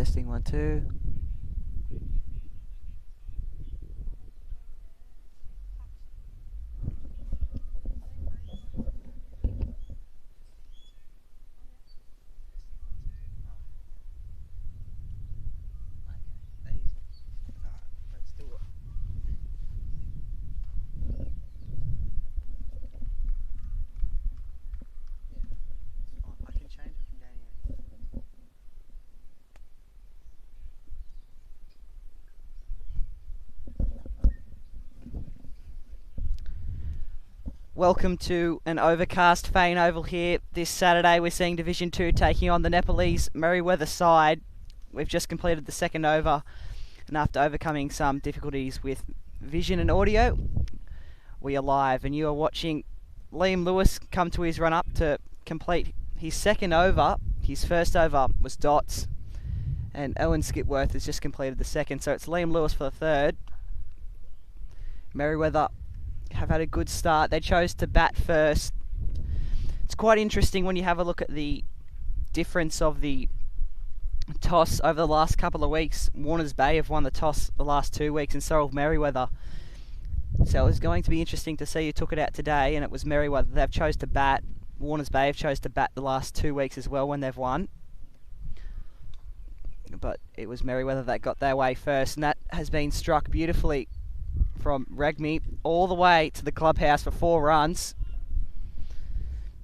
Testing 1 2. Welcome to an overcast Fane Oval here. This Saturday we're seeing Division 2 taking on the Nepalese Merewether side. We've just completed the second over, and after overcoming some difficulties with vision and audio, we are live, and you are watching Liam Lewis come to his run-up to complete his second over. His first over was dots, and Owen Skipworth has just completed the second, so it's Liam Lewis for the third. Merewether have had a good start. They chose to bat first. It's quite interesting when you have a look at the difference of the toss over the last couple of weeks. Warners Bay have won the toss the last 2 weeks, and so have Merewether. So it was going to be interesting to see who took it out today, and it was Merewether. They've chose to bat. Warners Bay have chose to bat the last 2 weeks as well when they've won. But it was Merewether that got their way first, and that has been struck beautifully from Regmi all the way to the clubhouse for 4 runs.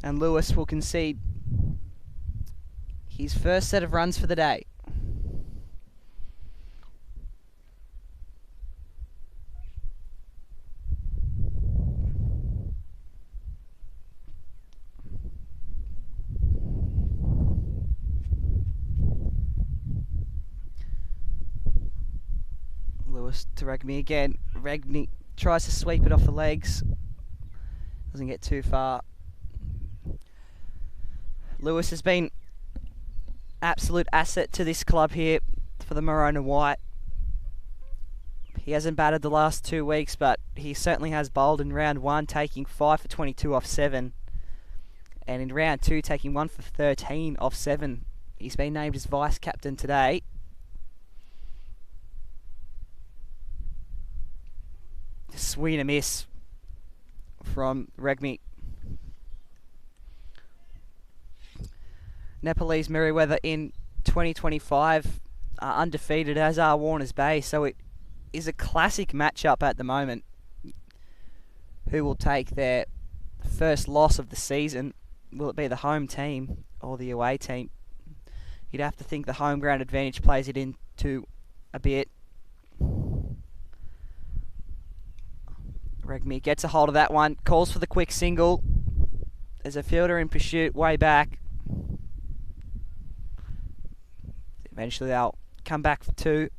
And Lewis will concede his first set of runs for the day. Lewis to Regmi again. Regmi tries to sweep it off the legs. Doesn't get too far. Lewis has been absolute asset to this club here for the Maroon and White. He hasn't batted the last 2 weeks, but he certainly has bowled in round 1, taking 5 for 22 off 7. And in round 2, taking 1 for 13 off 7. He's been named as vice-captain today. Swing and a miss from Regmi. Nepalese Merewether in 2025 are undefeated, as are Warners Bay, so it is a classic matchup at the moment. Who will take their first loss of the season? Will it be the home team or the away team? You'd have to think the home ground advantage plays it into a bit. Regmi gets a hold of that one, calls for the quick single. There's a fielder in pursuit way back. Eventually they'll come back for 2.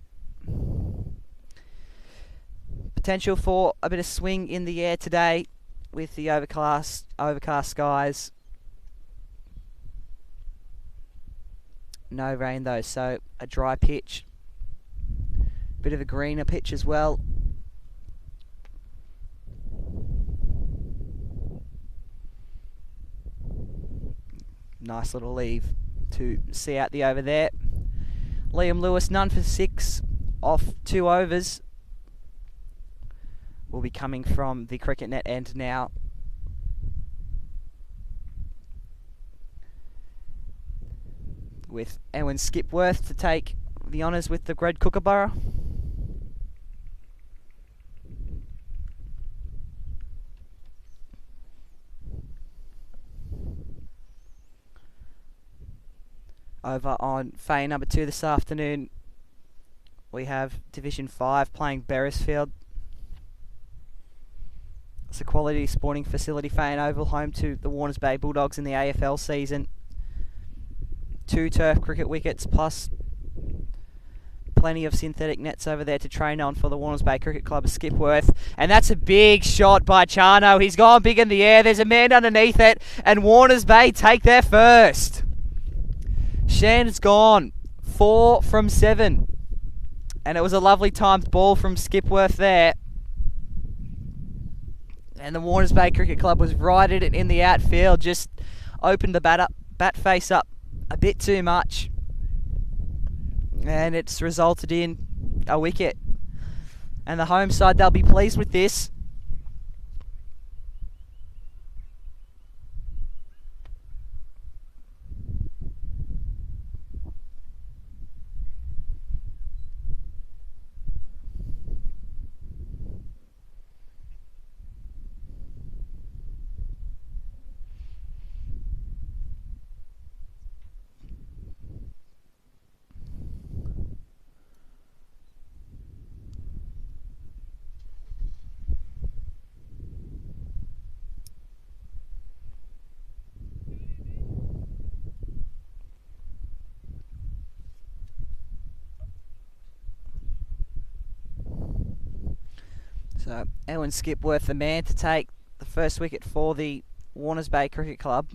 Potential for a bit of swing in the air today with the overcast skies. No rain though, so a dry pitch. Bit of a greener pitch as well. Nice little leave to see out the over there. Liam Lewis, none for 6 off 2 overs. Will be coming from the cricket net end now. With Owen Skipworth to take the honours with the Gred Kookaburra. Over on Fane number 2 this afternoon, we have Division 5 playing Beresfield. It's a quality sporting facility, Fane Oval, home to the Warners Bay Bulldogs in the AFL season. 2 turf cricket wickets plus plenty of synthetic nets over there to train on for the Warners Bay Cricket Club of Skipworth. And that's a big shot by Chano. He's gone big in the air. There's a man underneath it, and Warners Bay take their first. Shan's gone 4 from 7, and it was a lovely timed ball from Skipworth there, and the Warners Bay Cricket Club was right at it in the outfield, just opened the bat face up a bit too much, And it's resulted in a wicket. And the home side, they'll be pleased with this. So, Owen Skipworth, the man to take the first wicket for the Warners Bay Cricket Club.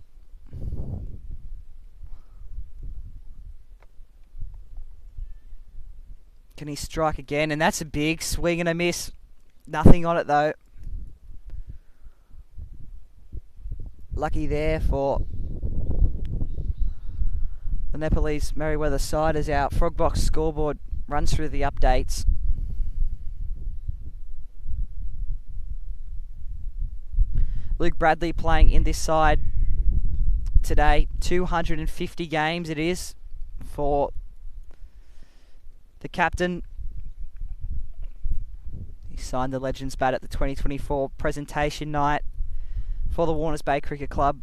Can he strike again? And that's a big swing and a miss. Nothing on it though. Lucky there for the Nepalese Merewether side as our Frogbox scoreboard runs through the updates. Luke Bradley playing in this side today. 250 games it is for the captain. He signed the Legends bat at the 2024 presentation night for the Warners Bay Cricket Club.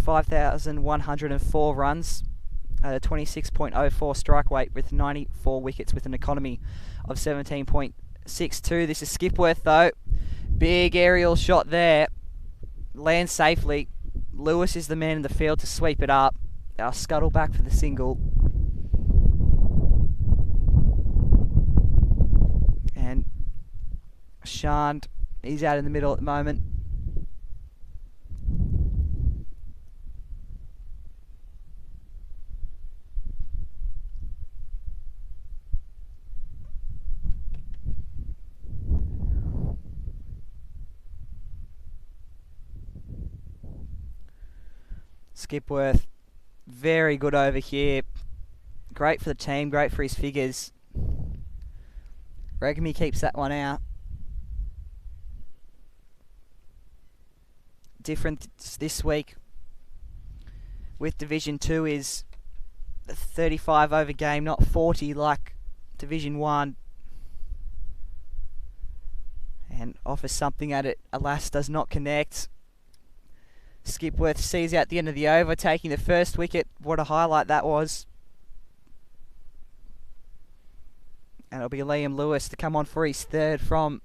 5,104 runs at a 26.04 strike weight with 94 wickets with an economy of 17.62. This is Skipworth though. Big aerial shot there. Lands safely. Lewis is the man in the field to sweep it up. Our scuttle back for the single. And Shand, he's out in the middle at the moment. Skipworth, very good over here. Great for the team, great for his figures. Reckon he keeps that one out. Different this week with Division 2 is a 35 over game, not 40 like Division 1. And offers something that it, alas, does not connect. Skipworth sees out the end of the over, taking the first wicket. What a highlight that was. And it'll be Liam Lewis to come on for his third from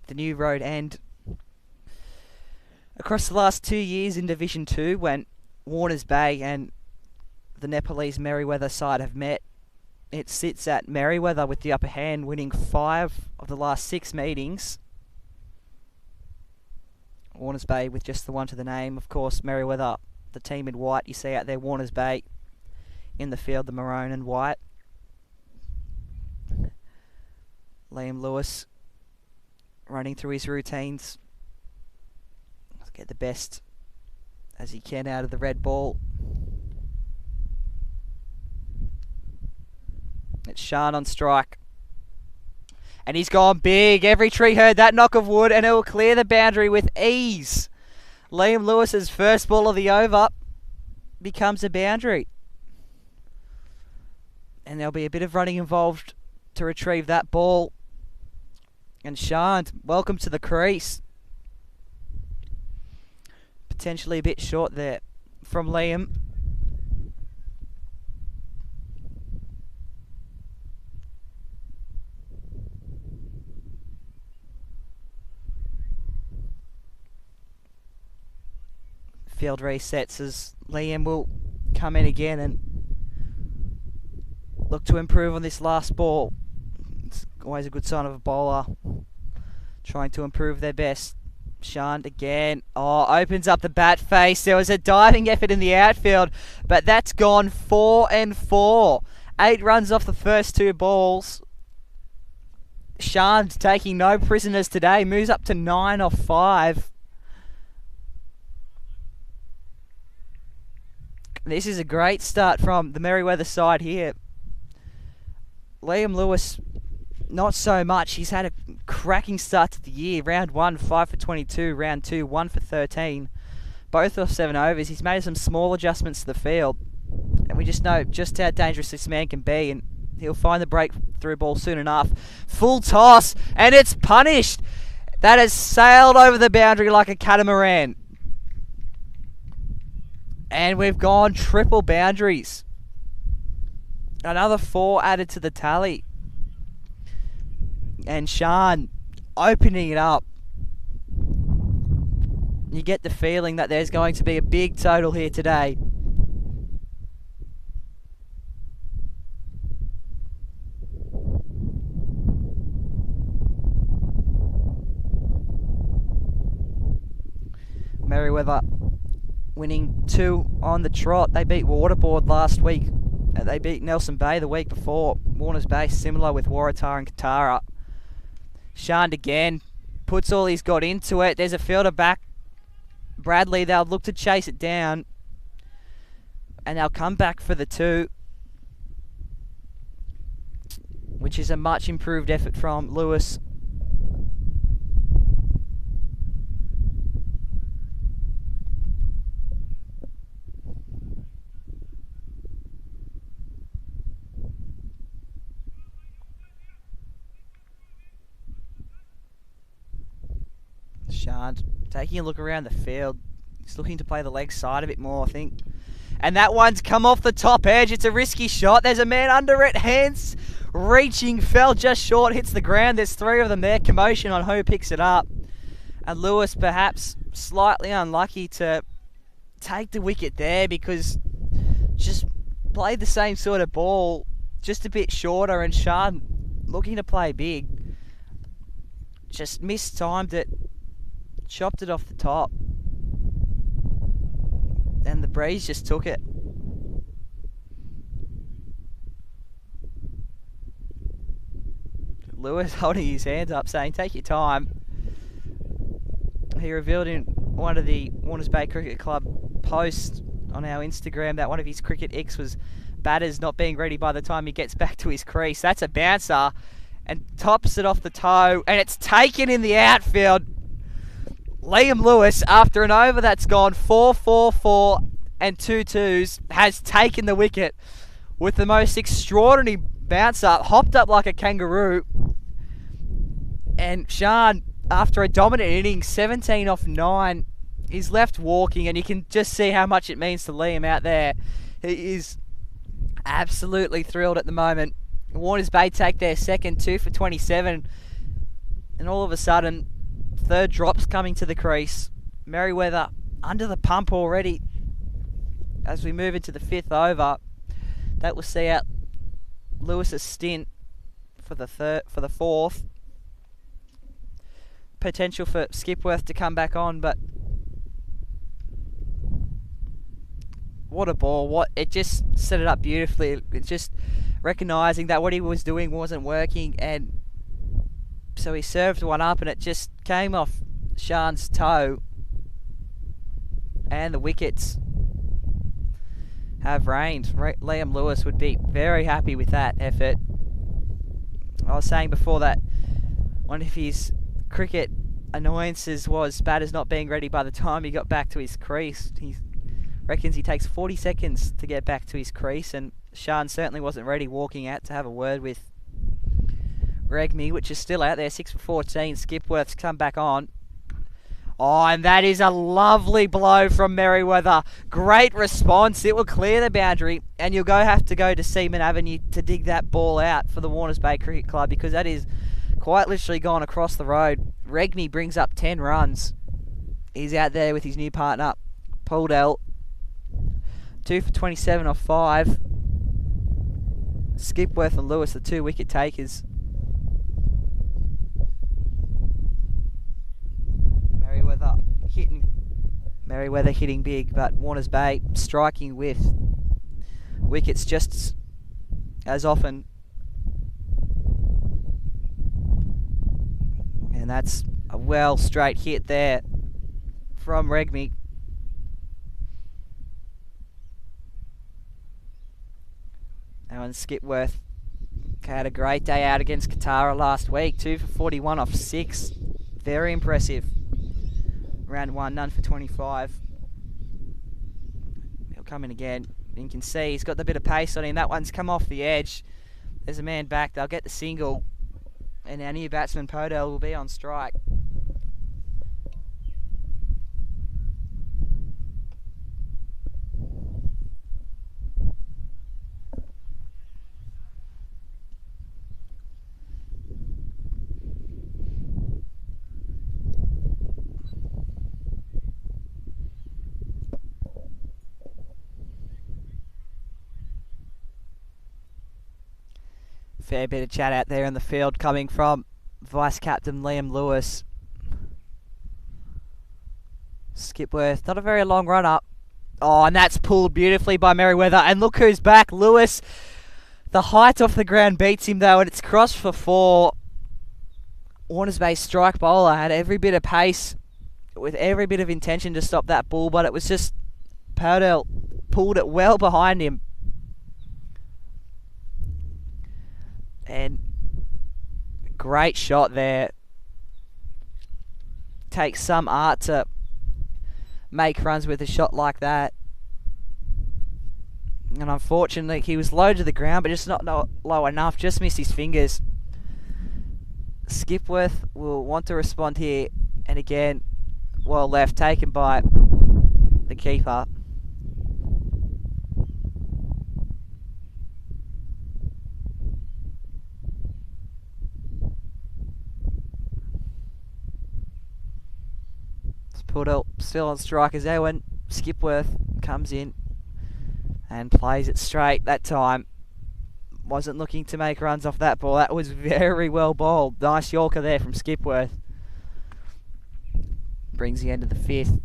the New Road end. Across the last 2 years in Division 2, when Warners Bay and the Nepalese Merewether side have met, it sits at Merewether with the upper hand, winning 5 of the last 6 meetings. Warners Bay with just the one to the name. Of course, Merewether, the team in white you see out there. Warners Bay in the field, the maroon and white. Liam Lewis running through his routines. Let's get the best as he can out of the red ball. It's Shan on strike. And he's gone big. Every tree heard that knock of wood, and it will clear the boundary with ease. Liam Lewis's first ball of the over becomes a boundary. And there'll be a bit of running involved to retrieve that ball. And Shand, welcome to the crease. Potentially a bit short there from Liam. Field resets as Liam will come in again and look to improve on this last ball. It's always a good sign of a bowler trying to improve their best. Shand again. Oh, opens up the bat face. There was a diving effort in the outfield, but that's gone 4 and 4. 8 runs off the first 2 balls. Shand taking no prisoners today. Moves up to 9 off 5. This is a great start from the Merewether side here. Liam Lewis, not so much. He's had a cracking start to the year. Round 1, 5 for 22. Round 2, 1 for 13. Both off 7 overs. He's made some small adjustments to the field. And we just know just how dangerous this man can be. And he'll find the breakthrough ball soon enough. Full toss. And it's punished. That has sailed over the boundary like a catamaran. And we've gone triple boundaries. Another 4 added to the tally. And Sean opening it up. You get the feeling that there's going to be a big total here today. Merewether winning 2 on the trot. They beat Waterboard last week. They beat Nelson Bay the week before. Warners Bay similar with Waratah and Katara. Sean again puts all he's got into it. There's a fielder back. Bradley, they'll look to chase it down. And they'll come back for the 2. Which is a much improved effort from Lewis. Shard taking a look around the field. He's looking to play the leg side a bit more, I think. And that one's come off the top edge. It's a risky shot. There's a man under it. Hands reaching, fell just short, hits the ground. There's 3 of them there. Commotion on who picks it up. And Lewis perhaps slightly unlucky to take the wicket there because just played the same sort of ball, just a bit shorter. And Shard looking to play big. Just mistimed it. Chopped it off the top. And the breeze just took it. Lewis holding his hands up saying, take your time. He revealed in one of the Warners Bay Cricket Club posts on our Instagram that one of his cricket icks was batters not being ready by the time he gets back to his crease. That's a bouncer. And tops it off the toe. And it's taken in the outfield. Liam Lewis, after an over that's gone 4-4-4 and 2 twos, has taken the wicket with the most extraordinary bounce up, hopped up like a kangaroo. And Sean, after a dominant inning, 17 off 9, is left walking, and you can just see how much it means to Liam out there. He is absolutely thrilled at the moment. Warners Bay take their second, 2 for 27, and all of a sudden, 3rd drop's coming to the crease. Merewether under the pump already as we move into the 5th over. That will see out Lewis's stint for the 4th. Potential for Skipworth to come back on, but what a ball. It just set it up beautifully. It's just recognising that what he was doing wasn't working, and so he served one up and it just came off Sean's toe. And the wickets have reigned. Liam Lewis would be very happy with that effort. I was saying before that one of his cricket annoyances was batters not being ready by the time he got back to his crease. He reckons he takes 40 seconds to get back to his crease, and Sean certainly wasn't ready walking out to have a word with Regmi, which is still out there, 6 for 14. Skipworth's come back on. Oh, and that is a lovely blow from Merewether. Great response. It will clear the boundary, and you'll have to go to Seaman Avenue to dig that ball out for the Warners Bay Cricket Club, because that is quite literally gone across the road. Regmi brings up 10 runs. He's out there with his new partner, Pauldell. 2 for 27 off 5. Skipworth and Lewis, the 2 wicket takers. Merewether hitting big, but Warners Bay striking with wickets just as often. And that's a well straight hit there from Regmi. And Skipworth Had a great day out against Katara last week. 2 for 41 off 6. Very impressive. Round 1, none for 25. He'll come in again. You can see he's got the bit of pace on him. That one's come off the edge. There's a man back. They'll get the single. And our new batsman, Podell, will be on strike. Fair bit of chat out there in the field coming from Vice Captain Liam Lewis. Skipworth, not a very long run up. Oh, and that's pulled beautifully by Merewether. And look who's back, Lewis. The height off the ground beats him though, and it's crossed for 4. Warners Bay strike bowler had every bit of pace with every bit of intention to stop that ball, but it was just Podell pulled it well behind him. And great shot there. Takes some art to make runs with a shot like that. And unfortunately, he was low to the ground, but just not low enough. Just missed his fingers. Skipworth will want to respond here. And again, well left, taken by the keeper. Podell still on strike as Owen. Skipworth comes in and plays it straight that time. Wasn't looking to make runs off that ball. That was very well bowled. Nice Yorker there from Skipworth. Brings the end of the 5th.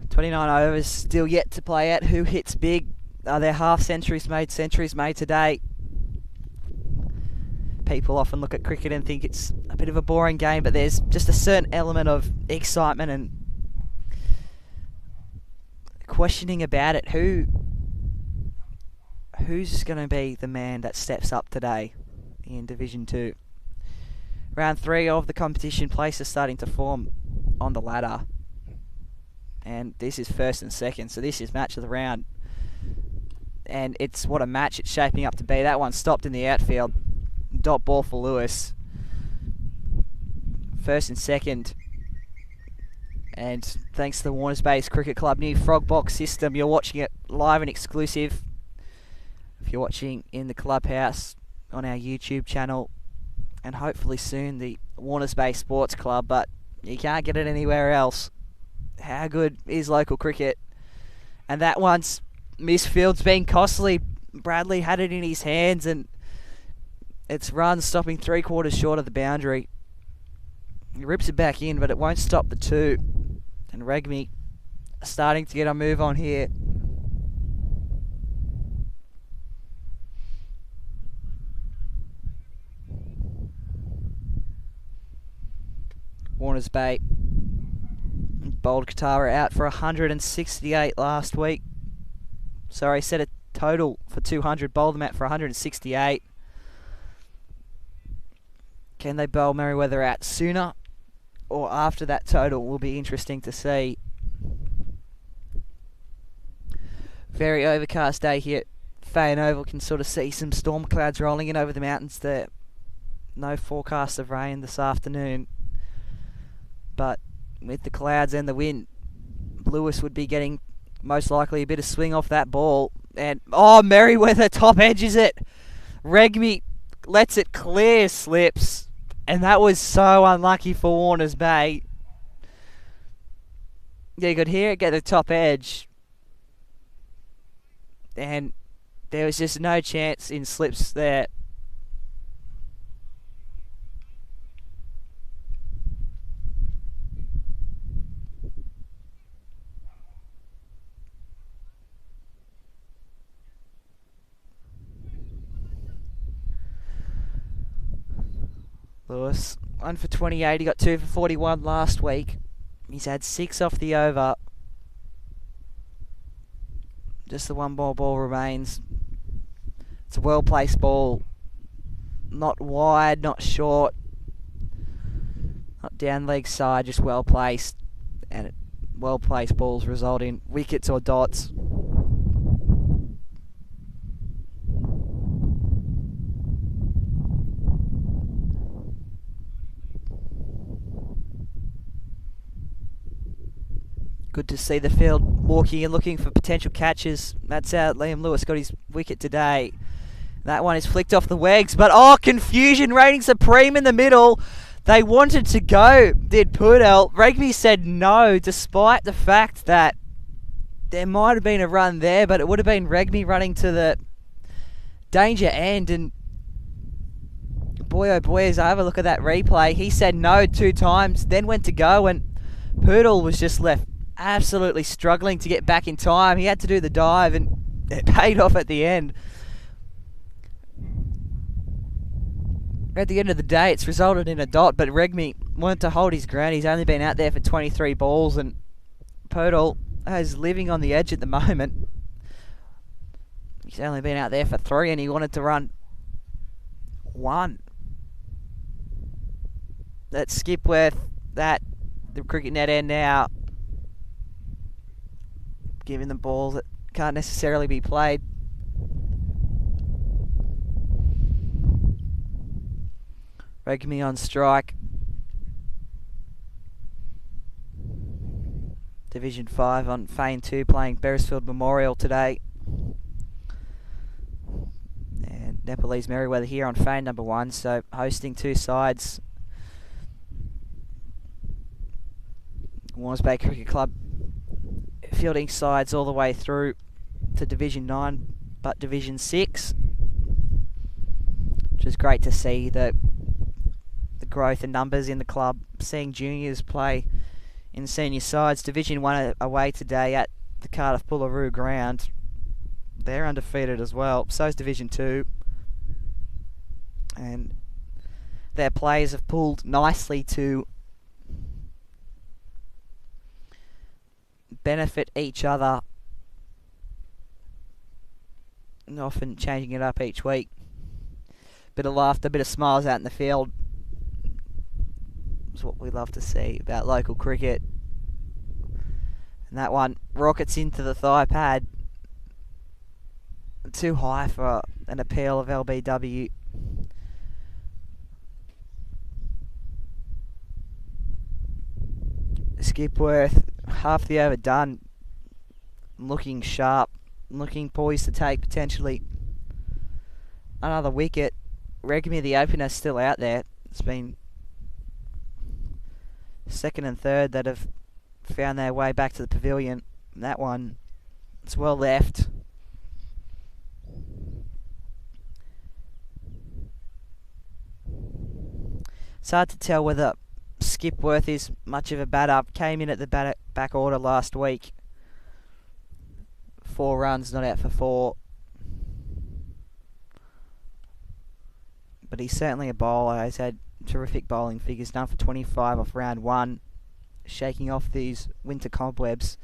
.29 overs still yet to play out. Who hits big? Are there half centuries made today? People often look at cricket and think it's a bit of a boring game, but there's just a certain element of excitement and questioning about it. Who's going to be the man that steps up today in Division 2? Round 3 of the competition, places starting to form on the ladder. And this is first and second, so this is match of the round. And it's what a match it's shaping up to be. That one stopped in the outfield. Dot ball for Lewis. First and second. And thanks to the Warners Bay Cricket Club new frog box system, you're watching it live and exclusive. If you're watching in the clubhouse on our YouTube channel, and hopefully soon the Warners Bay Sports Club, but you can't get it anywhere else. How good is local cricket? And that one's misfield's been costly. Bradley had it in his hands and it's run stopping 3/4 short of the boundary. He rips it back in, but it won't stop the 2. And Regmi starting to get a move on here. Warners Bay bowled Katara out for 168 last week. Sorry, set a total for 200. Bowled them out for 168. Can they bowl Merewether out sooner or after that total? Will be interesting to see. Very overcast day here at Fayon Oval. Can sort of see some storm clouds rolling in over the mountains there. No forecast of rain this afternoon. But with the clouds and the wind, Lewis would be getting most likely a bit of swing off that ball. And, oh, Merewether top edges it. Regmi lets it clear, slips. And that was so unlucky for Warners Bay. Yeah, you could hear it get the top edge. And there was just no chance in slips there. Lewis 1 for 28. He got 2 for 41 last week. He's had 6 off the over. Just the one more ball remains. It's a well-placed ball. Not wide, not short. Not down leg side, just well-placed. And well-placed balls result in wickets or dots. Good to see the field walking and looking for potential catches. That's out. Liam Lewis got his wicket today. That one is flicked off the legs, but confusion reigning supreme in the middle. They wanted to go, did Pudel. Regby said no, despite the fact that there might have been a run there, but it would have been Regby running to the danger end. And boy, oh boy, as I have a look at that replay, he said no 2 times, then went to go, and Pudel was just left absolutely struggling to get back in time. He had to do the dive, and it paid off at the end. At the end of the day, it's resulted in a dot, but Regmi wanted to hold his ground. He's only been out there for 23 balls, and Pudel is living on the edge at the moment. He's only been out there for 3, and he wanted to run 1. That's Skipworth, the cricket net end now, giving them balls that can't necessarily be played. Regmi on strike. Division 5 on Fane 2 playing Beresfield Memorial today. And Nepalese Merewether here on Fane number 1, so hosting 2 sides. Warners Bay Cricket Club fielding sides all the way through to Division 9, but Division 6. Which is great to see the growth in numbers in the club, seeing juniors play in senior sides. Division 1 away today at the Cardiff Bullaroo ground. They're undefeated as well. So's Division 2. And their players have pulled nicely to benefit each other, and often changing it up each week. Bit of laughter, bit of smiles out in the field. It's what we love to see about local cricket. And that one rockets into the thigh pad. Too high for an appeal of LBW. Skipworth, half the over done. Looking sharp. Looking poised to take potentially another wicket. Regmi, the opener, still out there. It's been second and third that have found their way back to the pavilion. And that one, it's well left. It's hard to tell whether Skipworth is much of a batter. Came in at the back order last week. 4 runs, not out for 4. But he's certainly a bowler. He's had terrific bowling figures, done for 25 off round 1, shaking off these winter cobwebs.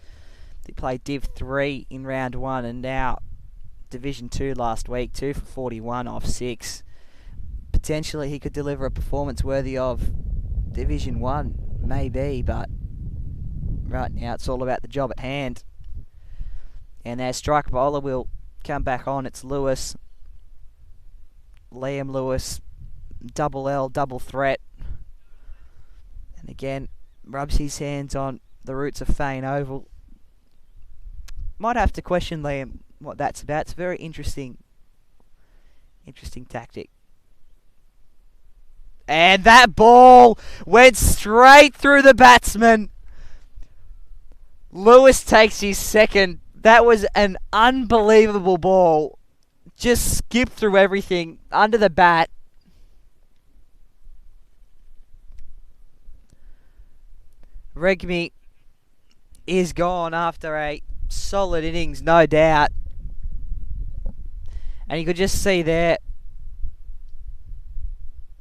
He played Div 3 in round 1, and now Division 2 last week, 2 for 41 off 6. Potentially he could deliver a performance worthy of Division 1, maybe, but right now it's all about the job at hand. And their strike bowler will come back on. It's Lewis, Liam Lewis, double L, double threat. And again, rubs his hands on the roots of Fane Oval. Might have to question Liam what that's about. It's a very interesting tactic. And that ball went straight through the batsman. Lewis takes his second. That was an unbelievable ball. Just skipped through everything under the bat. Regmi is gone after a solid innings, no doubt. And you could just see there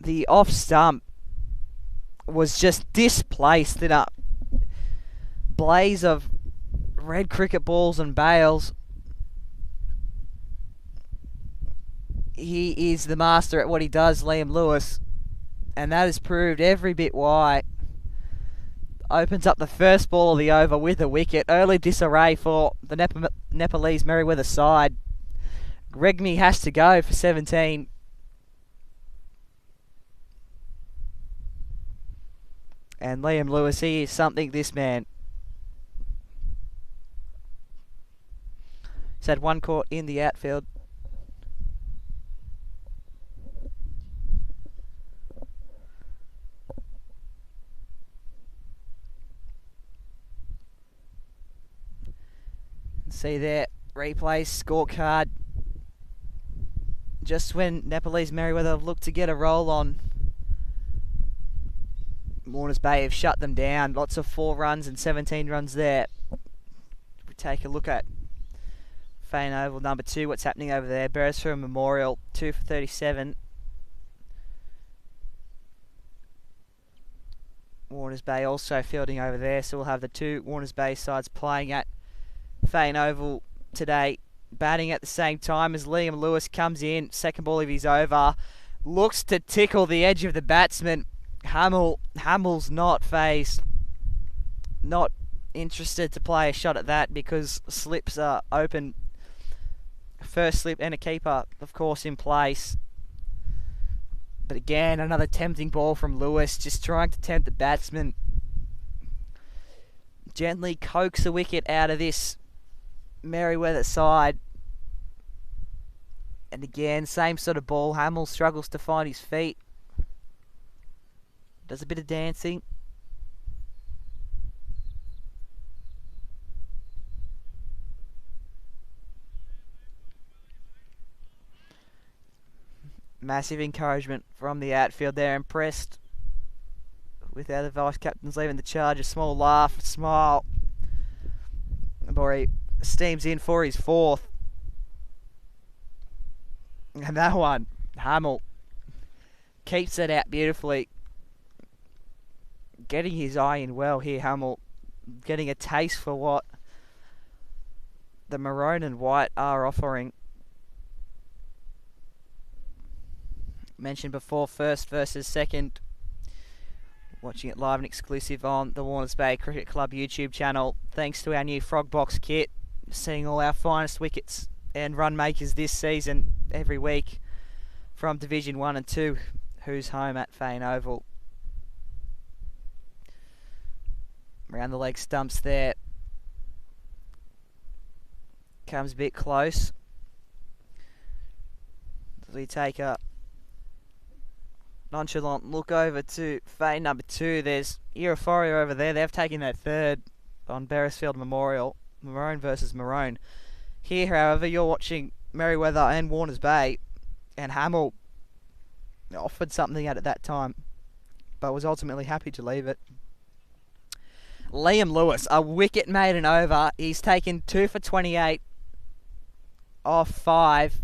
the off stump was just displaced in a blaze of red cricket balls and bails. He is the master at what he does, Liam Lewis, and that has proved every bit why. Opens up the first ball of the over with a wicket. Early disarray for the Nepalese Merewether side. Regmi has to go for 17. And Liam Lewis, he is something, this man. He's had one caught in the outfield. See there, replays, scorecard. Just when Nepalese Merewether looked to get a roll on, Warners Bay have shut them down. Lots of 4 runs and 17 runs there. We take a look at Fane Oval number 2. What's happening over there? Beresford Memorial 2 for 37. Warners Bay also fielding over there, so we'll have the 2 Warners Bay sides playing at Fane Oval today, batting at the same time as Liam Lewis comes in. Second ball of his over, looks to tickle the edge of the batsman. Hamill's not phased, not interested to play a shot at that because slips are open. First slip and a keeper, of course, in place. But again, another tempting ball from Lewis, just trying to tempt the batsman. Gently coax a wicket out of this Merewether side. And again, same sort of ball. Hamill struggles to find his feet. Does a bit of dancing. Massive encouragement from the outfield there. Impressed with how the vice captain's leaving the charge. A small laugh, a smile. Bori steams in for his 4th. And that one, Hamill keeps it out beautifully. Getting his eye in well here, Hamill. Getting a taste for what the maroon and white are offering. Mentioned before, first versus second. Watching it live and exclusive on the Warners Bay Cricket Club YouTube channel. Thanks to our new Frog Box kit. Seeing all our finest wickets and run makers this season every week from Division 1 and 2. Who's home at Fane Oval. Around the leg stumps there. Comes a bit close. Does he take a nonchalant look over to Fane number 2? There's Euphoria over there. They've taken their 3rd on Beresfield Memorial. Maroon versus Maroon. Here, however, you're watching Merewether and Warners Bay, and Hamill offered something at that time, but was ultimately happy to leave it. Liam Lewis, a wicket made and over. He's taken 2 for 28 off 5.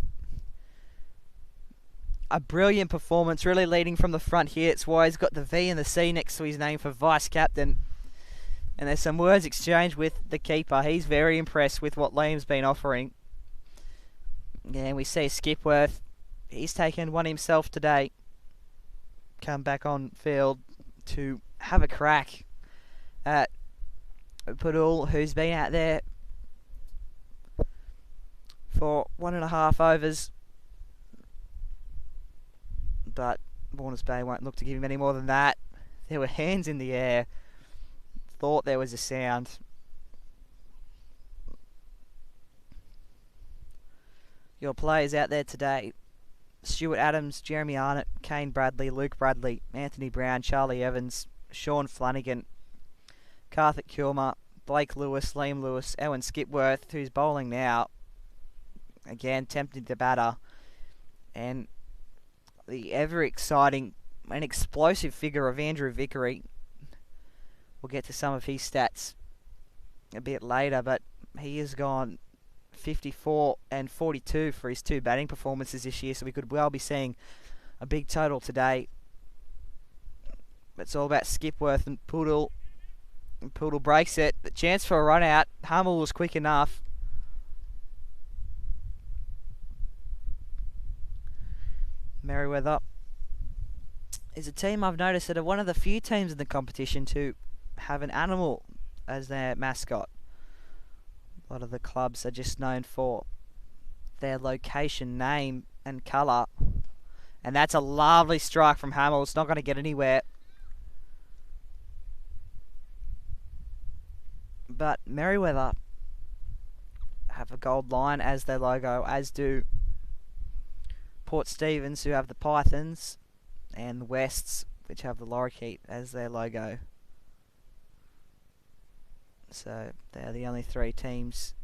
A brilliant performance, really leading from the front here. It's why he's got the V and the C next to his name for vice captain. And there's some words exchanged with the keeper. He's very impressed with what Liam's been offering. And we see Skipworth. He's taken one himself today. Come back on field to have a crack at Padul, who's been out there for 1.5 overs. But Warners Bay won't look to give him any more than that. There were hands in the air. Thought there was a sound. Your players out there today: Stuart Adams, Jeremy Arnott, Kane Bradley, Luke Bradley, Anthony Brown, Charlie Evans, Sean Flanagan, Karthik Kilmer, Blake Lewis, Liam Lewis, Owen Skipworth, who's bowling now. Again, tempted the batter. And the ever exciting and explosive figure of Andrew Vickery. We'll get to some of his stats a bit later, but he has gone 54 and 42 for his 2 batting performances this year, so we could well be seeing a big total today. It's all about Skipworth and Poodle. And Poodle breaks it. The chance for a run out. Hummel was quick enough. Merewether is a team I've noticed that are one of the few teams in the competition to have an animal as their mascot. A lot of the clubs are just known for their location, name and colour. And that's a lovely strike from Hummel. It's not going to get anywhere. But Merewether have a gold line as their logo, as do Port Stephens, who have the Pythons, and the Wests, which have the lorikeet as their logo. So they're the only three teams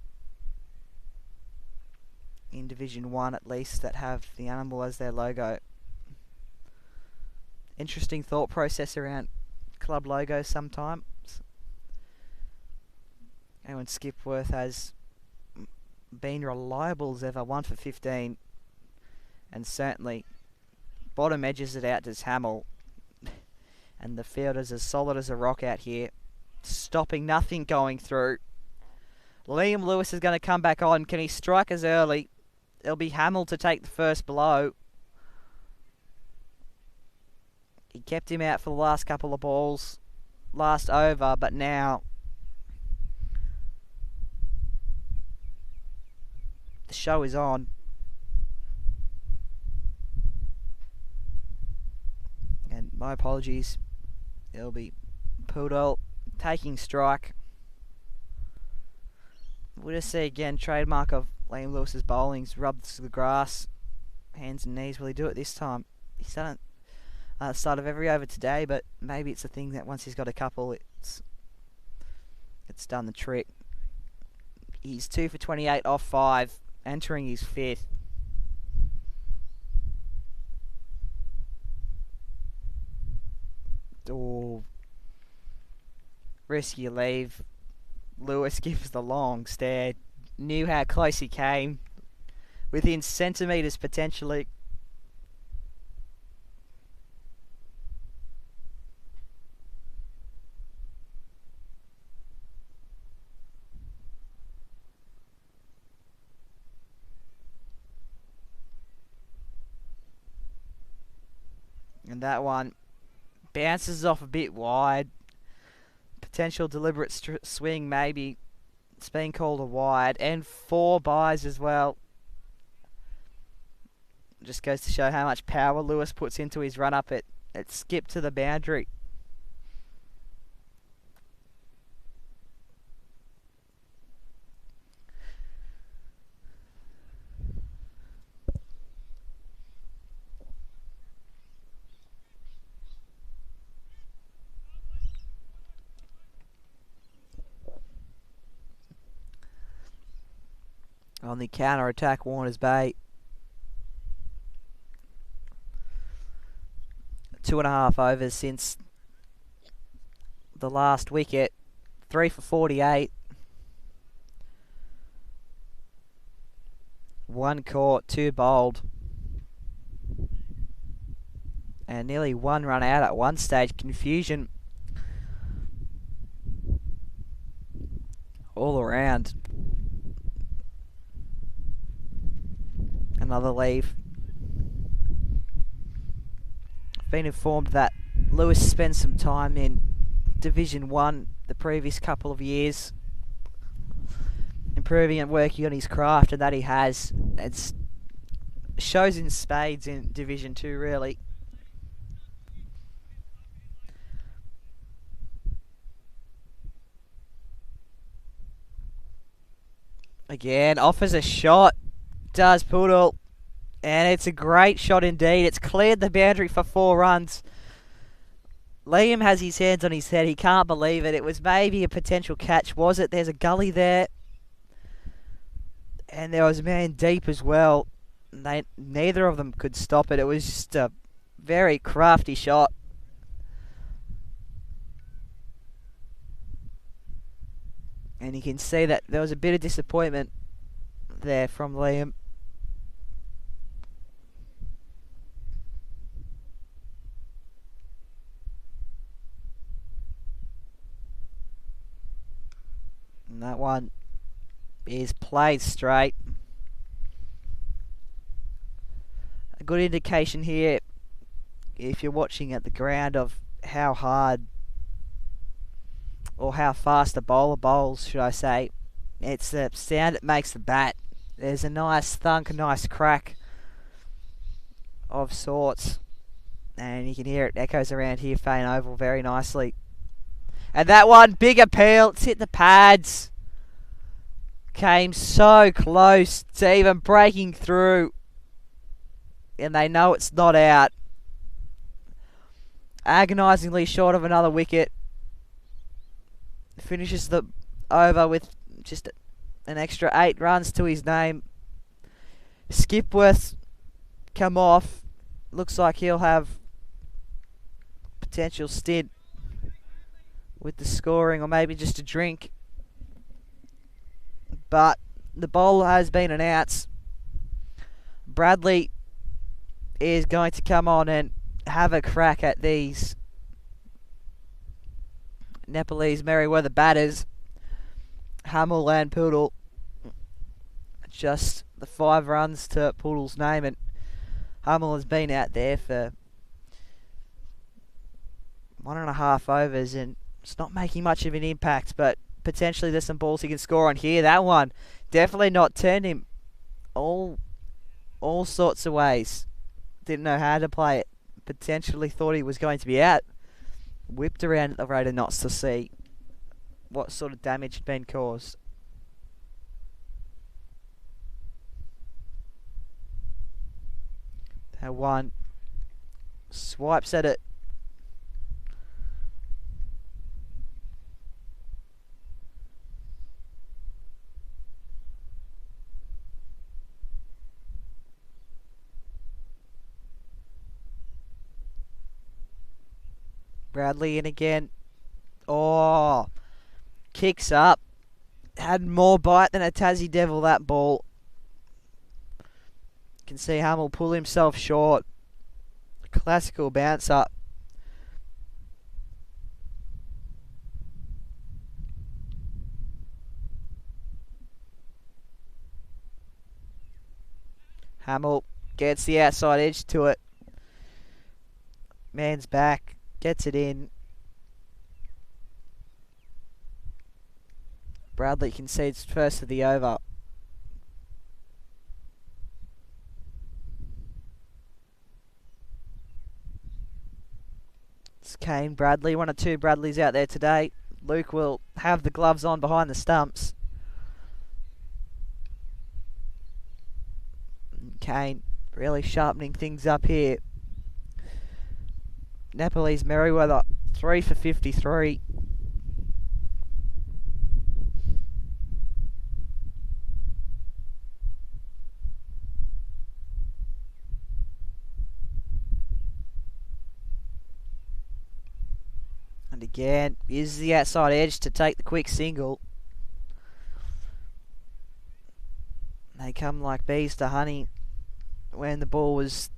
in Division 1 at least that have the animal as their logo. Interesting thought process around club logos sometimes. And when Skipworth has been reliable as ever, 1 for 15, and certainly bottom edges it out to Hummel, and the field is as solid as a rock out here, stopping nothing going through. Liam Lewis is going to come back on. Can he strike as early? It'll be Hummel to take the first blow. He kept him out for the last couple of balls, last over, but now the show is on. And my apologies. It'll be Poodle taking strike. We'll just see again, trademark of Liam Lewis's bowling's rubs the grass, hands and knees. Will he do it this time? He's done it at the start of every over today, but maybe it's a thing that once he's got a couple, it's done the trick. He's 2 for 28 off 5, entering his 5th. Oh, risky leave. Lewis gives the long stare. Knew how close he came. Within centimetres potentially. And that one bounces off a bit wide. Potential deliberate swing maybe. It's been called a wide. And 4 byes as well. Just goes to show how much power Lewis puts into his run up. It skipped to the boundary. On the counter attack, Warners Bay. 2.5 overs since the last wicket. 3 for 48. 1 caught, 2 bowled. And nearly 1 run out at one stage. Confusion all around. Another leave. I've been informed that Lewis spent some time in Division 1 the previous couple of years, improving and working on his craft, and that he has. It shows in spades in Division 2 really. Again, offers a shot. Does Poodle, and it's a great shot indeed. It's cleared the boundary for 4 runs. Liam has his hands on his head. He can't believe it. It was maybe a potential catch, was it? There's a gully there, and there was a man deep as well. Neither of them could stop it. It was just a very crafty shot. And you can see that there was a bit of disappointment there from Liam. And that one is played straight. A good indication here, if you're watching at the ground, of how hard or how fast a bowler bowls, should I say. It's the sound it makes the bat. There's a nice thunk, a nice crack of sorts. And you can hear it echoes around here, Fane Oval, very nicely. And that one, big appeal. It's hit the pads. Came so close to even breaking through. And they know it's not out. Agonisingly short of another wicket. Finishes the over with just an extra 8 runs to his name. Skipworth come off. Looks like he'll have potential stint with the scoring, or maybe just a drink. But the bowler has been announced. Bradley is going to come on and have a crack at these Nepalese Merewether batters, Hamill and Poodle. Just the 5 runs to Poodle's name, and Hamill has been out there for 1.5 overs, and it's not making much of an impact, but potentially there's some balls he can score on here. That one definitely not turned him all sorts of ways. Didn't know how to play it. Potentially thought he was going to be out. Whipped around at the rate of knots to see what sort of damage had been caused. That one swipes at it. Bradley in again. Oh, kicks up. Had more bite than a Tassie Devil, that ball. You can see Hamill pull himself short. Classical bounce up. Hamill gets the outside edge to it. Man's back. Gets it in. Bradley concedes first of the over. It's Kane Bradley, 1 or 2 Bradleys out there today. Luke will have the gloves on behind the stumps. Kane really sharpening things up here. Nepalese Merewether, 3 for 53. And again, uses the outside edge to take the quick single. They come like bees to honey when the ball was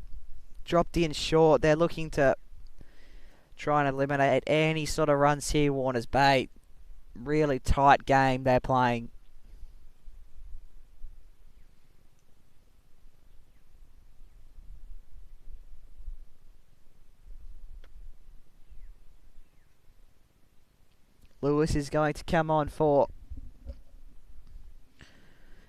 dropped in short. They're looking to try and eliminate any sort of runs here, Warners Bay. Really tight game they're playing. Lewis is going to come on for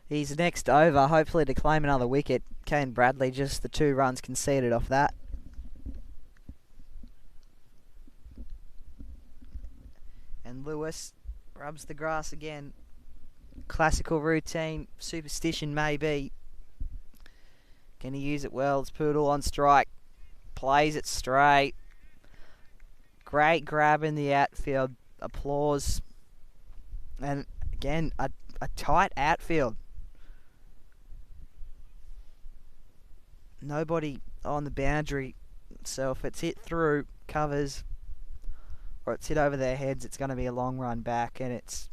his next over, hopefully to claim another wicket. Kane Bradley, just the 2 runs conceded off that. And Lewis rubs the grass again. Classical routine, superstition maybe. Can he use it well? It's Poodle on strike. Plays it straight. Great grab in the outfield. Applause. And again, a tight outfield. Nobody on the boundary. So if it's hit through, covers, or it's hit over their heads, it's going to be a long run back, and it's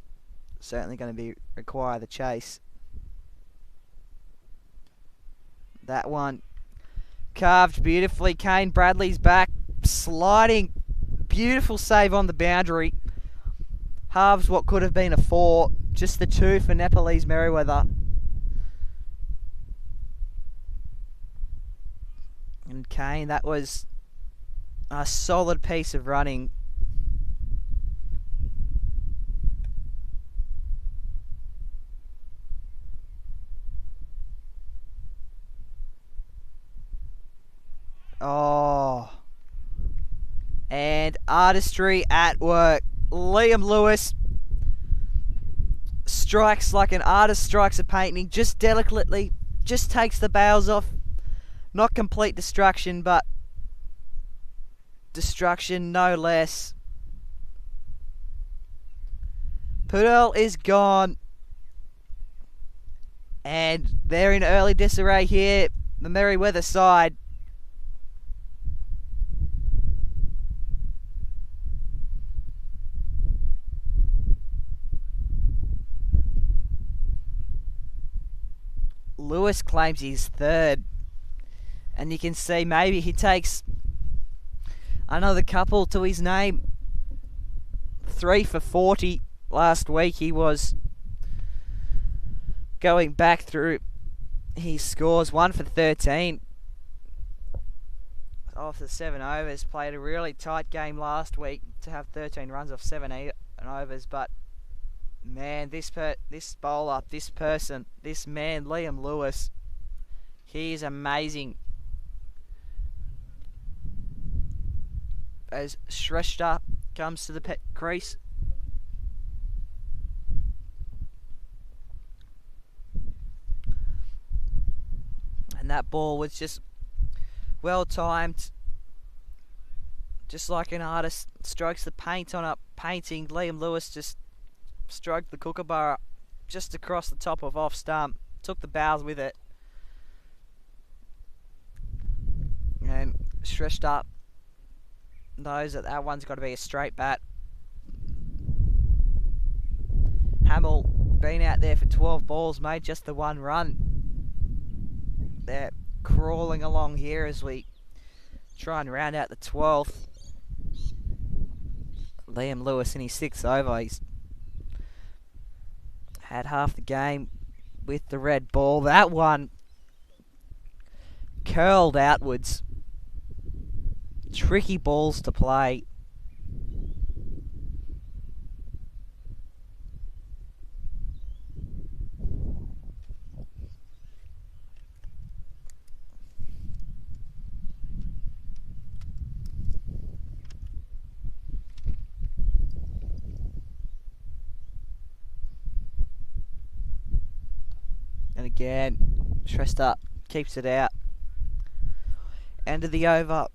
certainly going to require the chase. That one carved beautifully. Kane Bradley's back, sliding, beautiful save on the boundary. Halves what could have been a 4. Just the two for Nepalese Merewether. And Kane, that was a solid piece of running. Oh. And artistry at work. Liam Lewis strikes like an artist strikes a painting, just delicately, just takes the bails off. Not complete destruction, but destruction no less. Poodle is gone. And they're in early disarray here, the Merewether side. Lewis claims he's third. And you can see maybe he takes another couple to his name. 3 for 40 last week. He was going back through his scores. 1 for 13 off the 7 overs. Played a really tight game last week to have 13 runs off 7 overs. But man, this bowler, this man, Liam Lewis, he is amazing. As Shrestha comes to the crease. And that ball was just well timed. Just like an artist strokes the paint on a painting, Liam Lewis just stroked the kookaburra just across the top of off stump. Took the bows with it. And Shrestha knows that one's got to be a straight bat. Hamill been out there for 12 balls, made just the 1 run. They're crawling along here as we try and round out the 12th. Liam Lewis in his 6th over. He's had half the game with the red ball. That one curled outwards. Tricky balls to play. And again, Shrestha keeps it out. End of the over.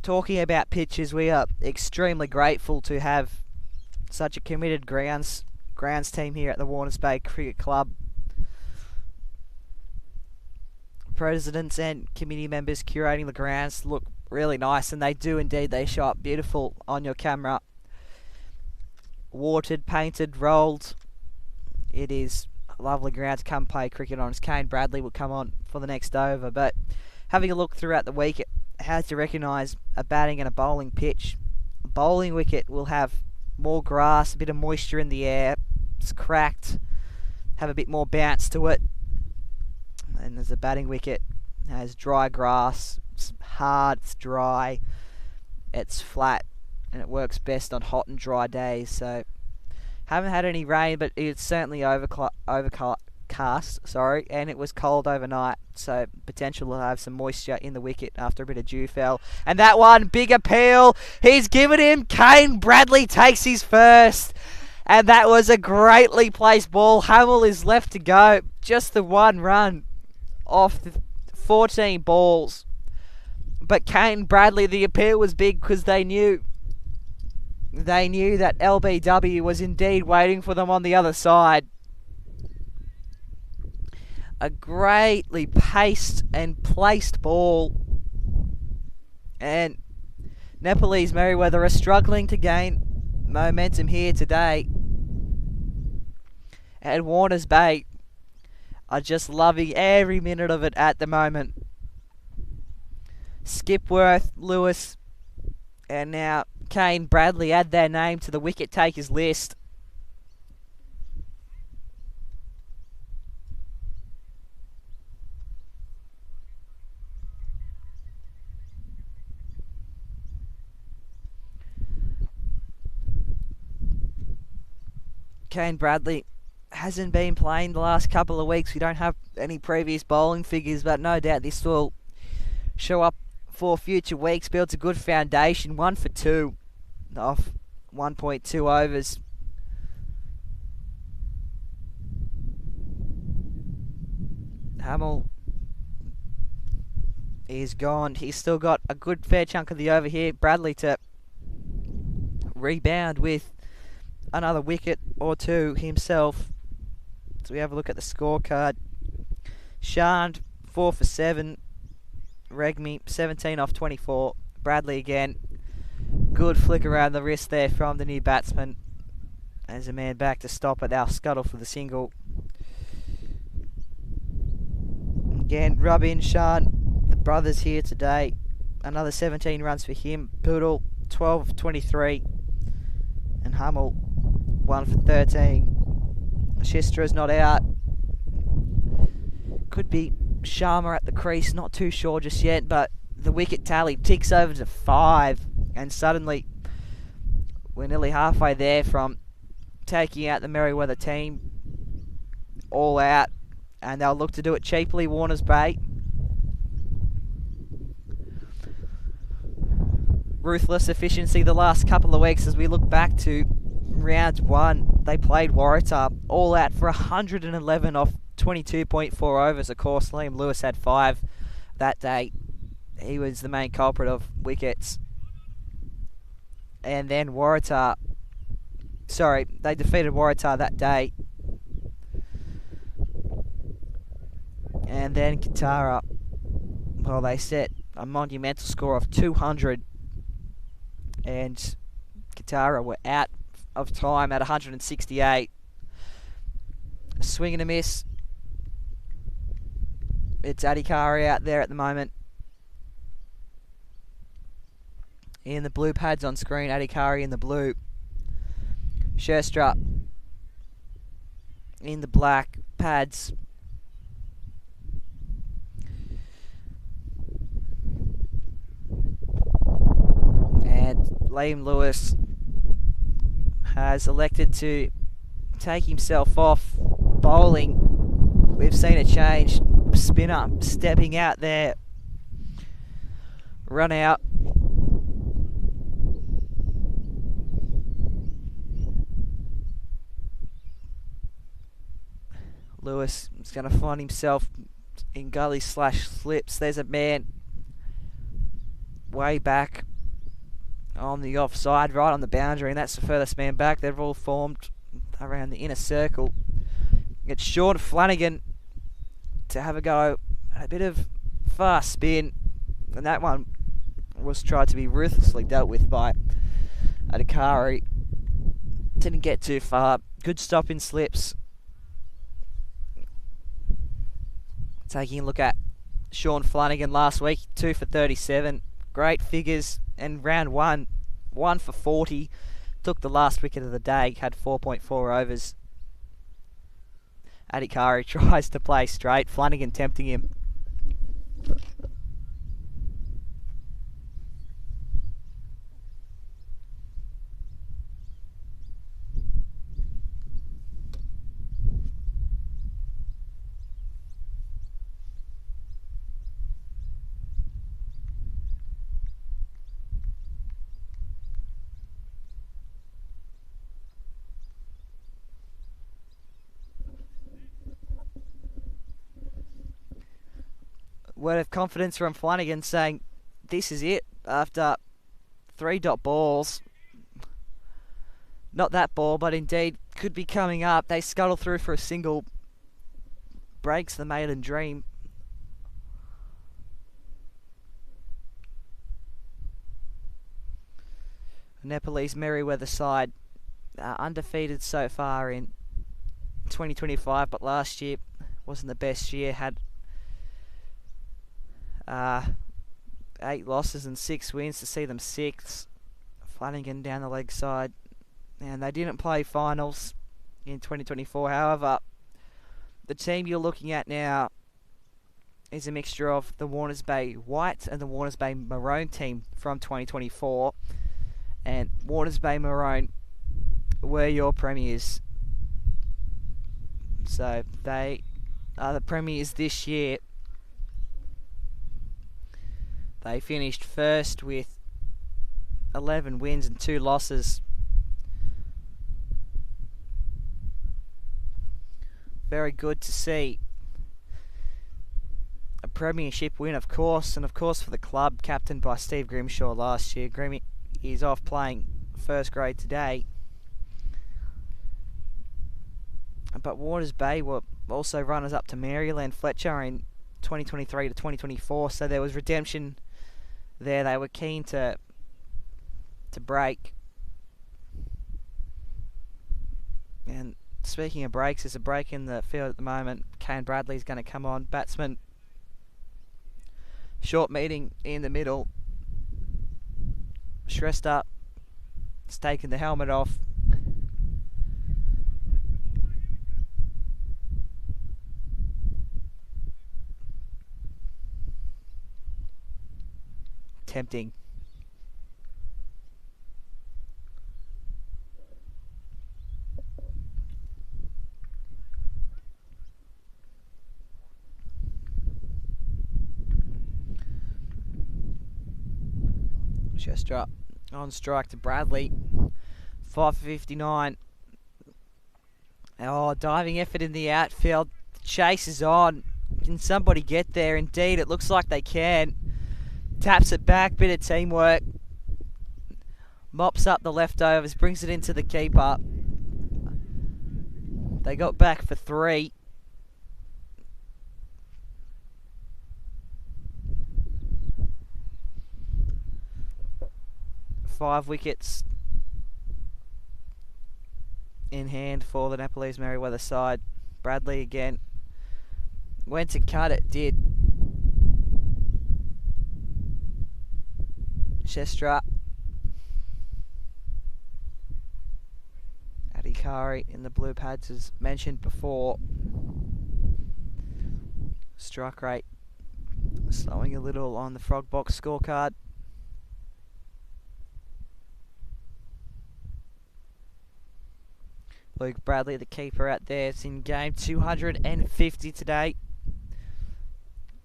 Talking about pitches, we are extremely grateful to have such a committed grounds team here at the Warners Bay Cricket Club. Presidents and committee members curating the grounds look really nice, and they do indeed. They show up beautiful on your camera. Watered, painted, rolled. It is a lovely ground to come play cricket on. As Kane Bradley will come on for the next over, but having a look throughout the week, it has to recognise a batting and a bowling pitch. A bowling wicket will have more grass, a bit of moisture in the air. It's cracked, have a bit more bounce to it. And there's a batting wicket, has dry grass. It's hard, it's dry, it's flat, and it works best on hot and dry days. So haven't had any rain, but it's certainly overcast, and it was cold overnight, so potential to have some moisture in the wicket after a bit of dew fell. And that one, big appeal, he's given him. Kane Bradley takes his first, and that was a greatly placed ball. Hamill is left to go, just the 1 run off the 14 balls. But Kane Bradley, the appeal was big because they knew that LBW was indeed waiting for them on the other side. A greatly paced and placed ball. And Nepalese Merewether are struggling to gain momentum here today. And Warners Bay are just loving every minute of it at the moment. Skipworth, Lewis, and now Kane Bradley add their name to the wicket takers list. Kane Bradley hasn't been playing the last couple of weeks. We don't have any previous bowling figures, but no doubt this will show up for future weeks. Builds a good foundation. 1 for 2 off 1.2 overs. Hamill is gone. He's still got a good fair chunk of the over here. Bradley to rebound with another wicket or two himself. So we have a look at the scorecard. Shand 4 for 7. Regmi 17 off 24. Bradley again. Good flick around the wrist there from the new batsman. There's a man back to stop it. They'll scuttle for the single. Again, rub in Shan. The brothers here today. Another 17 runs for him. Poodle 12 of 23. And Hummel 1 for 13. Shistra's not out. Could be Sharma at the crease. Not too sure just yet. But the wicket tally ticks over to 5. And suddenly we're nearly halfway there from taking out the Merewether team. All out. And they'll look to do it cheaply, Warners Bay. Ruthless efficiency the last couple of weeks as we look back to round 1. They played Waratah all out for 111 off 22.4 overs. Of course, Liam Lewis had 5 that day. He was the main culprit of wickets. And then they defeated Waratah that day. And then Katara, well, they set a monumental score of 200. And Katara were out of time at 168. A swing and a miss. It's Adhikari out there at the moment. In the blue pads on screen, Adhikari in the blue. Sherstra in the black pads. And Liam Lewis has elected to take himself off bowling. We've seen a change. Spinner stepping out there. Run out. Lewis is going to find himself in gully/slips. There's a man way back on the offside, right on the boundary, and that's the furthest man back. They've all formed around the inner circle. It's Sean Flanagan to have a go at a bit of fast spin, and that one was tried to be ruthlessly dealt with by Adhikari. Didn't get too far. Good stop in slips. Taking a look at Sean Flanagan last week, 2 for 37. Great figures. And round 1, 1 for 40. Took the last wicket of the day, had 4.4 overs. Adhikari tries to play straight. Flanagan tempting him. Word of confidence from Flanagan saying this is it after 3 dot balls. Not that ball, but indeed could be coming up. They scuttle through for a single. Breaks the maiden dream. Nepalese Merewether side undefeated so far in 2025, but last year wasn't the best year. Had 8 losses and 6 wins to see them 6th. Flanagan down the leg side, and they didn't play finals in 2024. However, the team you're looking at now is a mixture of the Warners Bay White and the Warners Bay Maroon team from 2024, and Warners Bay Maroon were your premiers So they are the premiers this year. They finished first with 11 wins and 2 losses. Very good to see. A premiership win, of course, and of course for the club, captained by Steve Grimshaw last year. Grimmy is off playing first grade today. But Waters Bay were also runners up to Maryland Fletcher in 2023 to 2024, so there was redemption there. They were keen to break. And speaking of breaks, there's a break in the field at the moment. Kane Bradley's going to come on. Batsman, short meeting in the middle. Shrestha has taken the helmet off. Tempting. Chester on strike to Bradley. 5:59. Oh, diving effort in the outfield. The chase is on. Can somebody get there? Indeed, it looks like they can. Taps it back, bit of teamwork. Mops up the leftovers, brings it into the keeper. They got back for 3. Five wickets in hand for the Nepalese Merewether side. Bradley again. Went to cut it, did. Chestra. Adhikari in the blue pads as mentioned before. Strike rate slowing a little on the Frog Box scorecard. Luke Bradley, the keeper out there. It's in game 250 today.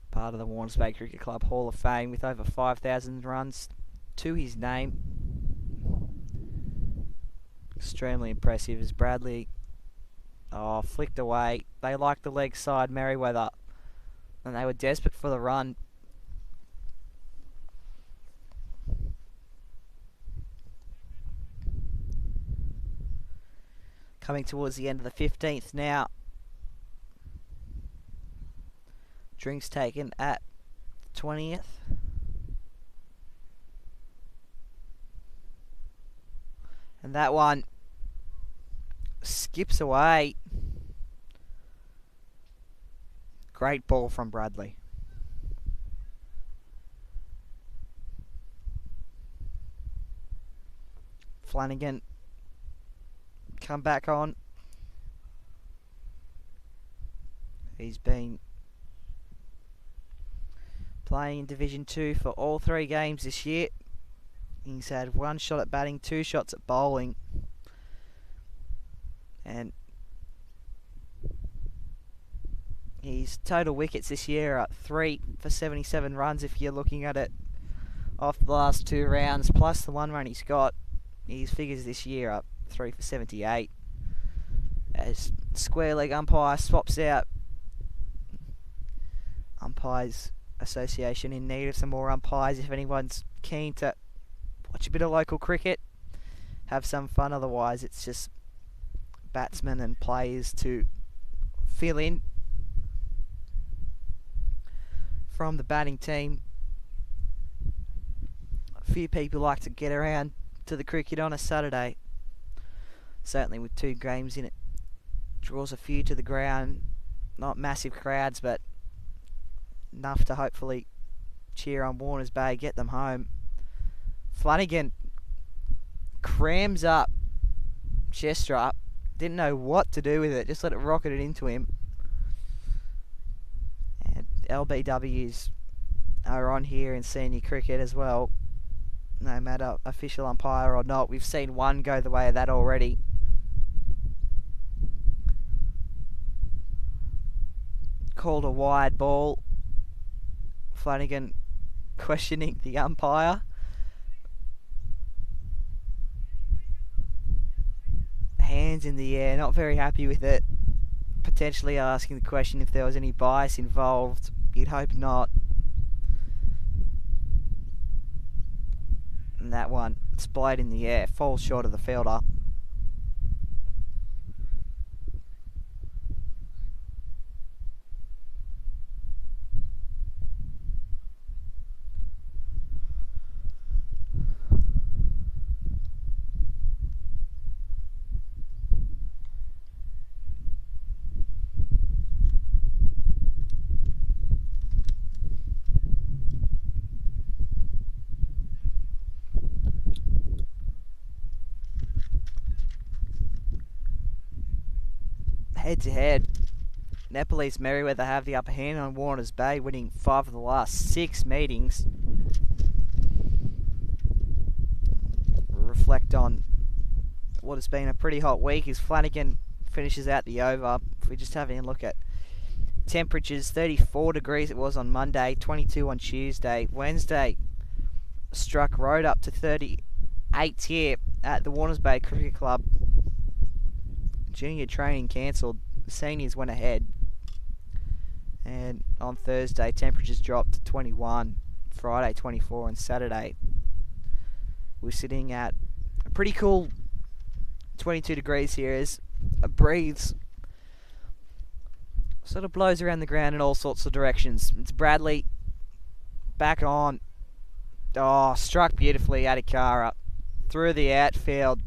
Part of the Warnes Bay Cricket Club Hall of Fame with over 5,000 runs to his name. Extremely impressive as Bradley flicked away. They liked the leg side, Merewether, and they were desperate for the run. Coming towards the end of the 15th now. Drinks taken at 20th. And that one skips away. Great ball from Bradley. Flanagan come back on. He's been playing in Division 2 for all 3 games this year. He's had 1 shot at batting, 2 shots at bowling. And his total wickets this year are 3 for 77 runs if you're looking at it off the last 2 rounds, plus the 1 run he's got. His figures this year are 3 for 78. As square leg umpire swaps out. Umpires Association in need of some more umpires. If anyone's keen to watch a bit of local cricket, have some fun. Otherwise, it's just batsmen and players to fill in from the batting team. A few people like to get around to the cricket on a Saturday. Certainly with 2 games in it, draws a few to the ground. Not massive crowds, but enough to hopefully cheer on Warnes Bay, get them home. Flanagan crams up Chester up. Didn't know what to do with it, just let it rocket it into him. And LBWs are on here in senior cricket as well. No matter official umpire or not, we've seen one go the way of that already. called a wide ball. Flanagan questioning the umpire. Hands in the air, not very happy with it. Potentially asking the question if there was any bias involved. You'd hope not. And that one, splayed in the air, falls short of the fielder. Head to head, Nepalese Merewether have the upper hand on Warners Bay, winning 5 of the last 6 meetings. Reflect on what has been a pretty hot week as Flanagan finishes out the over. If we just have a look at temperatures, 34 degrees it was on Monday, 22 on Tuesday. Wednesday struck road up to 38 here at the Warners Bay Cricket Club. Junior training cancelled, seniors went ahead, and on Thursday temperatures dropped to 21, Friday 24, and Saturday we're sitting at a pretty cool 22 degrees here as a breeze sort of blows around the ground in all sorts of directions. It's Bradley back on. Oh, struck beautifully, Adhikara through the outfield.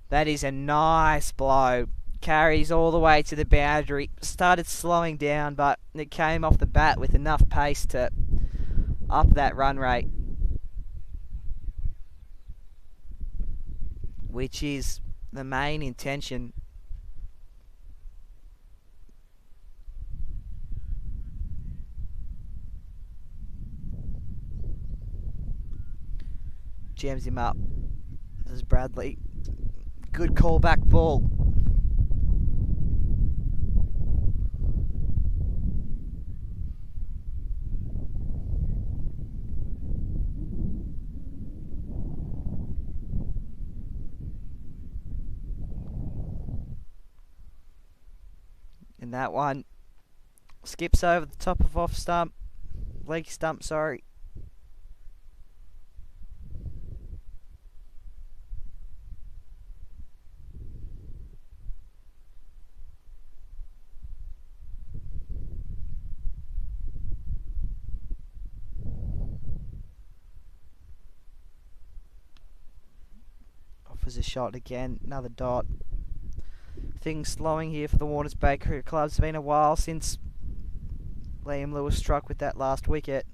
That is a nice blow. Carries all the way to the boundary. Started slowing down, but it came off the bat with enough pace to up that run rate, which is the main intention. Jams him up. This is Bradley. Good callback ball. And that one skips over the top of off stump. Leg stump, sorry. Offers a shot again, another dot. Things slowing here for the Warners Bay Cricket Club. It's been a while since Liam Lewis struck with that last wicket.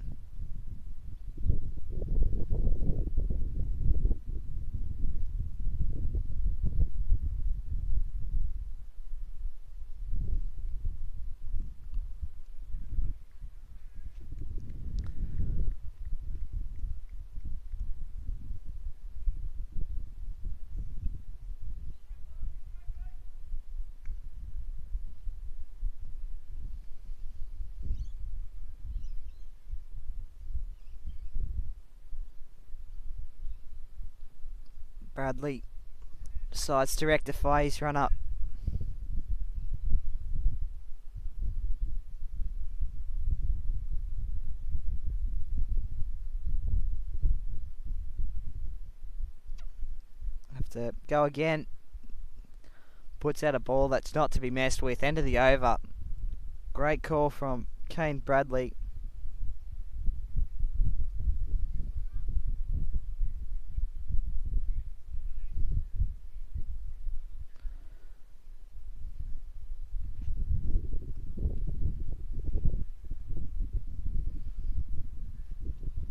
Bradley decides to rectify his run up. Have to go again. Puts out a ball that's not to be messed with. End of the over. Great call from Kane Bradley.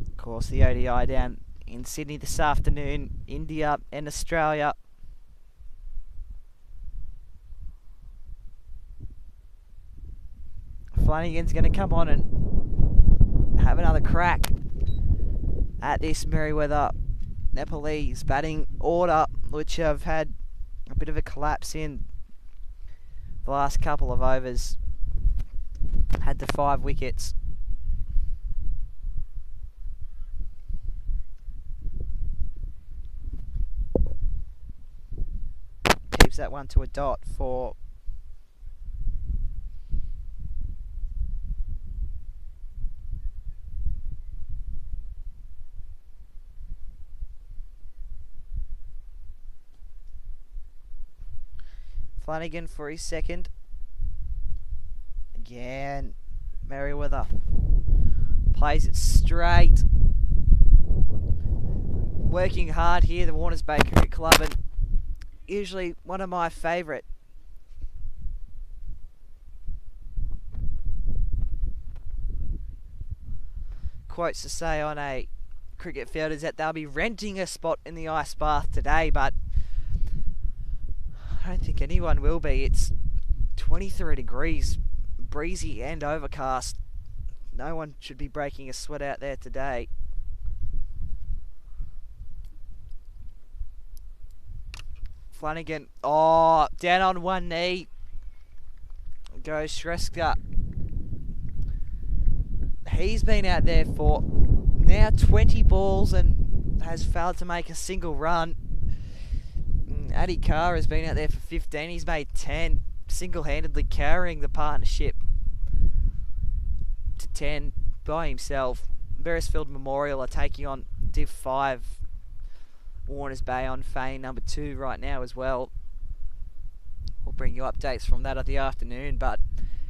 Of course, the ODI down in Sydney this afternoon, India and Australia. Flanagan's going to come on and have another crack at this Merewether Nepalese batting order, which have had a bit of a collapse in the last couple of overs. had the 5 wickets. Keeps that one to a dot for Flanagan for his second. Again, Merewether plays it straight. Working hard here, the Warners Bay Cricket Club, and usually one of my favourite quotes to say on a cricket field is that they'll be renting a spot in the ice bath today, but I don't think anyone will be. It's 23 degrees, breezy and overcast. No one should be breaking a sweat out there today. Flanagan, down on one knee. Goes Shrestha. He's been out there for now 20 balls and has failed to make a single run. Addy Carr has been out there for 15. He's made 10, single-handedly carrying the partnership to 10 by himself. Beresfield Memorial are taking on Div 5 Warners Bay on Fane number 2 right now as well. We'll bring you updates from that at the afternoon, but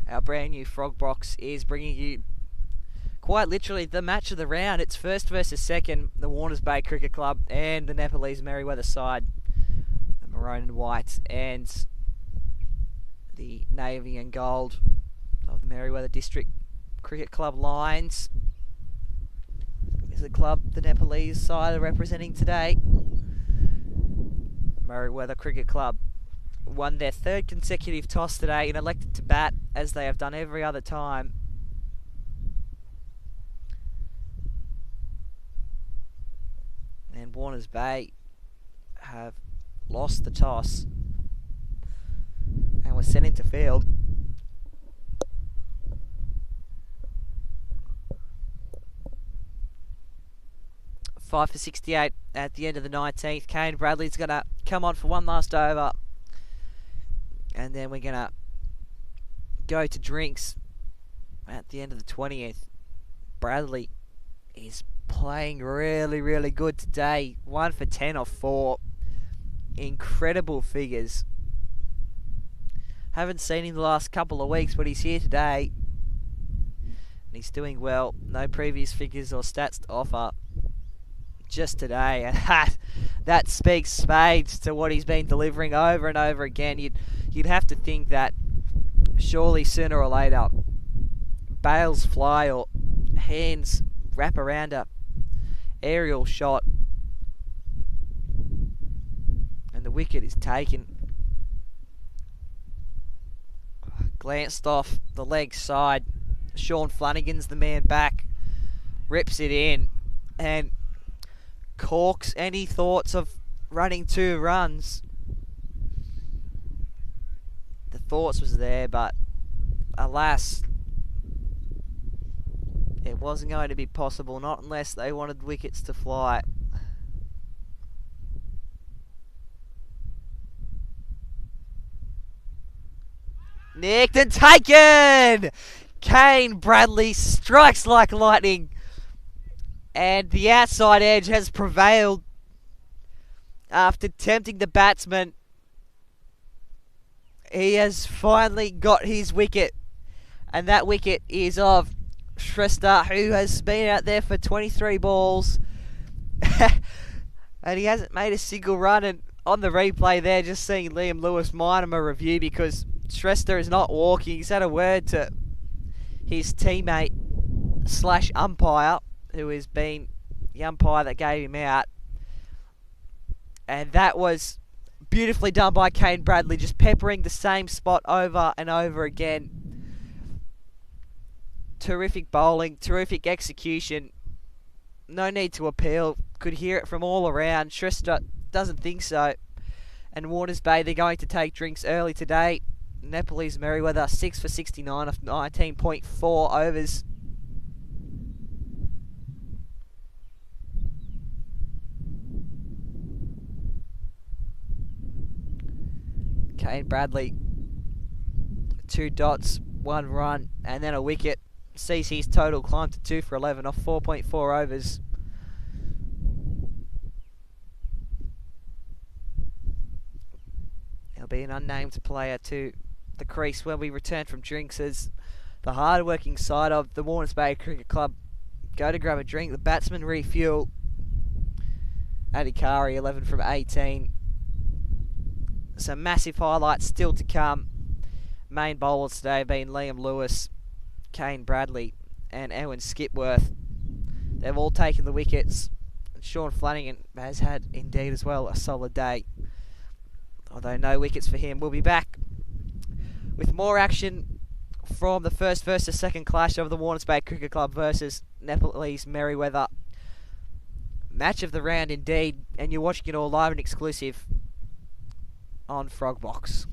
our brand new Frog Box is bringing you quite literally the match of the round. It's first versus second, the Warners Bay Cricket Club and the Nepalese Merewether side. Maroon and white and the navy and gold of the Merewether District Cricket Club Lions is the club the Nepalese side are representing today. Merewether Cricket Club won their 3rd consecutive toss today and elected to bat as they have done every other time. And Warners Bay have lost the toss and was sent into field. Five for 68 at the end of the 19th. Kane Bradley's going to come on for one last over, and then we're going to go to drinks at the end of the 20th. Bradley is playing really, really good today. 1 for 10 off 4. Incredible figures. Haven't seen him the last couple of weeks, but he's here today and he's doing well. No previous figures or stats to offer, just today, and that speaks spades to what he's been delivering over and over again. You'd have to think that surely sooner or later bails fly or hands wrap around a aerial shot and the wicket is taken. Glanced off the leg side. Sean Flanagan's the man back. Rips it in and corks any thoughts of running 2 runs. The thoughts was there, but alas, it wasn't going to be possible, not unless they wanted wickets to fly. Nicked and taken! Kane Bradley strikes like lightning, and the outside edge has prevailed after tempting the batsman. He has finally got his wicket, and that wicket is of Shrestha, who has been out there for 23 balls and he hasn't made a single run. And on the replay there, just seeing Liam Lewis mine him a review because Shrestha is not walking. He's had a word to his teammate / umpire, who has been the umpire that gave him out, and that was beautifully done by Kane Bradley, just peppering the same spot over and over again. Terrific bowling, terrific execution. No need to appeal. Could hear it from all around. Shrestha doesn't think so. And Warners Bay, they're going to take drinks early today Nepalese Merewether 6 for 69 off 19.4 overs. Kane Bradley, 2 dots, 1 run, and then a wicket. Sees his total climb to 2 for 11 off 4.4 overs. He'll be an unnamed player to the crease when we return from drinks, as the hard-working side of the Warners Bay Cricket Club go to grab a drink. The batsmen refuel. Adhikari 11 from 18. Some massive highlights still to come. Main bowlers today have been Liam Lewis, Kane Bradley and Ewan Skipworth. They've all taken the wickets. Sean Flanagan has had indeed as well a solid day, although no wickets for him. We'll be back with more action from the first versus second clash of the Warners Bay Cricket Club versus Nepalese Merewether. Match of the round indeed, and you're watching it all live and exclusive on Frogbox.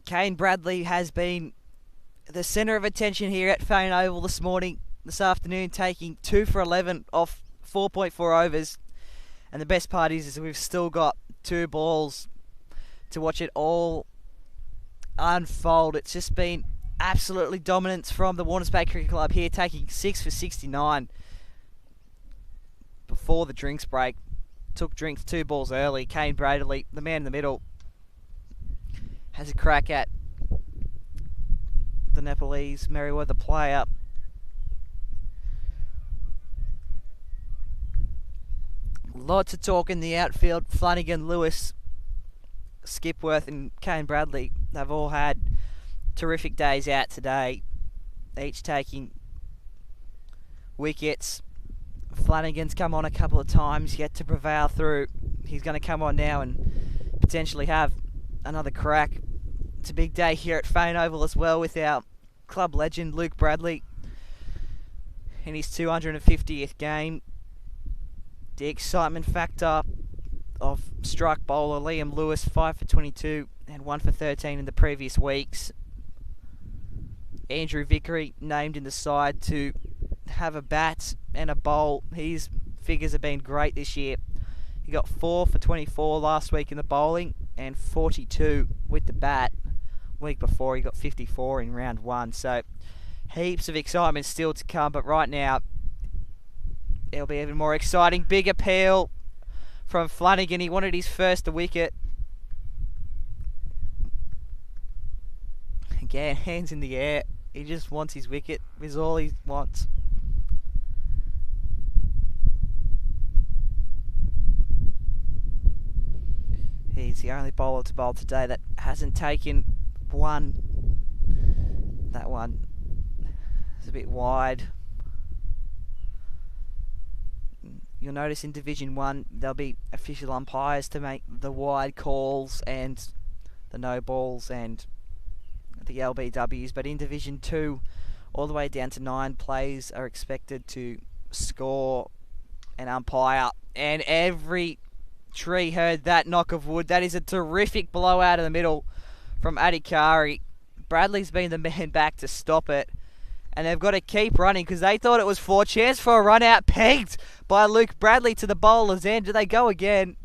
Kane Bradley has been the centre of attention here at Fane Oval this afternoon, taking 2 for 11 off 4.4 overs. And the best part is we've still got 2 balls to watch it all unfold. It's just been absolutely dominance from the Warners Bay Cricket Club here, taking 6 for 69 before the drinks break. Took drinks 2 balls early. Kane Bradley, the man in the middle, has a crack at the Nepalese Merewether player. Lots of talk in the outfield. Flanagan, Lewis, Skipworth and Kane Bradley, they've all had terrific days out today, each taking wickets. Flanagan's come on a couple of times, yet to prevail through. He's going to come on now and potentially have another crack. It's a big day here at Fane Oval as well, with our club legend Luke Bradley in his 250th game. The excitement factor of strike bowler Liam Lewis, 5 for 22 and 1 for 13 in the previous weeks. Andrew Vickery named in the side to have a bat and a bowl. His figures have been great this year. He got 4 for 24 last week in the bowling and 42 with the bat. Week before he got 54 in round 1. So heaps of excitement still to come, but right now it'll be even more exciting. Big appeal from Flanagan. He wanted his first wicket. Again, hands in the air. He just wants his wicket. Is all he wants. He's the only bowler to bowl today that hasn't taken one. That one is a bit wide. You'll notice in Division 1 there'll be official umpires to make the wide calls and the no balls and the LBWs, but in Division 2 all the way down to 9 players are expected to score and umpire, and every tree heard that knock of wood. That is a terrific blowout in the middle from Adhikari. Bradley's been the man back to stop it, and they've got to keep running because they thought it was 4. Chance for a run out, pegged by Luke Bradley to the bowler's end. Do they go again?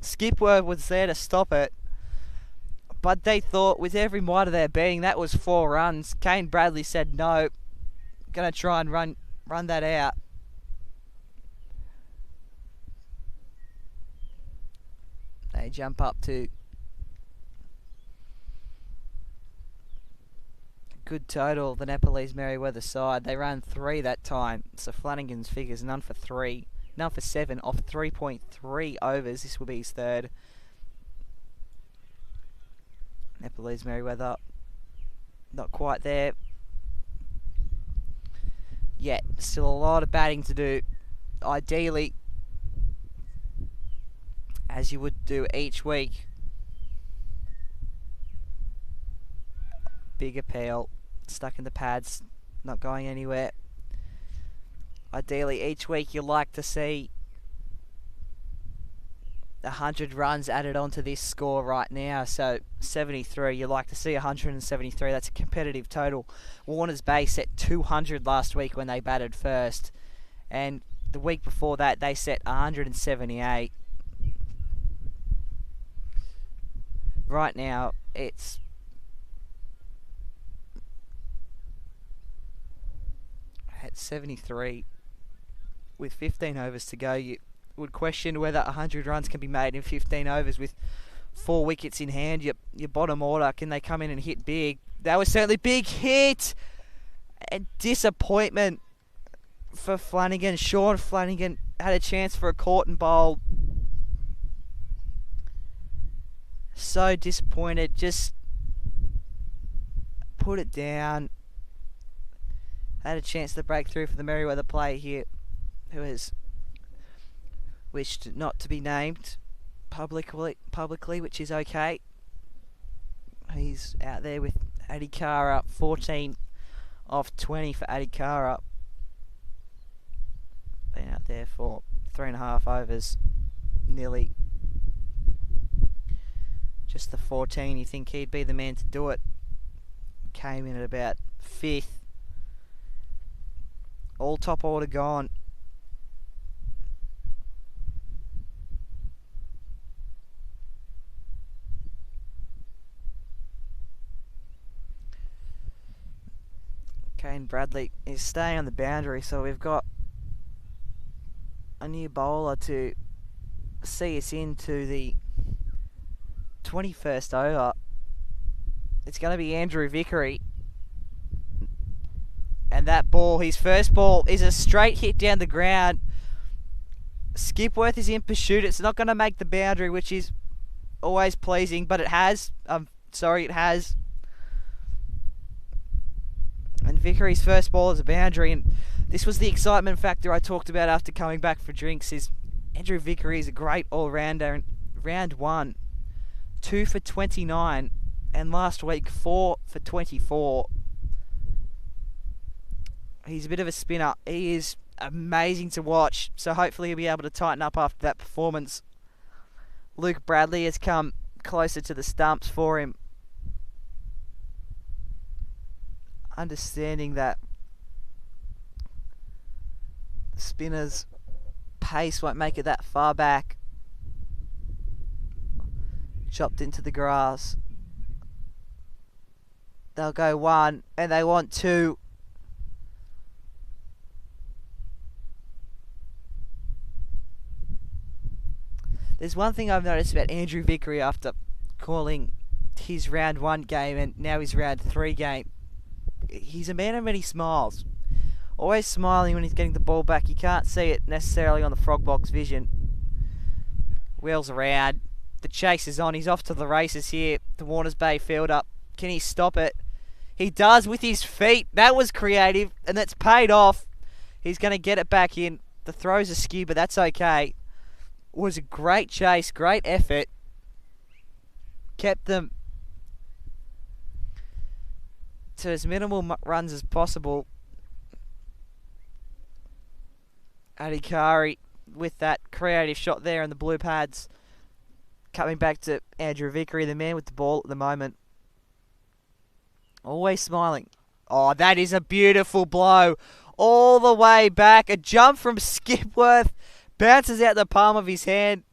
Skipworth was there to stop it, but they thought with every might of their being that was 4 runs. Kane Bradley said no, gonna try and run that out. They jump up to good total, the Nepalese Merewether side. They ran 3 that time, so Flanagan's figures none for 7 off 3.3 overs. This will be his third. Nepalese Merewether not quite there yet. Still a lot of batting to do. Ideally, as you would do each week, big appeal, stuck in the pads, not going anywhere. Ideally, each week you like to see 100 runs added onto this score right now. So 73, you like to see 173. That's a competitive total. Warners Bay set 200 last week when they batted first, and the week before that they set 178. Right now it's at 73 with 15 overs to go. You would question whether 100 runs can be made in 15 overs with 4 wickets in hand. Your bottom order, can they come in and hit big? That was certainly big hit. And disappointment for Flanagan. Sean Flanagan had a chance for a caught and bowl. So disappointed. Just put it down. Had a chance to break through for the Merewether player here, who has wished not to be named publicly, which is okay. He's out there with Adhikari, 14 off 20 for Adhikari. Been out there for 3.5 overs, nearly. Just the 14, you think he'd be the man to do it. Came in at about 5th. All top order gone. Kane Bradley is staying on the boundary, so we've got a new bowler to see us into the 21st over. It's going to be Andrew Vickery. And that ball, his first ball, is a straight hit down the ground. Skipworth is in pursuit. It's not going to make the boundary, which is always pleasing, but it has. It has. And Vickery's first ball is a boundary, and This was the excitement factor I talked about after coming back for drinks. Is Andrew Vickery is a great all-rounder. In round 1, 2 for 29, and last week 4 for 24. He's a bit of a spinner. He is amazing to watch, so hopefully he'll be able to tighten up after that performance. Luke Bradley has come closer to the stumps for him, understanding that the spinner's pace won't make it that far back. Chopped into the grass. They'll go 1, and they want 2. There's one thing I've noticed about Andrew Vickery after calling his round 1 game and now his round 3 game. He's a man of many smiles. Always smiling when he's getting the ball back. You can't see it necessarily on the frog box vision. Wheels around. The chase is on. He's off to the races here. The Warners Bay field up. Can he stop it? He does with his feet. That was creative, and that's paid off. He's going to get it back in. The throw's askew, but that's okay. It was a great chase, great effort. Kept them to as minimal runs as possible. Adhikari with that creative shot there in the blue pads. Coming back to Andrew Vickery, the man with the ball at the moment. Always smiling. Oh, that is a beautiful blow. All the way back. A jump from Skipworth. Bounces out the palm of his hand.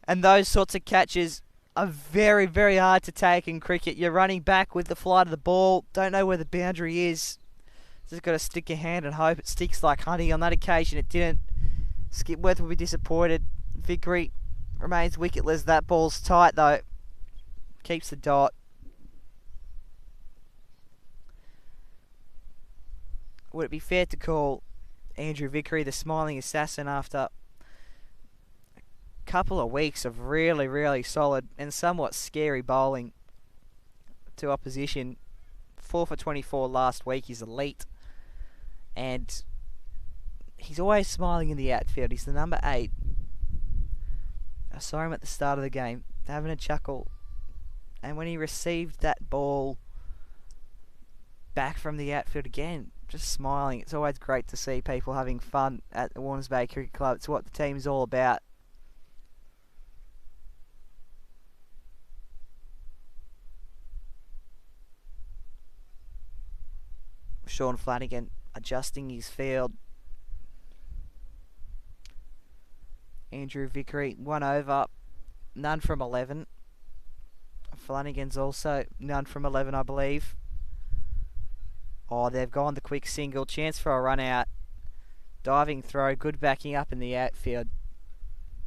And those sorts of catches are very, very hard to take in cricket. You're running back with the flight of the ball. Don't know where the boundary is. Just got to stick your hand and hope it sticks like honey. On that occasion, it didn't. Skipworth will be disappointed. Vickery remains wicketless. That ball's tight, though. Keeps the dot. Would it be fair to call Andrew Vickery the smiling assassin after a couple of weeks of really, really solid and somewhat scary bowling to opposition? 4 for 24 last week. He's elite. And he's always smiling in the outfield. He's the number 8. I saw him at the start of the game, having a chuckle. And when he received that ball back from the outfield again, just smiling. It's always great to see people having fun at the Warners Bay Cricket Club. It's what the team's all about. Sean Flanagan adjusting his field. Andrew Vickery, 1 over, none from 11. Flanagan's also none from 11, I believe. Oh, they've gone the quick single. Chance for a run out. Diving throw. Good backing up in the outfield.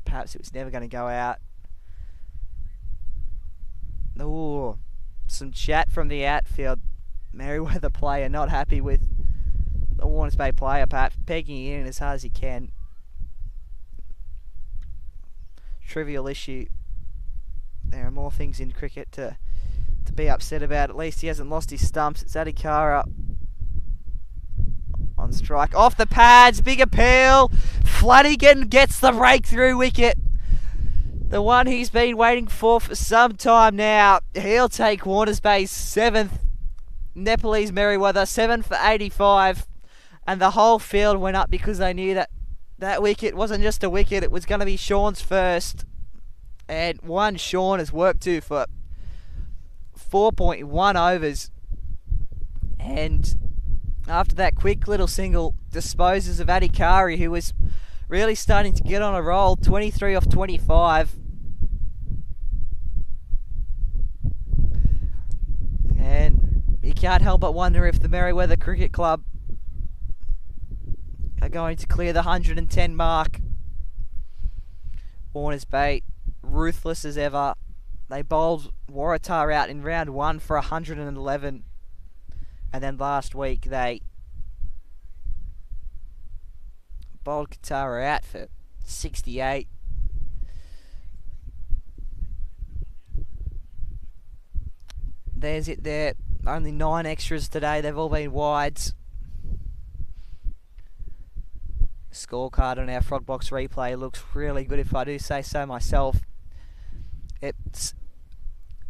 Perhaps it was never going to go out. Ooh, some chat from the outfield. Merewether player not happy with the Warners Bay player, perhaps pegging it in as hard as he can. Trivial issue. There are more things in cricket to be upset about. At least he hasn't lost his stumps. It's Adhikari on strike. Off the pads. Big appeal. Flanagan gets the breakthrough wicket. The one he's been waiting for some time now. He'll take Warners Bay's 7th. Nepalese Merewether, 7 for 85. And the whole field went up because they knew that that wicket wasn't just a wicket. It was going to be Sean's first. And one Sean has worked to for 4.1 overs. And after that quick little single, disposes of Adhikari, who was really starting to get on a roll. 23 off 25. And you can't help but wonder if the Merewether Cricket Club are going to clear the 110 mark. Warners Bay, ruthless as ever. They bowled Waratah out in round 1 for 111. And then last week they bowled Katara out for 68. There's it there. Only 9 extras today. They've all been wides. scorecard on our Frogbox replay looks really good, if I do say so myself. It's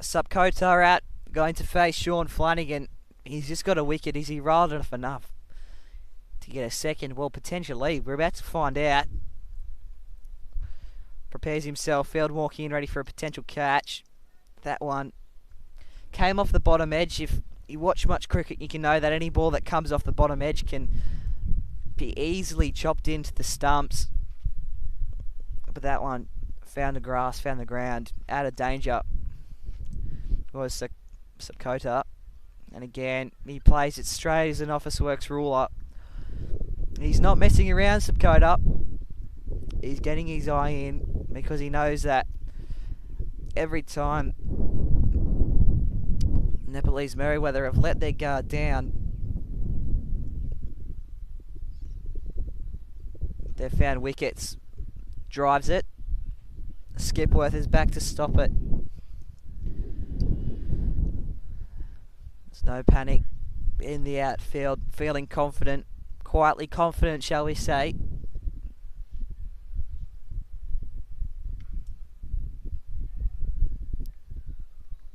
Subkota out, going to face Sean Flanagan. He's just got a wicket. Is he riled enough to get a second? Well, potentially. We're about to find out. Prepares himself, field walking in, ready for a potential catch. That one came off the bottom edge. If you watch much cricket, you can know that any ball that comes off the bottom edge can be easily chopped into the stumps. But that one found the grass, found the ground, out of danger was Subkota. And again, he plays it straight as an office works ruler. He's not messing around, Subkota. He's getting his eye in because he knows that every time Nepalese Merewether have let their guard down, they've found wickets. Drives it. Skipworth is back to stop it. There's no panic in the outfield. Feeling confident. Quietly confident, shall we say.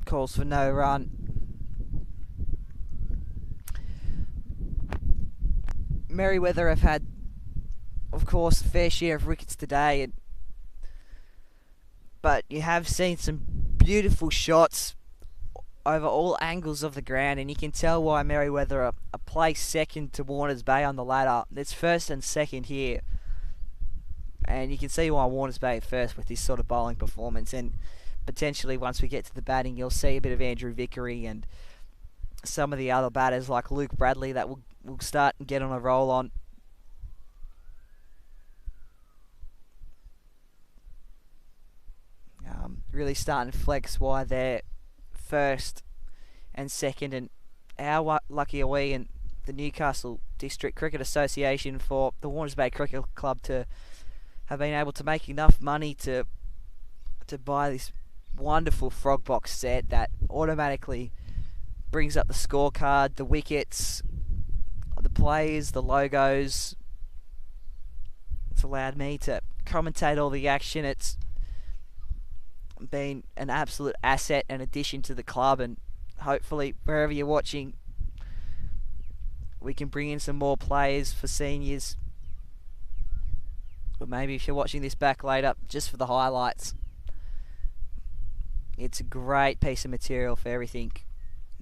Calls for no run. Merewether have had, of course, a fair share of wickets today, but you have seen some beautiful shots over all angles of the ground, and you can tell why Merewether are placed second to Warners Bay on the ladder. It's first and second here, and you can see why Warners Bay are first with this sort of bowling performance. And potentially once we get to the batting, you'll see a bit of Andrew Vickery and some of the other batters like Luke Bradley that will start and get on a roll on. Really starting to flex why they're first and second, and how lucky are we in the Newcastle District Cricket Association for the Warners Bay Cricket Club to have been able to make enough money to buy this wonderful Frogbox set that automatically brings up the scorecard, the wickets, the players, the logos. It's allowed me to commentate all the action. It's been an absolute asset and addition to the club, and hopefully wherever you're watching we can bring in some more players for seniors, or maybe if you're watching this back later just for the highlights. It's a great piece of material for everything.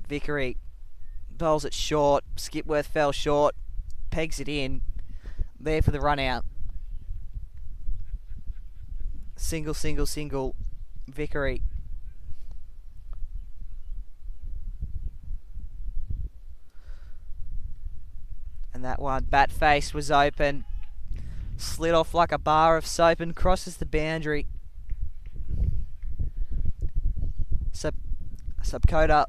Vickery bowls it short, Skipworth fell short, pegs it in, there for the run out. Single, Vickery. And that one, bat face was open, slid off like a bar of soap and crosses the boundary. Subkota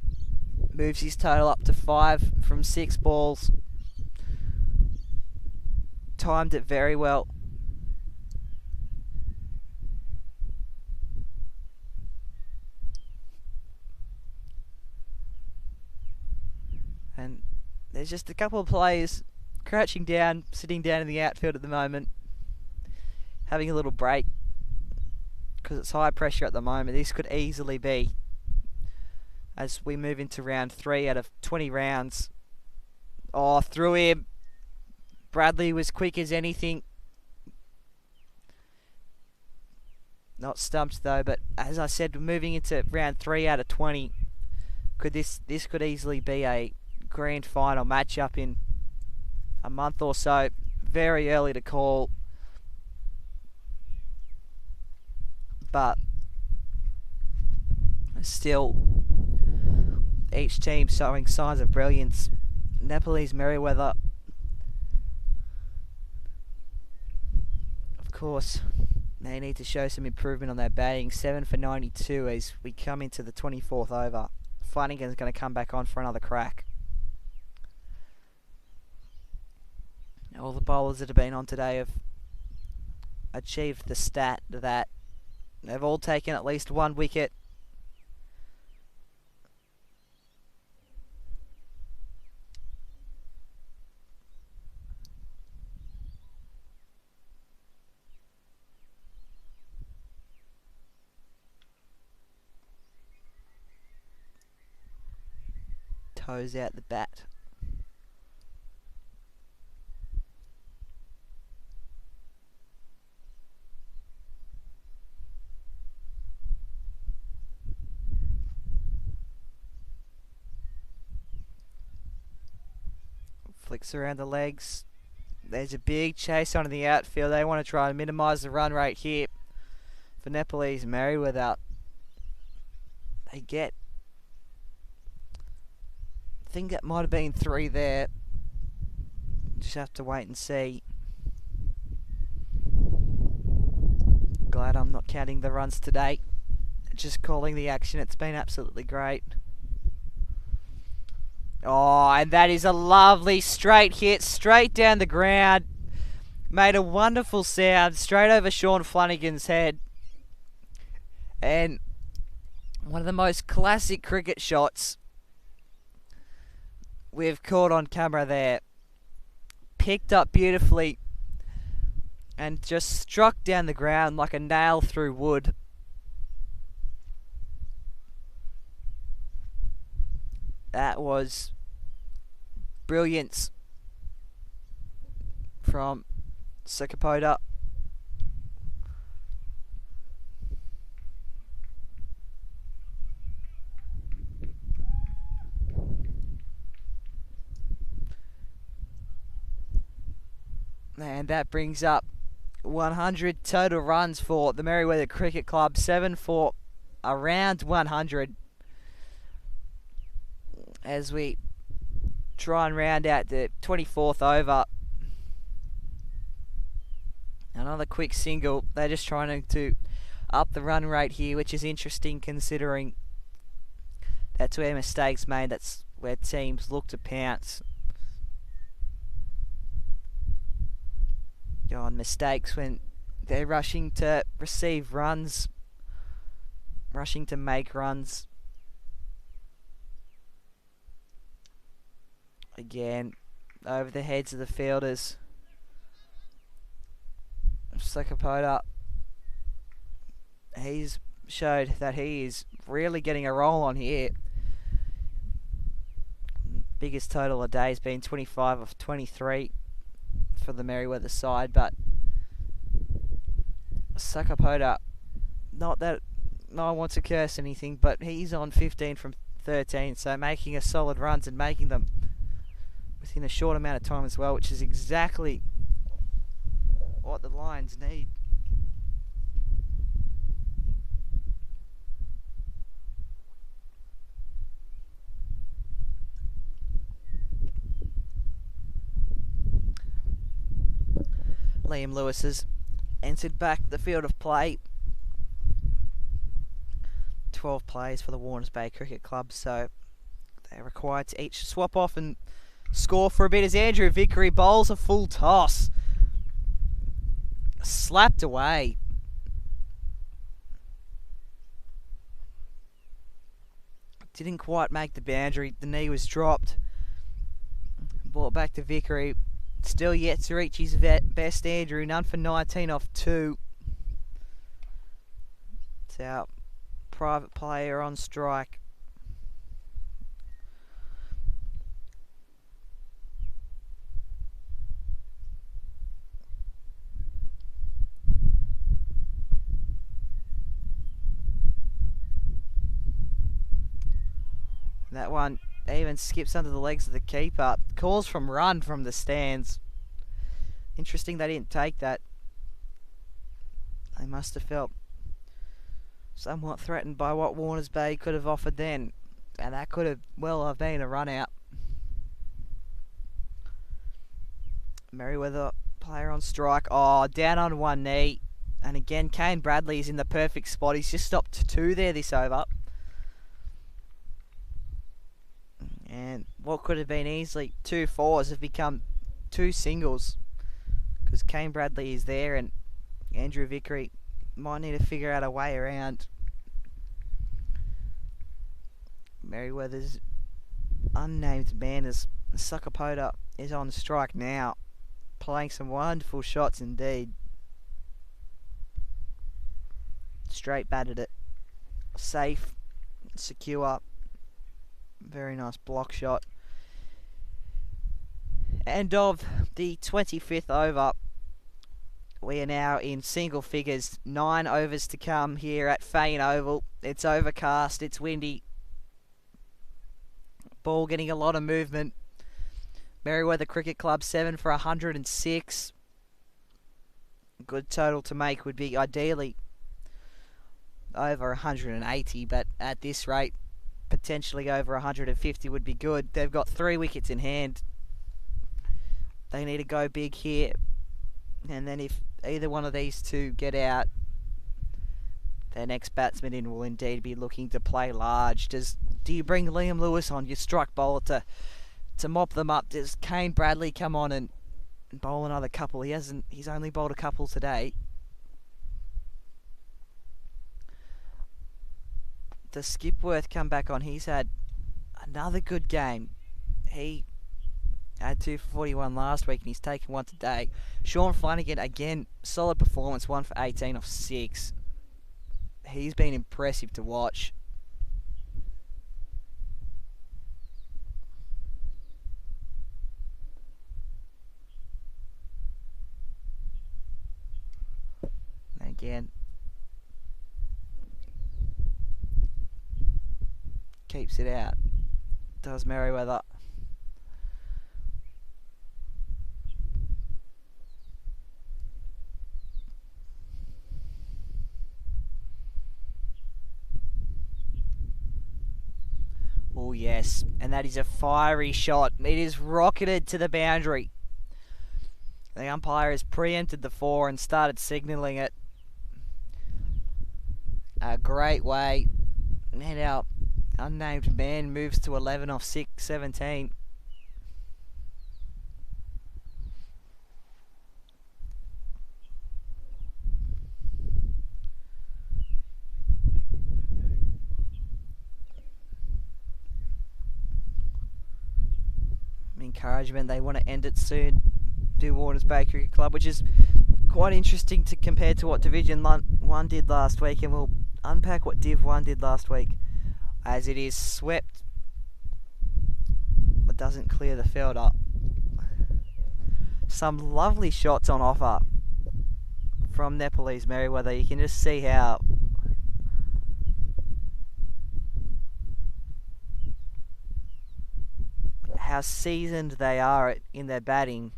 moves his total up to 5 from 6 balls. Timed it very well. And there's just a couple of players crouching down, sitting down in the outfield at the moment, having a little break because it's high pressure at the moment. This could easily be, as we move into round 3 out of 20 rounds. Oh, through him. Bradley was quick as anything. Not stumped though, but as I said, we're moving into round 3 out of 20. This could easily be a grand final matchup in a month or so. Very early to call, but still each team showing signs of brilliance. Nepalese Merewether, of course, they need to show some improvement on their batting. 7 for 92 as we come into the 24th over. Flanagan's going to come back on for another crack. All the bowlers that have been on today have achieved the stat that they've all taken at least 1 wicket. toes out the bat. Flicks around the legs. There's a big chase onto the outfield. They want to try and minimise the run rate here for Nepalese Merewether. They get, I think that might have been 3 there. Just have to wait and see. Glad I'm not counting the runs today. Just calling the action. It's been absolutely great. Oh, and that is a lovely straight hit, straight down the ground. Made a wonderful sound, straight over Sean Flanagan's head. And one of the most classic cricket shots we've caught on camera there. Picked up beautifully and just struck down the ground like a nail through wood. That was brilliance from Sakapoda. And that brings up 100 total runs for the Merewether Cricket Club. 7 for around 100. As we try and round out the 24th over. Another quick single. They're just trying to up the run rate here, which is interesting considering that's where mistakes made. That's where teams look to pounce. Go on mistakes when they're rushing to receive runs, rushing to make runs. Again, over the heads of the fielders. Sakapoda, he's showed that he is really getting a roll on here. Biggest total a day has been 25 of 23 for the Merewether side, but Sakapoda, not that no one wants to curse anything, but he's on 15 from 13, so making a solid runs and making them within a short amount of time as well, which is exactly what the Lions need. Liam Lewis has entered back the field of play. 12 players for the Warners Bay Cricket Club, so they're required to each swap off and score for a bit as Andrew Vickery bowls a full toss. Slapped away. Didn't quite make the boundary. The knee was dropped. Brought back to Vickery. Still yet to reach his best, Andrew. None for 19 off 2. It's our private player on strike. That one even skips under the legs of the keeper. Calls from run from the stands. Interesting they didn't take that. They must have felt somewhat threatened by what Warners Bay could have offered then. And that could have well have been a run out. Merewether player on strike. Oh, down on one knee. And again, Kane Bradley is in the perfect spot. He's just stopped to 2 there this over. And what could have been easily 2 fours have become 2 singles. Because Kane Bradley is there and Andrew Vickery might need to figure out a way around. Merewether's unnamed man as Sakapoda is on strike now. Playing some wonderful shots indeed. Straight batted it. Safe, secure. Very nice block shot. End of the 25th over. We are now in single figures. 9 overs to come here at Fane Oval. It's overcast, it's windy. Ball getting a lot of movement. Merewether Cricket Club 7 for 106. Good total to make would be ideally over 180, but at this rate, potentially over 150 would be good. They've got 3 wickets in hand. They need to go big here. And then if either one of these two get out, their next batsman in will indeed be looking to play large. Do you bring Liam Lewis on, your strike bowler, to mop them up? Does Kane Bradley come on and bowl another couple? He's only bowled a couple today. Does Skipworth come back on? He's had another good game. He had 241 last week and he's taken one today. Sean Flanagan, again, solid performance, 1 for 18 off 6. He's been impressive to watch. And again, keeps it out. Does Merewether. Oh yes, and that is a fiery shot. It is rocketed to the boundary. The umpire has preempted the 4 and started signalling it. A great way. And our unnamed man moves to 11 off 17. Encouragement, they want to end it soon. Do Warners Bay Cricket Club, which is quite interesting to compare to what Division 1 did last week, and we'll unpack what Div 1 did last week, as it is swept but doesn't clear the field up. Some lovely shots on offer from Nepalese Merewether. You can just see how seasoned they are in their batting.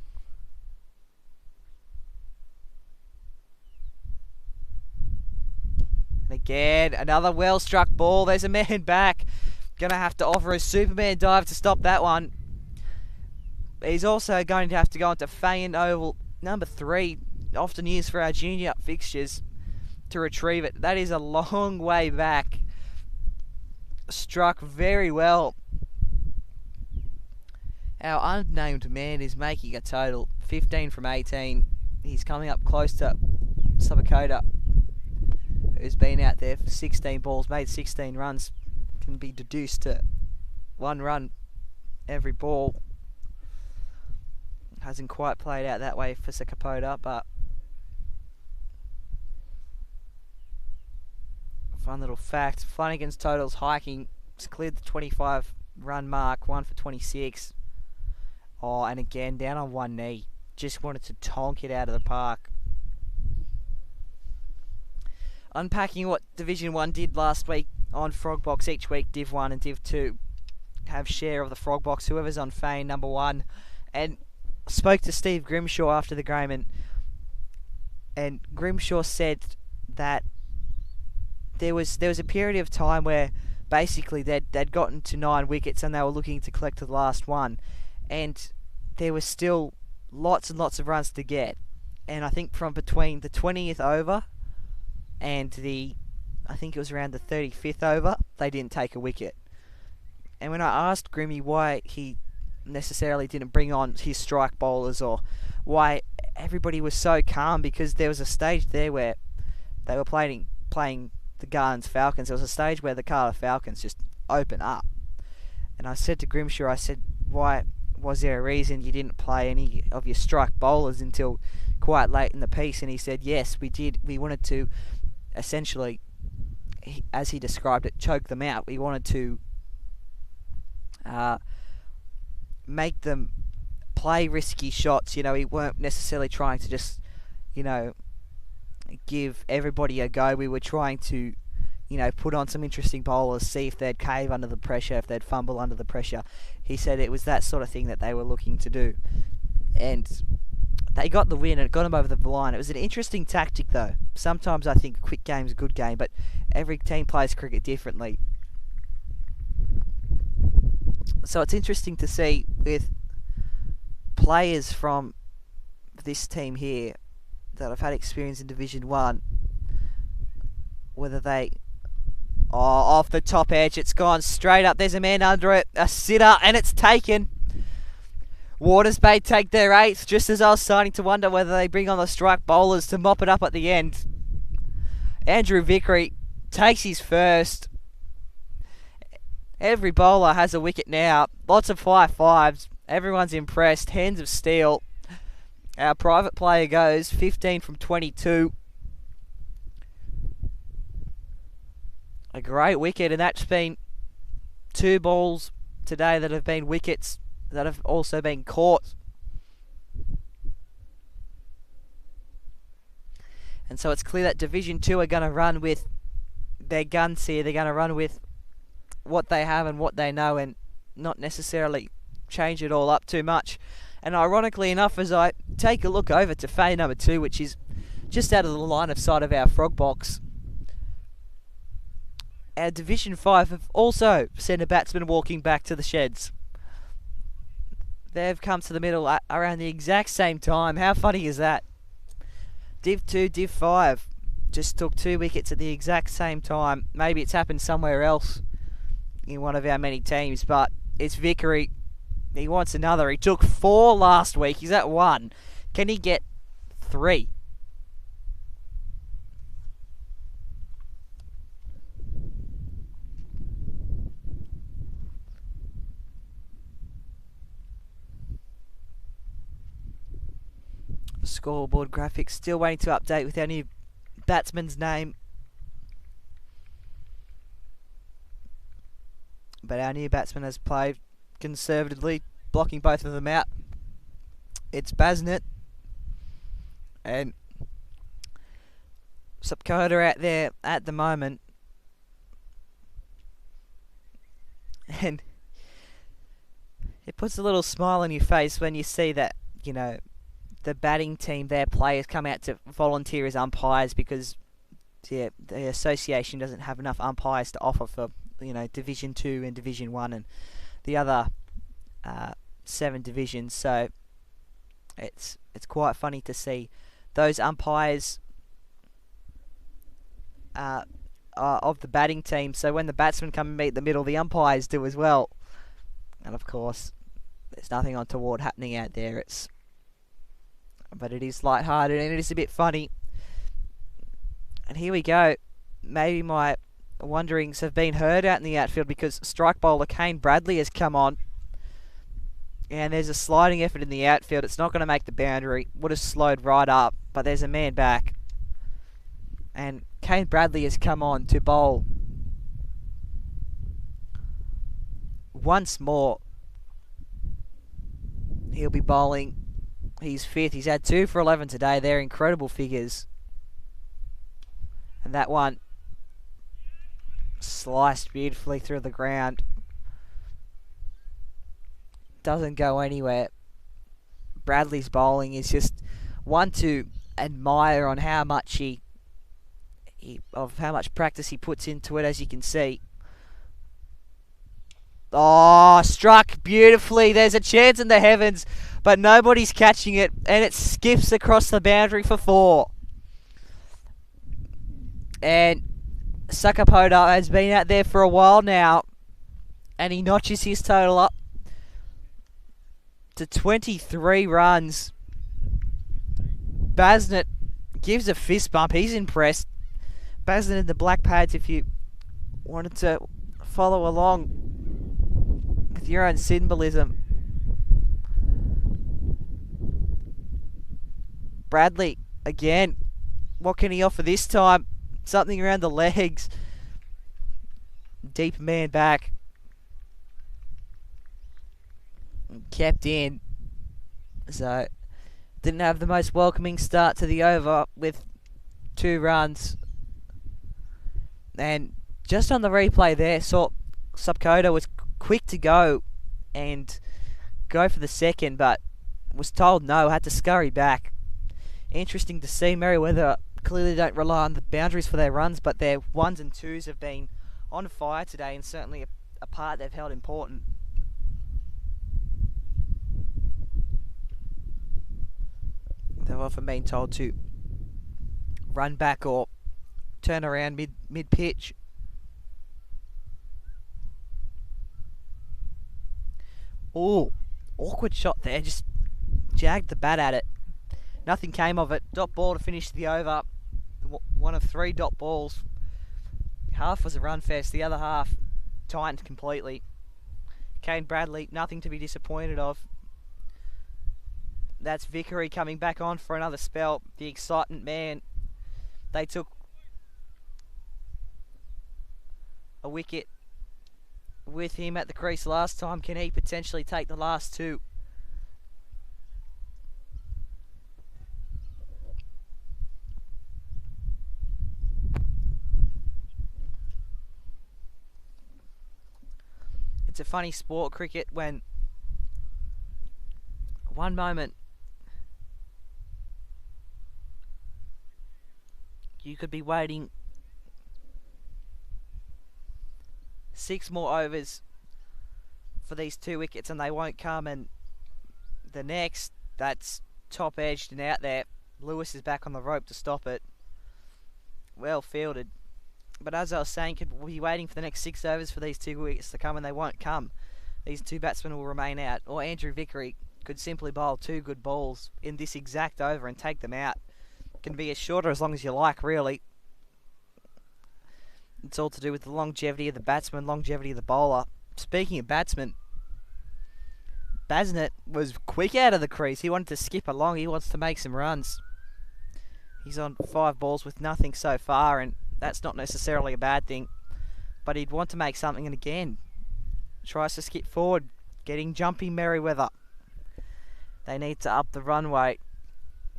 And again, another well struck ball. There's a man back. Gonna have to offer a Superman dive to stop that one. He's also going to have to go into Fane Oval number 3, often used for our junior fixtures, to retrieve it. That is a long way back. Struck very well. Our unnamed man is making a total 15 from 18. He's coming up close to Subakota, who's been out there for 16 balls, made 16 runs. Can be deduced to 1 run every ball. Hasn't quite played out that way for Sakapota, but fun little fact. Flanagan's total's hiking. It's cleared the 25 run mark, 1 for 26. Oh, and again, down on one knee. Just wanted to tonk it out of the park. Unpacking what Division 1 did last week on Frogbox. Each week, Div 1 and Div 2 have share of the Frogbox. Whoever's on Fane, number 1. And spoke to Steve Grimshaw after the game, and Grimshaw said that there was a period of time where basically they'd gotten to 9 wickets and they were looking to collect the last one. And there was still lots and lots of runs to get. And I think from between the 20th over and I think it was around the 35th over, they didn't take a wicket. And when I asked Grimmy why he necessarily didn't bring on his strike bowlers, or why everybody was so calm, because there was a stage there where they were playing the Gardens Falcons. There was a stage where the Carter Falcons just open up. And I said to Grimshaw, I said, why was there a reason you didn't play any of your strike bowlers until quite late in the piece? And he said, yes, we did. We wanted to essentially, as he described it, choke them out. We wanted to make them play risky shots. He weren't necessarily trying to just, give everybody a go. We were trying to, put on some interesting bowlers, see if they'd cave under the pressure, if they'd fumble under the pressure. He said it was that sort of thing that they were looking to do. And they got the win and it got them over the line. It was an interesting tactic, though. Sometimes I think a quick game's a good game, but every team plays cricket differently. So it's interesting to see with players from this team here that have had experience in Division 1, whether they... Oh, off the top edge, it's gone straight up. There's a man under it, a sitter, and it's taken. Waters Bay take their 8th, just as I was starting to wonder whether they bring on the strike bowlers to mop it up at the end. Andrew Vickery takes his first. Every bowler has a wicket now. Lots of 5-5s. Everyone's impressed. Hands of steel. Our private player goes 15 from 22. A great wicket, and that's been 2 balls today that have been wickets that have also been caught. And so it's clear that Division 2 are going to run with their guns here. They're going to run with what they have and what they know and not necessarily change it all up too much. And ironically enough, as I take a look over to fade number 2, which is just out of the line of sight of our frog box, our Division 5 have also sent a batsman walking back to the sheds. They've come to the middle at around the exact same time. How funny is that? Div 2, Div 5 just took 2 wickets at the exact same time. Maybe it's happened somewhere else in one of our many teams, but it's Vickery. He wants another. He took 4 last week. He's at 1. Can he get 3? Scoreboard graphics still waiting to update with our new batsman's name. But our new batsman has played conservatively, blocking both of them out. It's Basnett and Subcoda out there at the moment. And it puts a little smile on your face when you see that, the batting team, their players come out to volunteer as umpires because the association doesn't have enough umpires to offer for Division 2 and Division 1 and the other 7 divisions. So it's quite funny to see those umpires of the batting team. So when the batsmen come and meet the middle, the umpires do as well. And of course, there's nothing untoward happening out there. But it is lighthearted and it is a bit funny. And here we go. Maybe my wonderings have been heard out in the outfield because strike bowler Kane Bradley has come on. And there's a sliding effort in the outfield. It's not going to make the boundary. Would have slowed right up. But there's a man back. And Kane Bradley has come on to bowl once more. He'll be bowling. He's 5th. He's had 2 for 11 today. They're incredible figures. And that one sliced beautifully through the ground. Doesn't go anywhere. Bradley's bowling is just one to admire on how much how much practice he puts into it, as you can see. Oh, struck beautifully. There's a chance in the heavens, but nobody's catching it, and it skips across the boundary for 4. And Sakapoda has been out there for a while now, and he notches his total up to 23 runs. Basnett gives a fist bump. He's impressed. Basnett in the black pads, if you wanted to follow along with your own symbolism. Bradley, again. What can he offer this time? Something around the legs. Deep man back. kept in. So, didn't have the most welcoming start to the over with 2 runs. And just on the replay there, saw Subcoda was quick to go and go for the second, but was told no, had to scurry back. Interesting to see. Merewether clearly don't rely on the boundaries for their runs, but their 1s and 2s have been on fire today, and certainly a part they've held important. They've often been told to run back or turn around mid pitch. Oh, awkward shot there, just jagged the bat at it. Nothing came of it. Dot ball to finish the over. One of 3 dot balls. Half was a run fest, the other half tightened completely. Kane Bradley, nothing to be disappointed of. That's Vickery coming back on for another spell. The excitement man. They took a wicket with him at the crease last time. Can he potentially take the last 2? It's a funny sport, cricket, when one moment you could be waiting 6 more overs for these 2 wickets and they won't come, and the next, that's top edged and out there. Lewis is back on the rope to stop it. Well fielded. But as I was saying, could be waiting for the next 6 overs for these 2 wickets to come, and they won't come. These 2 batsmen will remain out. Or Andrew Vickery could simply bowl 2 good balls in this exact over and take them out. Can be as short or as long as you like, really. It's all to do with the longevity of the batsman, longevity of the bowler. Speaking of batsmen, Basnett was quick out of the crease. He wanted to skip along. He wants to make some runs. He's on 5 balls with nothing so far, and that's not necessarily a bad thing. But he'd want to make something, and again, tries to skip forward, getting jumpy Merewether. They need to up the run rate.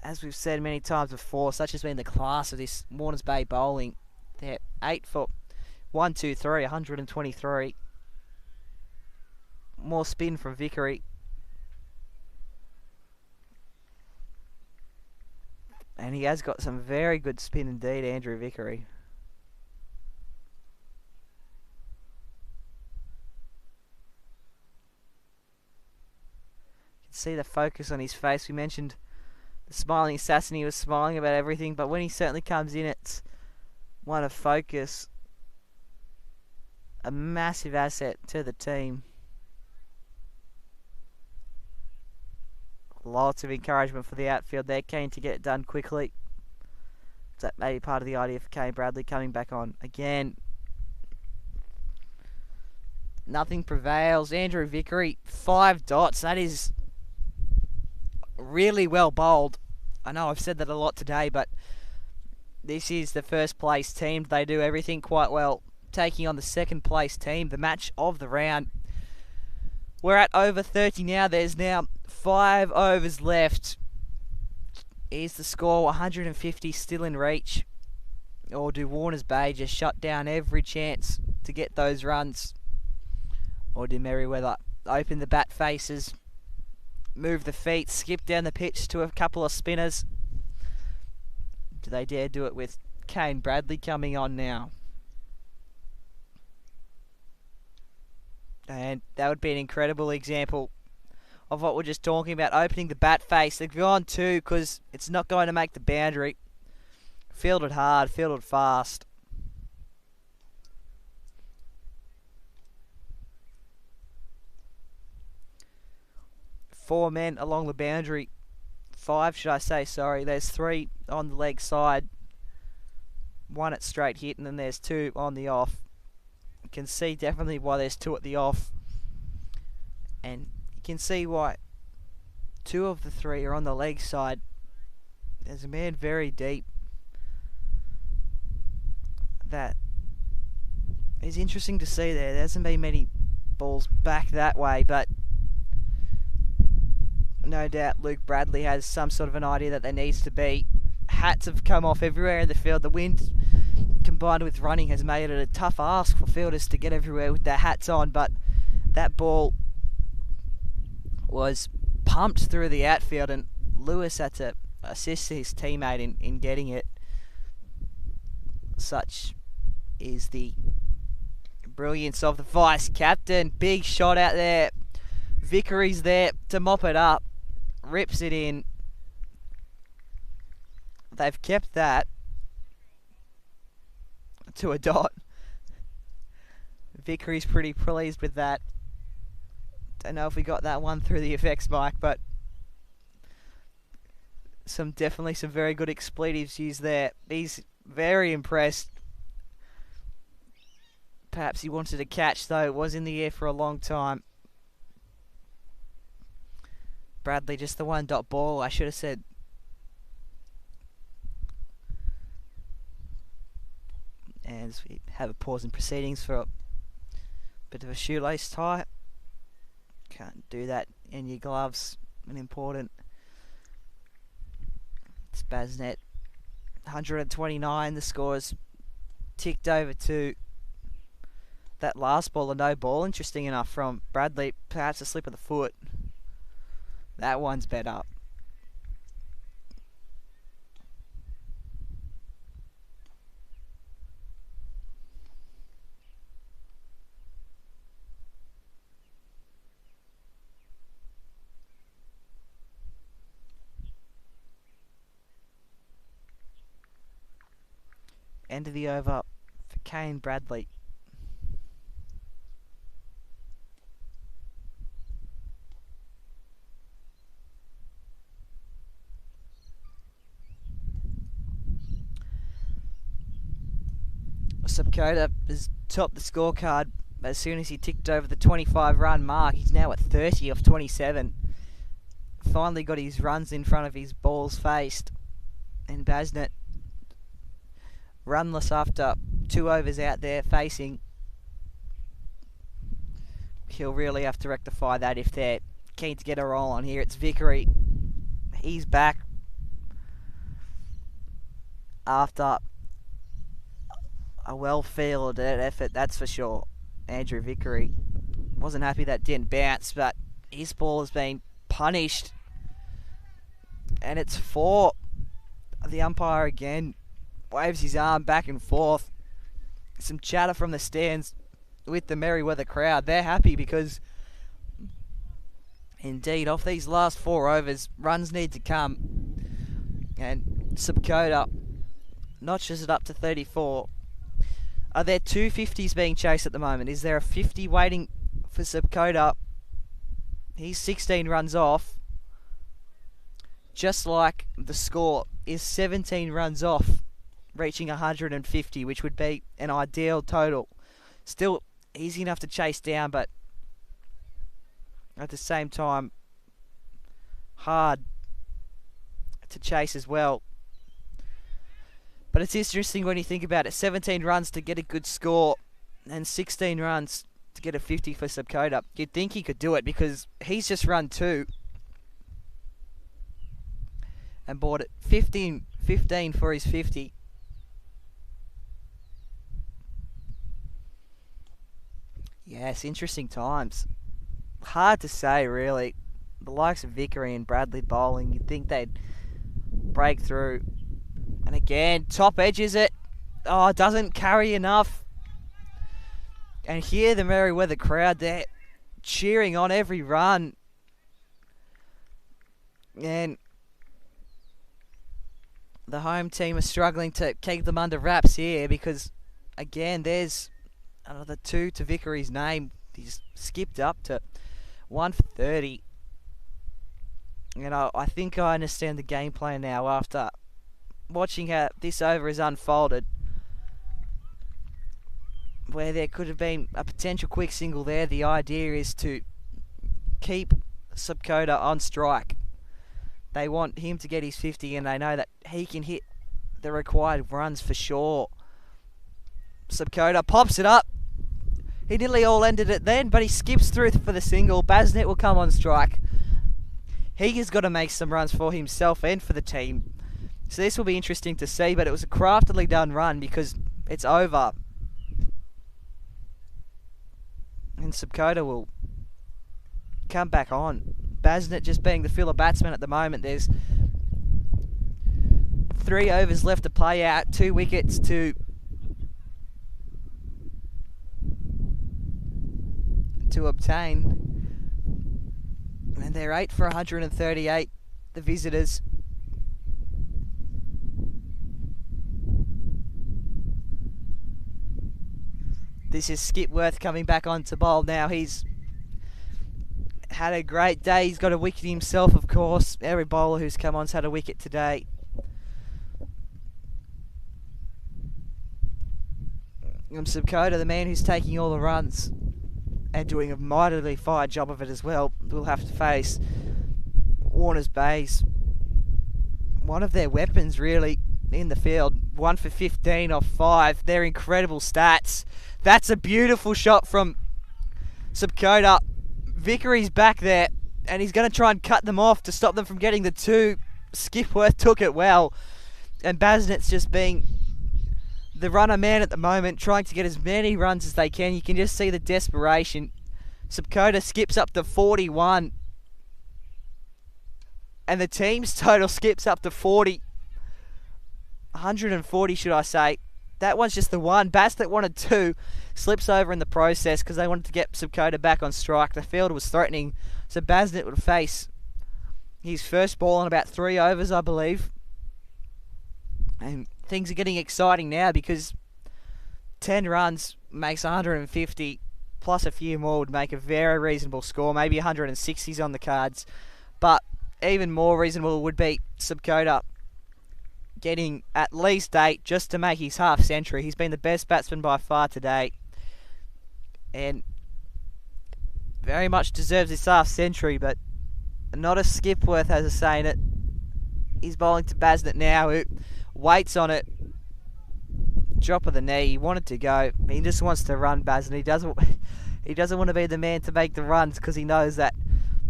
As we've said many times before, such has been the class of this Warners Bay bowling. They're 8 for 1, 2, 3, 123. More spin from Vickery. And he has got some very good spin indeed, Andrew Vickery. You can see the focus on his face. We mentioned the smiling assassin. He was smiling about everything, but when he certainly comes in, it's one of focus. A massive asset to the team. Lots of encouragement for the outfield. They're keen to get it done quickly. That may be part of the idea for Kane Bradley coming back on. Again, nothing prevails. Andrew Vickery, 5 dots. That is really well bowled. I know I've said that a lot today, but this is the first place team. They do everything quite well. Taking on the second place team, the match of the round. We're at over 30 now. There's now 5 overs left. Is the score 150 still in reach? Or do Warners Bay just shut down every chance to get those runs? Or do Merewether open the bat faces, move the feet, skip down the pitch to a couple of spinners? Do they dare do it with Kane Bradley coming on now? And that would be an incredible example of what we're just talking about, opening the bat face. They've gone 2 because it's not going to make the boundary. Fielded hard, fielded fast. Four men along the boundary. 5, should I say, sorry. There's 3 on the leg side. 1 at straight hit, and then there's 2 on the off. You can see definitely why there's 2 at the off. And you can see why 2 of the 3 are on the leg side. There's a man very deep. That is interesting to see there. There hasn't been many balls back that way, but no doubt Luke Bradley has some sort of an idea that there needs to be. Hats have come off everywhere in the field. The wind combined with running has made it a tough ask for fielders to get everywhere with their hats on, but that ball was pumped through the outfield and Lewis had to assist his teammate in getting it. Such is the brilliance of the vice captain. Big shot out there. Vickery's there to mop it up. Rips it in. They've kept that to a dot. Vickery's pretty pleased with that. Don't know if we got that one through the effects mic, but definitely some very good expletives used there. He's very impressed. Perhaps he wanted a catch, though. It was in the air for a long time. Bradley, just the 1-dot ball. I should have said. And as we have a pause in proceedings for a bit of a shoelace tie. Can't do that in your gloves. An important. It's Basnet. 129. The score's ticked over to that last ball, a no ball. Interesting enough from Bradley. Perhaps a slip of the foot. That one's better. End of the over for Kane Bradley. Subcoda has topped the scorecard as soon as he ticked over the 25-run mark. He's now at 30 off 27. Finally got his runs in front of his balls faced. And Basnet runless after 2 overs out there facing. He'll really have to rectify that if they're keen to get a roll on here. It's Vickery. He's back after a well-fielded effort, that's for sure. Andrew Vickery wasn't happy that didn't bounce, but his ball has been punished. And it's 4. The umpire again waves his arm back and forth. Some chatter from the stands with the Merewether crowd. They're happy because, indeed, off these last 4 overs, runs need to come. And Subcoda notches it up to 34. Are there 2 50s being chased at the moment? Is there a 50 waiting for Subcoda? He's 16 runs off. Just like the score is 17 runs off, reaching 150, which would be an ideal total. Still easy enough to chase down, but at the same time, hard to chase as well. But it's interesting when you think about it. 17 runs to get a good score and 16 runs to get a 50 for Subcoda. You'd think he could do it because he's just run 2 and bought it 15 for his 50. Yes, interesting times. Hard to say, really. The likes of Vickery and Bradley bowling, you'd think they'd break through. And again, top edges it. Oh, it doesn't carry enough. And here the Merewether crowd, they're cheering on every run. And the home team are struggling to keep them under wraps here because, again, there's another 2 to Vickery's name. He's skipped up to 1 for 30. You know, I think I understand the game plan now after watching how this over is unfolded, where there could have been a potential quick single there. The idea is to keep Subcoda on strike. They want him to get his 50 and they know that he can hit the required runs for sure. Subcoda pops it up. He nearly all ended it then, but he skips through for the single. Basnet will come on strike. he has got to make some runs for himself and for the team. So this will be interesting to see, but it was a craftily done run because it's over. And Subkota will come back on. Basnet just being the filler batsman at the moment. There's 3 overs left to play out, 2 wickets to obtain. And they're 8 for 138, the visitors. This is Skipworth coming back on to bowl now. He's had a great day. He's got a wicket himself, of course. Every bowler who's come on's had a wicket today. Subkota, the man who's taking all the runs and doing a mightily fine job of it as well, will have to face Warners Bay's one of their weapons really in the field. 1 for 15 off 5. They're incredible stats. That's a beautiful shot from Subkota. Vickery's back there and he's going to try and cut them off to stop them from getting the 2. Skipworth took it well, and Basnett's just being the runner man at the moment, trying to get as many runs as they can. You can just see the desperation. Subkota skips up to 41. And the team's total skips up to 40. 140, should I say. That one's just the one. Basnet wanted 2. Slips over in the process because they wanted to get Subkota back on strike. The field was threatening. So Basnet would face his first ball in about 3 overs, I believe. And things are getting exciting now because 10 runs makes 150, plus a few more would make a very reasonable score. Maybe 160s on the cards. But even more reasonable would be Subkota getting at least 8 just to make his half century. He's been the best batsman by far today, and very much deserves his half century, but not as Skipworth has a say in it. He's bowling to Basnet now, who waits on it. Drop of the knee. He wanted to go. He just wants to run, Basnet. He doesn't want to be the man to make the runs because he knows that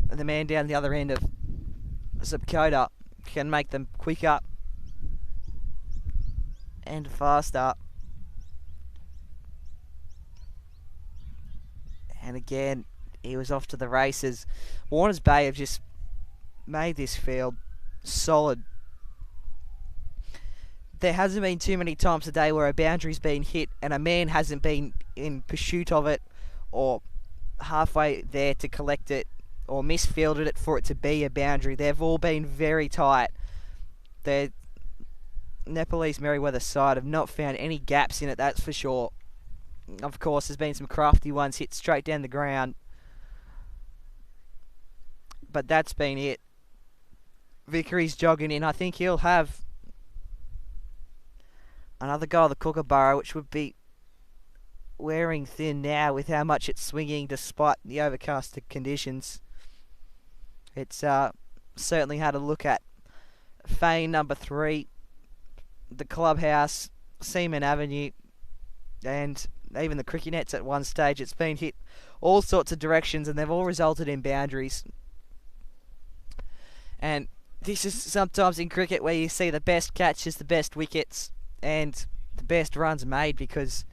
the man down the other end of Subkota can make them quicker and faster. And again, he was off to the races. Warners Bay have just made this field solid. There hasn't been too many times today where a boundary's been hit and a man hasn't been in pursuit of it or halfway there to collect it or misfielded it for it to be a boundary. They've all been very tight. The Nepalese Merewether side have not found any gaps in it, that's for sure. Of course, there's been some crafty ones hit straight down the ground, but that's been it. Vickery's jogging in. I think he'll have another go of the Kookaburra, which would be wearing thin now with how much it's swinging despite the overcast conditions. It's certainly had a look at Fane number 3, the clubhouse, Seaman Avenue, and even the cricket nets at one stage. It's been hit all sorts of directions and they've all resulted in boundaries. And this is sometimes in cricket where you see the best catches, the best wickets, and the best runs made because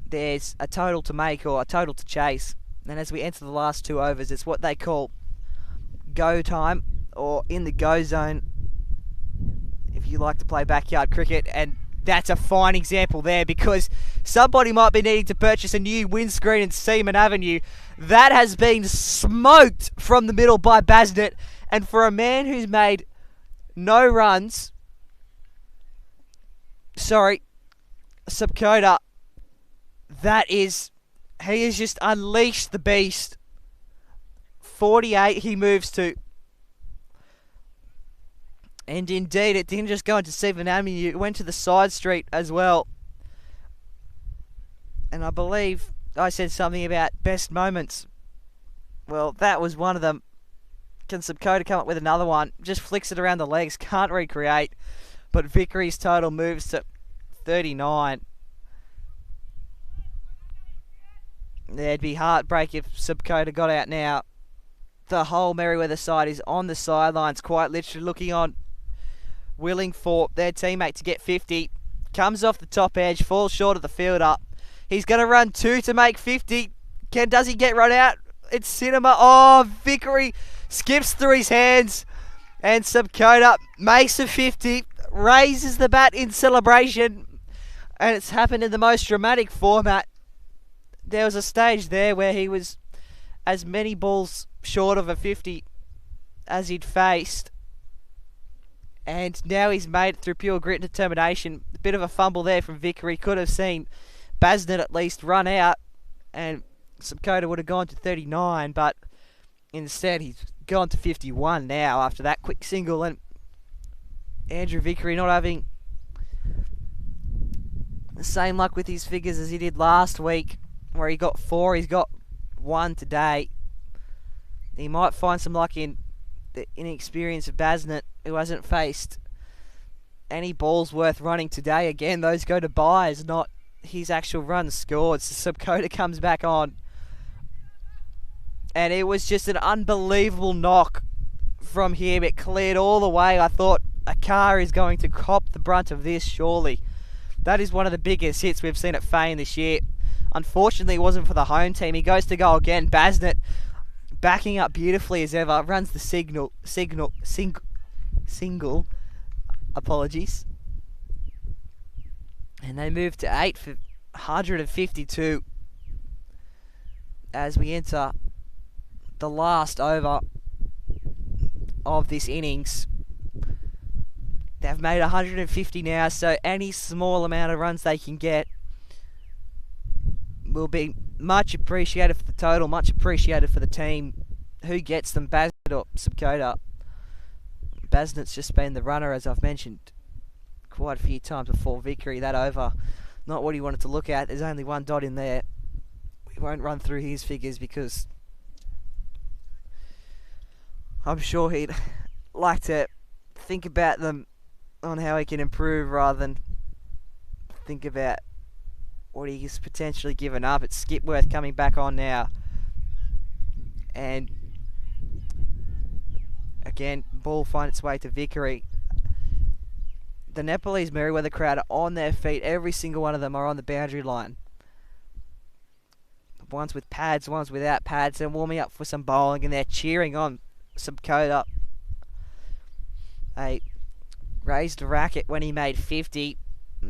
there's a total to make or a total to chase. And as we enter the last 2 overs, it's what they call go time, or in the go zone if you like to play backyard cricket. And that's a fine example there because somebody might be needing to purchase a new windscreen in Seaman Avenue. That has been smoked from the middle by Basnet, and for a man who's made no runs, Subkota, he has just unleashed the beast. 48 he moves to. And indeed, it didn't just go into Seaman Avenue, it went to the side street as well. And I believe I said something about best moments. Well, that was one of them. Can Subkota come up with another one? Just flicks it around the legs, can't recreate. But Vickery's total moves to 39. There'd be heartbreak if Subkota got out now. the whole Merewether side is on the sidelines, quite literally looking on, willing for their teammate to get 50. Comes off the top edge, falls short of the fielder. He's going to run 2 to make 50. Does he get run out? It's Cinema. Oh, Vickery skips through his hands. And Subcoda makes a 50, raises the bat in celebration. And it's happened in the most dramatic format. There was a stage there where he was as many balls short of a 50 as he'd faced. And now he's made it through pure grit and determination. A bit of a fumble there from Vickery. Could have seen Basnett at least run out, and Subcoda would have gone to 39, but instead he's gone to 51 now after that quick single. And Andrew Vickery not having the same luck with his figures as he did last week, where he got 4. He's got 1 today. He might find some luck in the inexperience of Basnett, who hasn't faced any balls worth running today. Again, those go to buys, not his actual runs scored. So Subcoda comes back on. And it was just an unbelievable knock from him. It cleared all the way. I thought a car is going to cop the brunt of this, surely. That is one of the biggest hits we've seen at Fane this year. Unfortunately, it wasn't for the home team. He goes to go again. Basnett backing up beautifully as ever. Runs the single. Apologies. And they move to 8 for 152 as we enter the last over of this innings. They've made 150 now, so any small amount of runs they can get will be much appreciated for the total, much appreciated for the team. Who gets them, Basnett or Subcoda? Basnett's just been the runner, as I've mentioned quite a few times before. Vickery, that over, not what he wanted to look at. There's only 1 dot in there. We won't run through his figures because I'm sure he'd like to think about them on how he can improve rather than think about what he's potentially given up. It's Skipworth coming back on now. And again, ball finds its way to Vickery. The Nepalese Merewether crowd are on their feet. Every single one of them are on the boundary line. One's with pads, one's without pads. They're warming up for some bowling and they're cheering on Subcoda. They raised a racket when he made 50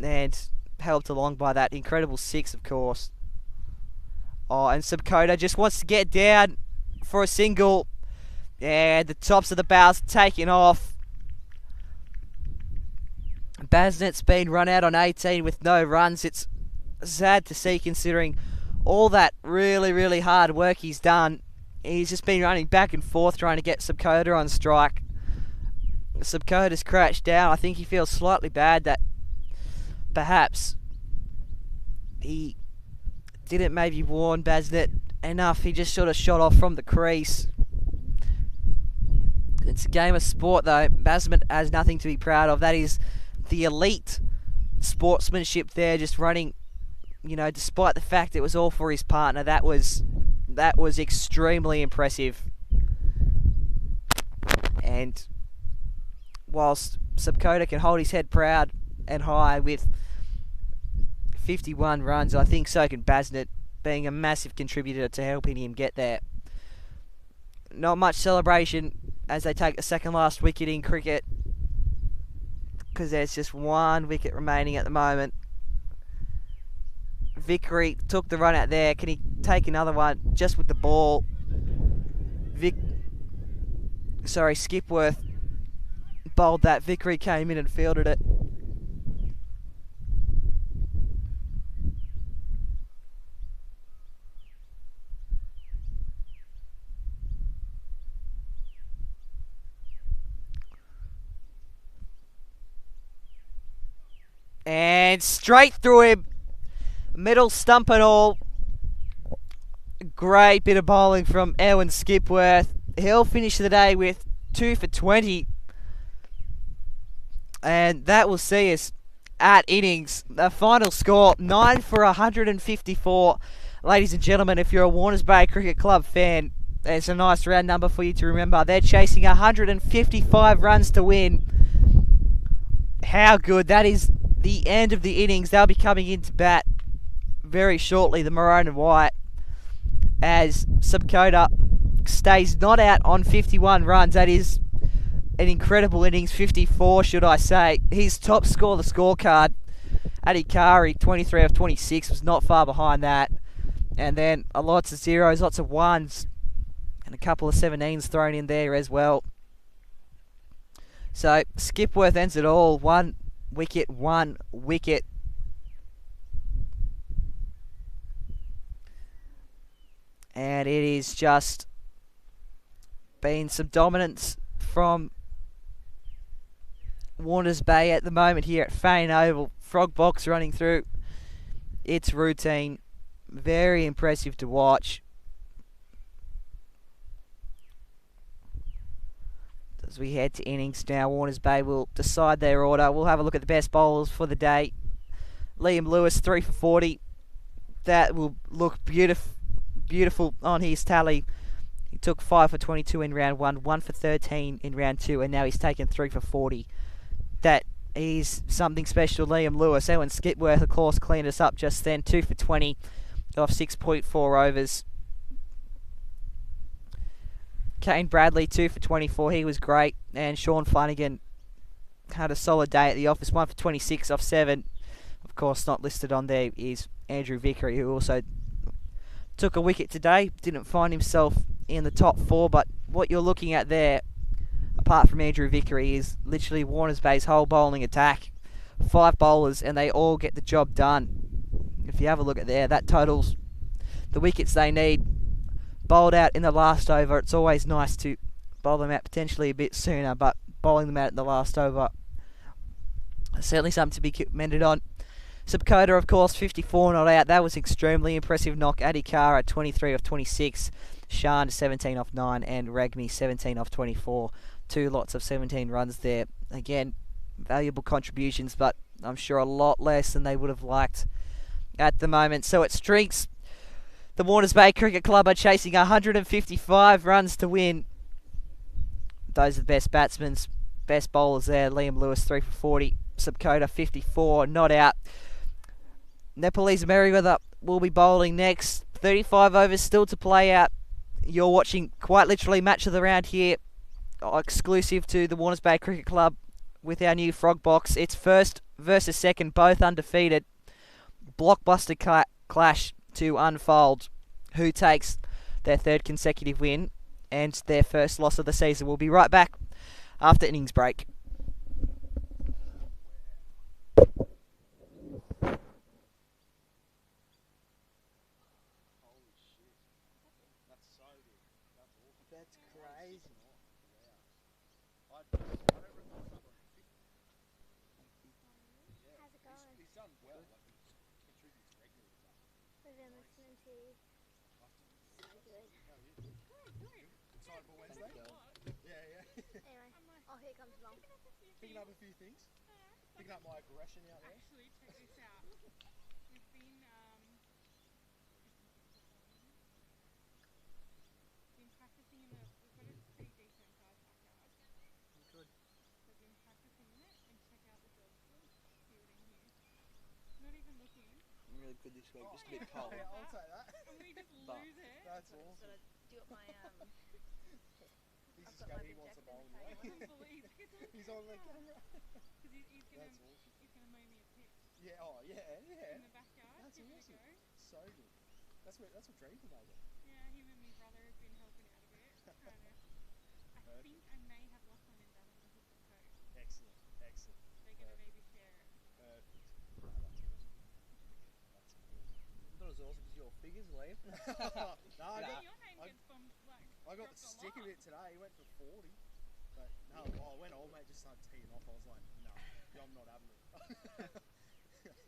and helped along by that incredible 6, of course. Oh, and Subcoda just wants to get down for a single. Yeah, the tops of the barrels taking off. Basnett's been run out on 18 with no runs. It's sad to see considering all that really, really hard work he's done. He's just been running back and forth trying to get Subcoda on strike. Subcoda's crouched down. I think he feels slightly bad that perhaps he didn't maybe warn Basnett enough. He just sort of shot off from the crease. It's a game of sport though. Basnett has nothing to be proud of. That is the elite sportsmanship there, just running, despite the fact it was all for his partner. That was extremely impressive. And whilst Subcoda can hold his head proud and high with 51 runs, I think so can Basnett, being a massive contributor to helping him get there. Not much celebration as they take the second last wicket in cricket, because there's just 1 wicket remaining at the moment. Vickery took the run out there. Can he take another one just with the ball? Skipworth bowled that. Vickery came in and fielded it. And straight through him. Middle stump and all. Great bit of bowling from Erwin Skipworth. He'll finish the day with 2 for 20. And that will see us at innings. The final score, 9 for 154. Ladies and gentlemen, if you're a Warners Bay Cricket Club fan, There's a nice round number for you to remember. They're chasing 155 runs to win. How good. That is the end of the innings. They'll be coming into bat very shortly, the maroon and white, as Subcoda stays not out on 51 runs. That is an incredible innings, 54 should I say. His top score of the scorecard, Adhikari, 23 of 26, was not far behind that. And then lots of zeros, lots of ones, and a couple of 17s thrown in there as well. So Skipworth ends it all. 1 wicket, 1 wicket. And it is just been some dominance from Warners Bay at the moment here at Fane Oval. Frog Box running through its routine. Very impressive to watch. As we head to innings now, Warners Bay will decide their order. We'll have a look at the best bowlers for the day. Liam Lewis, 3 for 40. That will look beautiful on his tally. He took 5 for 22 in round 1, 1 for 13 in round 2, and now he's taken 3 for 40. That is something special, Liam Lewis. Owen Skipworth, of course, cleaned us up just then. 2 for 20 off 6.4 overs. Kane Bradley, 2 for 24. He was great. And Sean Flanagan had a solid day at the office. 1 for 26 off 7. Of course, not listed on there is Andrew Vickery, who also took a wicket today. Didn't find himself in the top 4, but what you're looking at there, apart from Andrew Vickery, is literally Warners Bay's whole bowling attack. 5 bowlers, and they all get the job done. If you have a look at there, that totals the wickets they need. Bowled out in the last over. It's always nice to bowl them out potentially a bit sooner, but bowling them out in the last over, certainly something to be commended on. Subcoda, of course, 54 not out. That was extremely impressive knock. Adhikara, 23 off 26. Shan, 17 off 9. And Ragmi, 17 off 24. 2 lots of 17 runs there. Again, valuable contributions, but I'm sure a lot less than they would have liked at the moment. So it streaks. The Warners Bay Cricket Club are chasing 155 runs to win. Those are the best batsmen, best bowlers there. Liam Lewis, 3 for 40. Subcoda, 54, not out. Nepalese Merewether will be bowling next. 35 overs still to play out. You're watching quite literally match of the round here, exclusive to the Warners Bay Cricket Club with our new Frog Box. It's first versus second, both undefeated. Blockbuster clash to unfold. Who takes their 3rd consecutive win and their first loss of the season? We'll be right back after innings break. That's crazy. How's it going? He's done well. Like he contributes regularly. I've been listening to you. So good. Excited for Wednesday? Yeah. Anyway, oh, here comes Mum. Picking up a few things. Picking up my aggression out there. Actually, check this out. We've been practicing in we've got a pretty decent sized backyard. Good. So we've been practicing in it, and check out the dogs fielding here. Not even looking. I'm really good this week, just a bit Yeah, cold. I'll take that. And we just But- lose it. That's awesome. Do it my He's I've just got going, my he big wants a jacket bowl in the away. table. He's on the camera. Because he's gonna That's awesome. mow me a pitch Yeah, oh yeah. in the backyard. That's Give it a awesome. go. So good. That's what dreams are made of. Yeah, him and my brother have been helping out a bit. Trying to. I think I may have Lachlan and Dad on the hook for coach. Excellent. They're gonna maybe share it. Perfect. No, that's awesome. That's awesome. Not as awesome as your figures, Liam. No, I I think got, your name I- gets bumped like. I got the dropped a stick of lot. it today. He went for 40. But no, I went old mate just started teeing off. I was like, no, I'm not having it.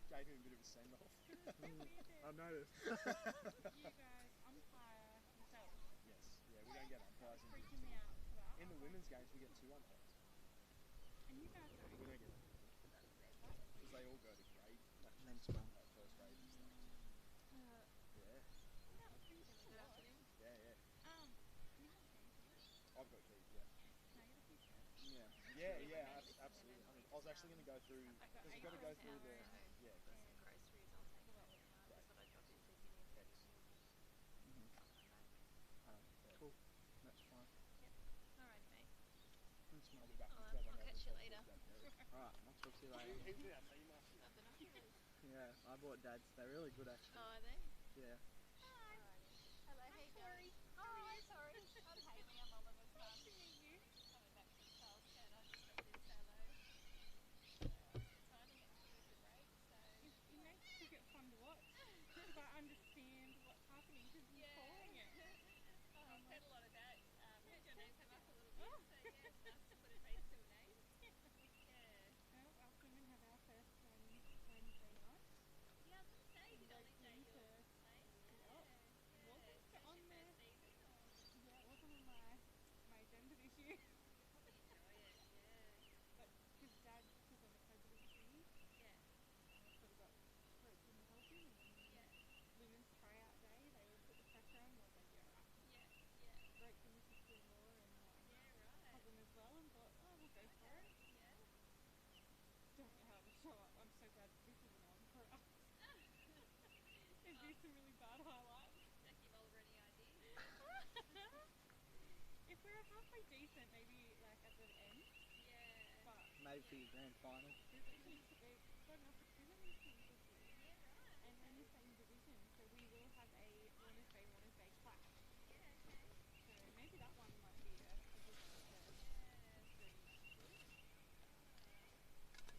Gave him a bit of a send off. I noticed. You guys umpire yourself. Yes, yeah, we don't get umpires in Freaking me out for that. In the women's games, we get 2 umpires. And you guys don't. We don't get them. Because they all go to grade matches. Thanks, Mum. First grade and stuff. Yeah. That would be a lot. Yeah. I've got keys, yeah. No, you're the future. Yeah, absolutely. I was actually going to go through because we've got to go through the yeah. There's some groceries I'll take home now. I Great. just thought I'd drop in so you can answer Thanks. on that. Cool. That's fine. Alrighty, mate. Thanks, mate. I'll be back. I'll catch you later. Alright, I'll talk to you later. He did that, so you must. Love the nachos. Yeah, I bought Dad's. They're really good actually. Oh, are they? Yeah. Alrighty. Hello, how you going? How are Hi, you? sorry. I'm Hayley. I'm Oliver's mum. Nice to meet you. Coming back from childcare. I just dropped in to say hello. So I was just timing it to you with your break. So It makes cricket fun to watch because I understand what's happening because you're yeah. calling it. I've heard a lot of that. Heard your name come up a little bit. So yeah, it's nice to put a face to a name. Yeah. Well, our women have our first one Wednesday night. Yeah, I was gonna say, did Ollie say Locally you're to- playing? Yep. Wasn't So it's on your the first season or? yeah, it wasn't on my agenda this year. You'll probably enjoy it, yeah. But because Dad took on the presidency, Yeah, sort of got roped in to help him, and then yeah, women's tryout day, they all put the pressure on. I was like, yeah, right. yeah, yeah. Roped in the sister-in-law and Yeah, right. cousin as well, and thought, oh, we'll go for Okay, it. yeah. Don't know how to show up. I'm so glad this isn't on for us. There's been some really bad highlights. Don't give Oliver any ideas. If we're halfway decent, maybe like at the end, Yeah. but Maybe for your grand final. we've got an opportunity team this year. Yeah, right. And we're in the same division, so we will have a Warners Bay clash. Yeah, okay. So maybe that one might be a good one to Yeah. ready up to.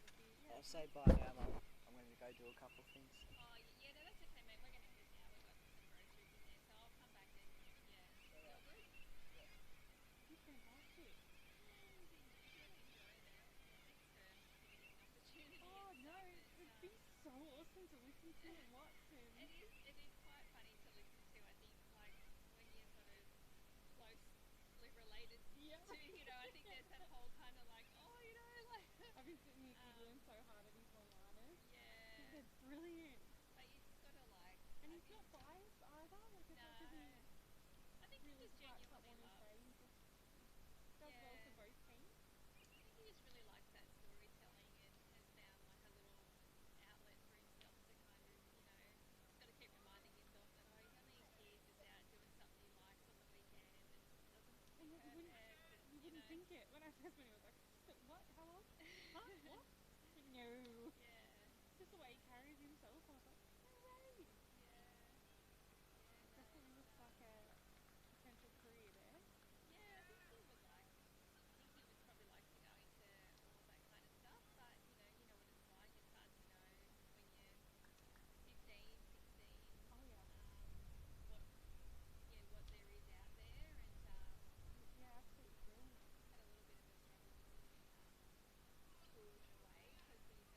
It'll be, yeah, I'll say bye now, Mum. I'm going to go do a couple of things. Oh, yeah, no, that's okay, mate. We're going to head now. We've got some groceries in there, so I'll come back and, yeah. You all good? it's fantastic. Yeah, he's really enjoying it. Yeah, thanks for giving him an opportunity Oh and no, stuff. it's been so awesome to listen to and watch him. It is quite funny to listen to, I think, like, when you're sort of closely related Yeah. to, you know, I think there's that whole kind of like, oh, you know, like, I've been sitting here giggling so hard at his one-liners. yeah. They're brilliant. But you just gotta, like, And I he's not think, biased either. Like it's no, not because he I think he really just hypes up genuinely Warners Bay. loves, He just does well for yeah. both teams. I think he just really likes that storytelling and has found like a little outlet for himself to kind of, you know, he's got to keep reminding himself that, oh, he's only a kid just out doing something he likes on the weekend and doesn't have to And be yet you perfect and, wouldn't think it. When I first met him, I was like, what? How old? Huh? What? No. Yeah, Just the way he carries himself. I was like, no way. yeah, yeah, no. Definitely looks like a potential career there. Yeah, I think he would like. I think he would probably like to go into all of that kind of stuff, but you know what it's like. It's hard to know when you're 15, 16. Oh yeah. What what there is out there, and Yeah, absolutely brilliant. had a little bit of a struggle with getting pulled in a way because he's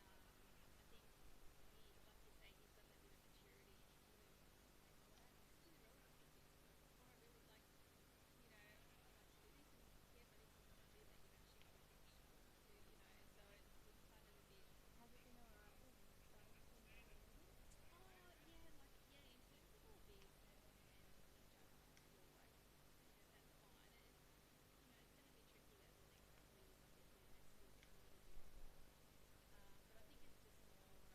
I think he, like you say, he's got that bit of maturity and he sort of says, well, it's too relative to this, or I really like, you know, I like to do this, and yeah, but this is something that you've actually got to finish school to do, you know, so it's kind of a bit. Has it been alright with starting school now already? Oh yeah, like yeah, in terms of all business and adjusting to school, like that's fine. It's going to be tricky that the next couple of years, obviously, when their school gets a little bit more. But I think it's just more what I was referring to is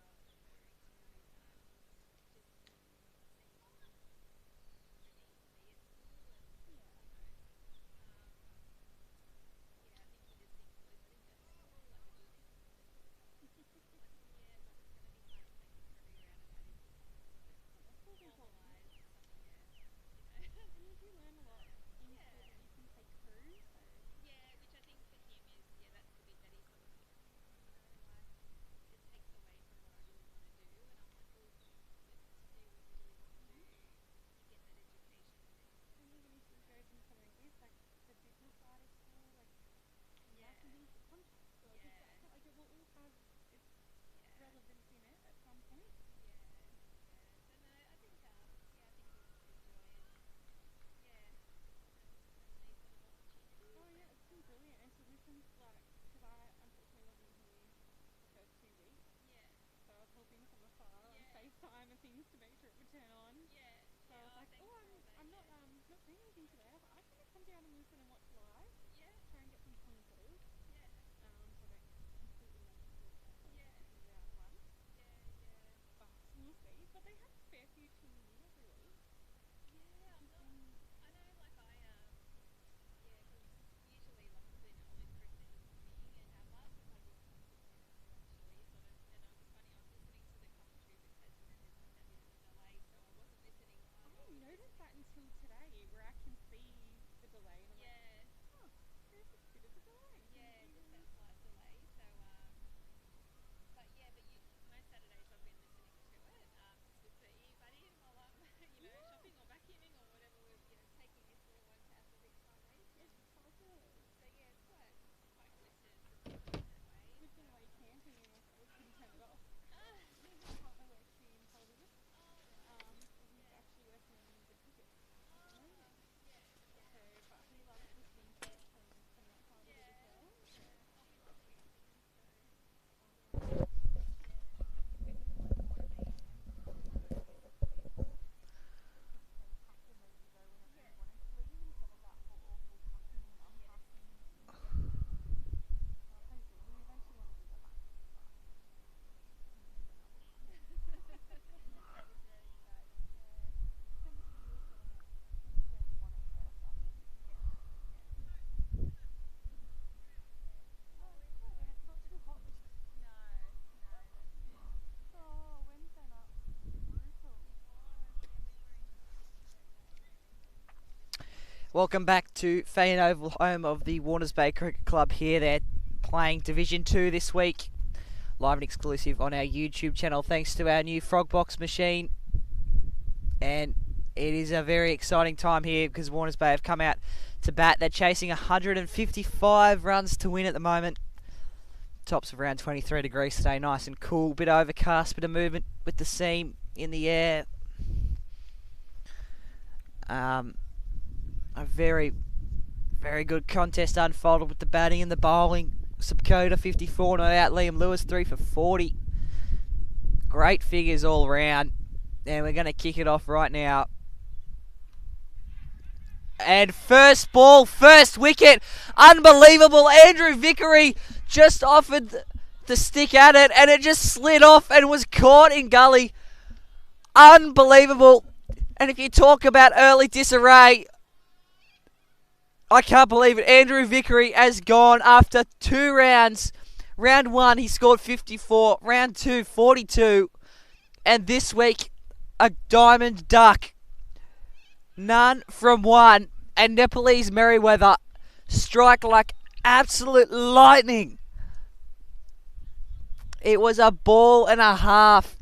just him seeing what it needs to be at school, and Yeah. yeah, I think he just thinks, well, he's got to go to school, like I do this, this, and this, and this, and this. And it's like, yeah, but it's going to be hard to make a career out of that if you haven't sort of Yeah, school's important. formalised something else, you know. And you do learn a lot in Yeah. school that you can take through, so Yeah, which I think for him is, yeah, that's the bit that he sort of thinks, like, it takes away from what I really want to do. And I'm like, well, but to do what you really want to do, you get that education first. and even if he goes into something like this, like the business side of school, like Yeah, marketing for contracts, or like Yeah. like it will all have its yeah, relevance in it at some point. yeah, yeah. So no, I think, yeah, I think he's enjoying, yeah, having these sort of opportunities. Oh yeah, it's been brilliant. And to listen, like, because I unfortunately wasn't here the first 2 weeks, Yeah, so I was helping from afar on Yeah. FaceTime and things to make sure it would turn on. yeah, So yeah. I was like, Thanks oh, for all that, I'm not yeah. not doing anything today. I was like, I'm gonna come down and listen and watch live. Welcome back to Fane Oval, home of the Warners Bay Cricket Club here. They're playing Division 2 this week. Live and exclusive on our YouTube channel thanks to our new Frogbox machine. And it is a very exciting time here because Warners Bay have come out to bat. They're chasing 155 runs to win at the moment. Tops of around 23 degrees today, nice and cool. Bit overcast, bit of movement with the seam in the air. A very, very good contest unfolded with the batting and the bowling. Subcoda 54 not out. Liam Lewis 3 for 40. Great figures all round. And we're going to kick it off right now. And first ball, first wicket. Unbelievable. Andrew Vickery just offered the stick at it and it just slid off and was caught in gully. Unbelievable. And if you talk about early disarray, I can't believe it. Andrew Vickery has gone after 2 rounds. Round 1, he scored 54. Round 2, 42. And this week, a diamond duck. None from 1. And Nepalese Merewether strike like absolute lightning. It was a ball and a half.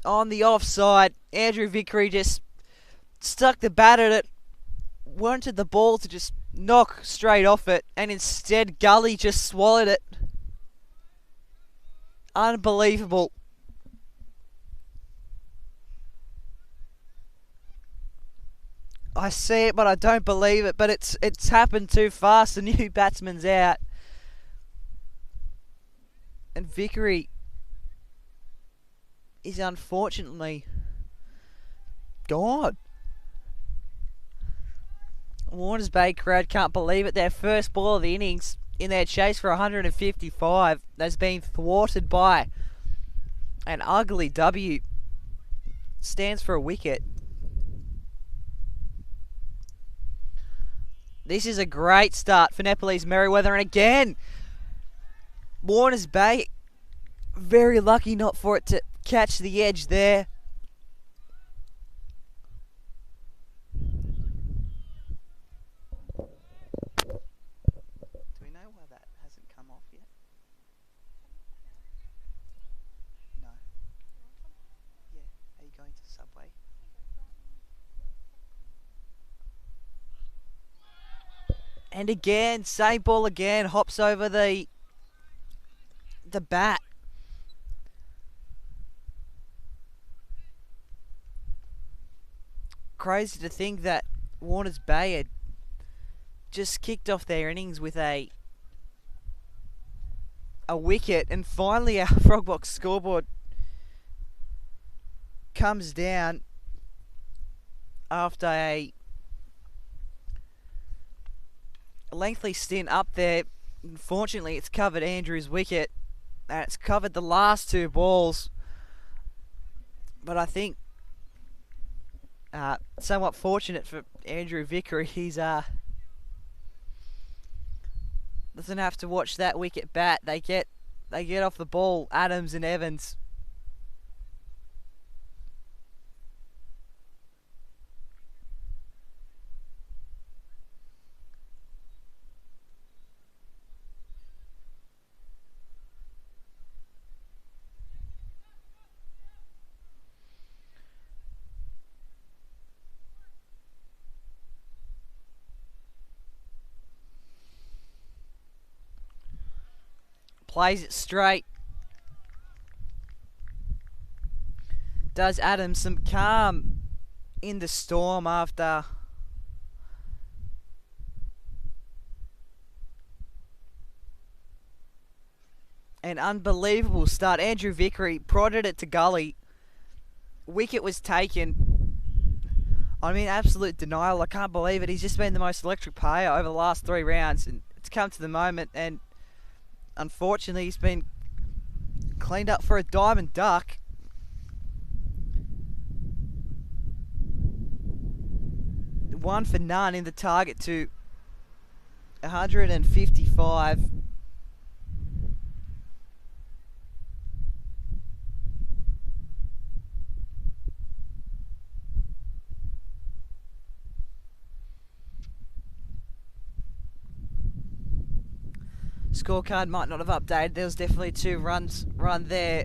On the offside, Andrew Vickery just stuck the bat at it, wanted the ball to just knock straight off it, and instead Gully just swallowed it. Unbelievable. I see it, but I don't believe it, but it's happened too fast. The new batsman's out. And Vickery is unfortunately gone. Warners Bay crowd can't believe it. Their first ball of the innings in their chase for 155 has been thwarted by an ugly W. Stands for a wicket. This is a great start for Nepalese Merewether, and again, Warners Bay very lucky not for it to catch the edge there. Do we know why that hasn't come off yet? No. Yeah. Are you going to Subway? And again, same ball again, hops over the bat. Crazy to think that Warners Bay had just kicked off their innings with a wicket, and finally our Frogbox scoreboard comes down after a lengthy stint up there. Unfortunately, it's covered Andrew's wicket and it's covered the last 2 balls, but I think somewhat fortunate for Andrew Vickery. He's doesn't have to watch that wicket bat. They get off the ball, Adams and Evans. Plays it straight. Does Adams some calm in the storm after an unbelievable start. Andrew Vickery prodded it to gully. Wicket was taken. I'm in absolute denial. I can't believe it. He's just been the most electric player over the last 3 rounds, and it's come to the moment, and unfortunately, he's been cleaned up for a diamond duck. One for none in the target to 155. scorecard might not have updated. There was definitely 2 runs run there.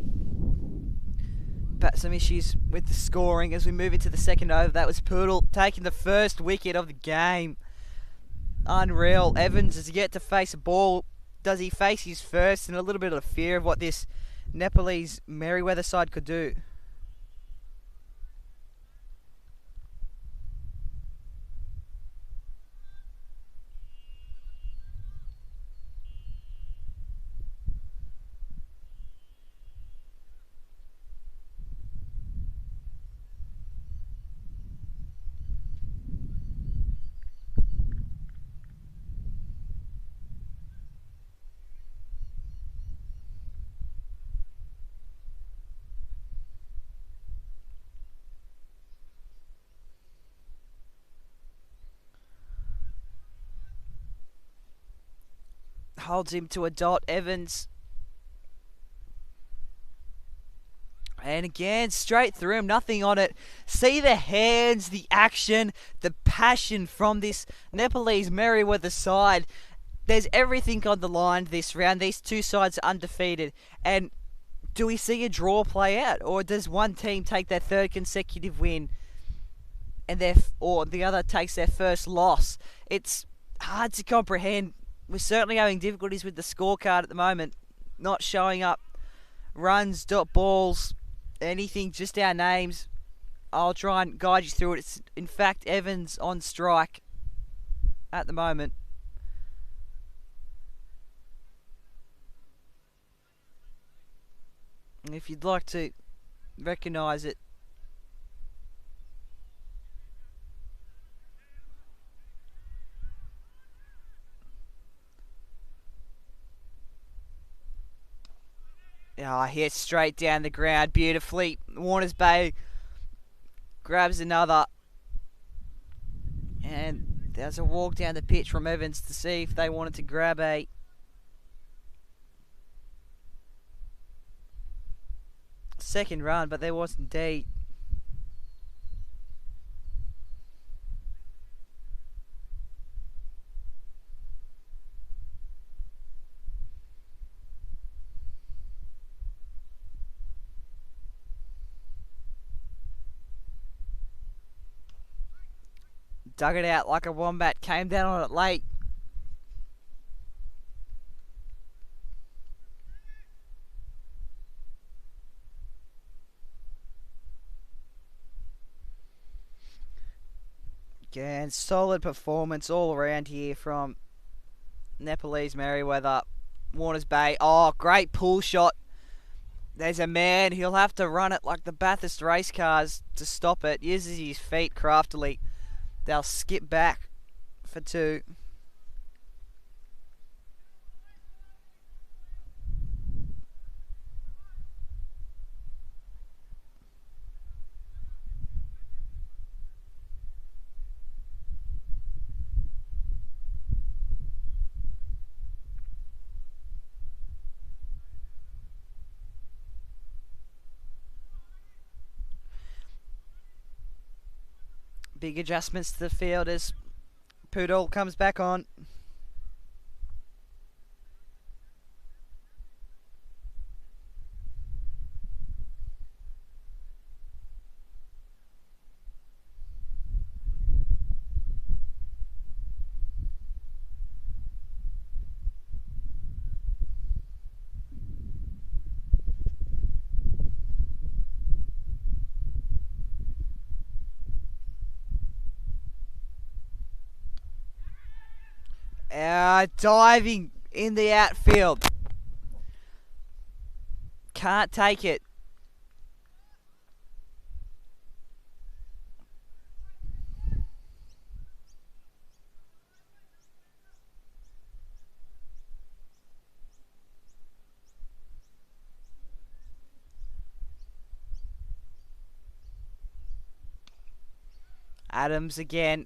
But some issues with the scoring as we move into the second over. That was Poodle taking the first wicket of the game. Unreal. Evans is yet to face a ball. Does he face his first? And a little bit of fear of what this Nepalese Merewether side could do. Holds him to a dot. Evans. And again, straight through him, nothing on it. See the hands, the action, the passion from this Nepalese Merewether side. There's everything on the line this round. These 2 sides are undefeated. And do we see a draw play out? Or does one team take their 3rd consecutive win and or the other takes their first loss? It's hard to comprehend. We're certainly having difficulties with the scorecard at the moment. Not showing up runs, dot balls, anything, just our names. I'll try and guide you through it. It's in fact Evans on strike at the moment. And if you'd like to recognise it, hit straight down the ground beautifully. Warners Bay grabs another. And there's a walk down the pitch from Evans to see if they wanted to grab a second run, but there was indeed. Dug it out like a wombat, came down on it late. Again, solid performance all around here from Nepalese Merewether. Warners Bay, oh, great pull shot. There's a man, he'll have to run it like the Bathurst race cars to stop it. Uses his feet craftily. They'll skip back for 2. Big adjustments to the field as Poodle comes back on. Diving in the outfield. Can't take it. Adams again.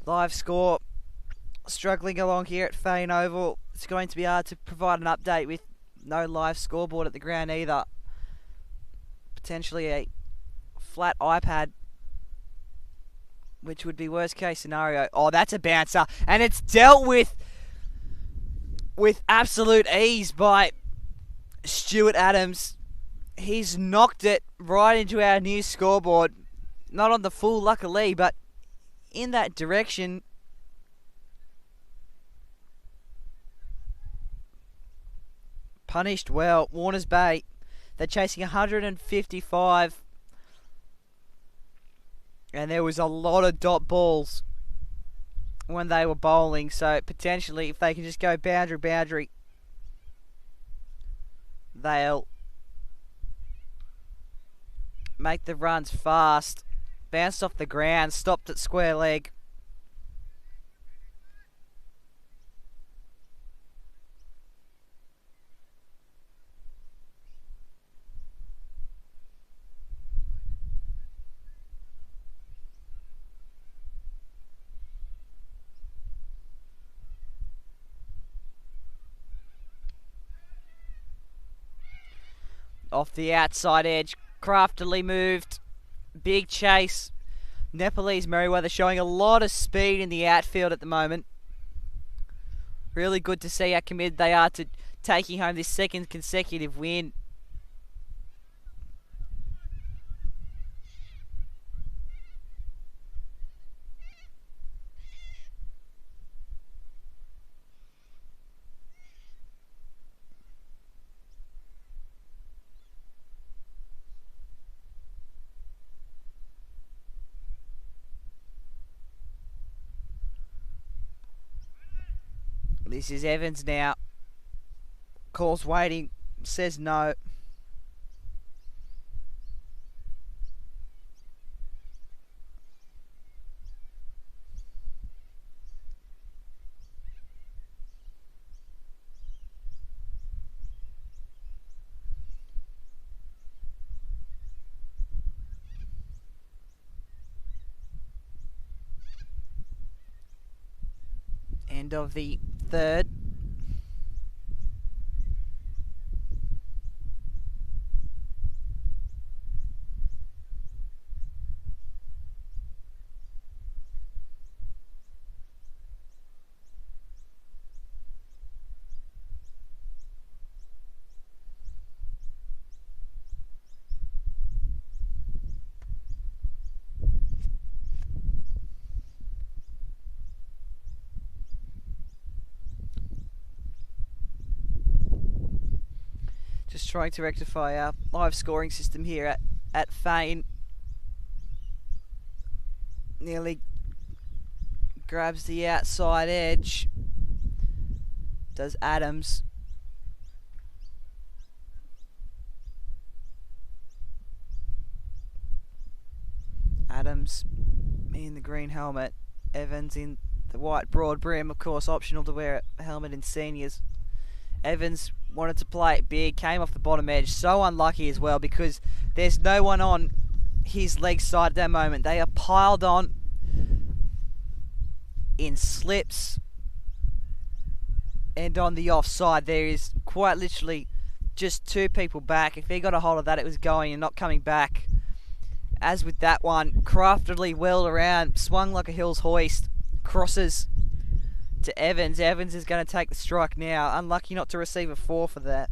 Live score struggling along here at Fane Oval. It's going to be hard to provide an update with no live scoreboard at the ground either. Potentially a flat iPad, which would be worst case scenario. Oh, that's a bouncer, and it's dealt with absolute ease by Stuart Adams. He's knocked it right into our new scoreboard. Not on the full, luckily, but in that direction. Punished well. Warners Bay, they're chasing 155. And there was a lot of dot balls when they were bowling. So potentially, if they can just go boundary, they'll make the runs fast. Bounced off the ground, stopped at square leg. Off the outside edge, craftily moved. Big chase. Nepalese Merewether showing a lot of speed in the outfield at the moment. Really good to see how committed they are to taking home this second consecutive win. This is Evans now. Calls waiting. Says no. End of the third. Just trying to rectify our live scoring system here at Fane. Nearly grabs the outside edge. Does Adams. Adams in the green helmet. Evans in the white broad brim. Of course, optional to wear a helmet in seniors. Evans wanted to play it big, came off the bottom edge. So unlucky as well because there's no one on his leg side at that moment. They are piled on in slips and on the offside. There is quite literally just two people back. If he got a hold of that, it was going and not coming back. As with that one, craftily whirled around, swung like a Hills hoist, crosses to Evans. Evans is going to take the strike now. Unlucky not to receive a 4 for that.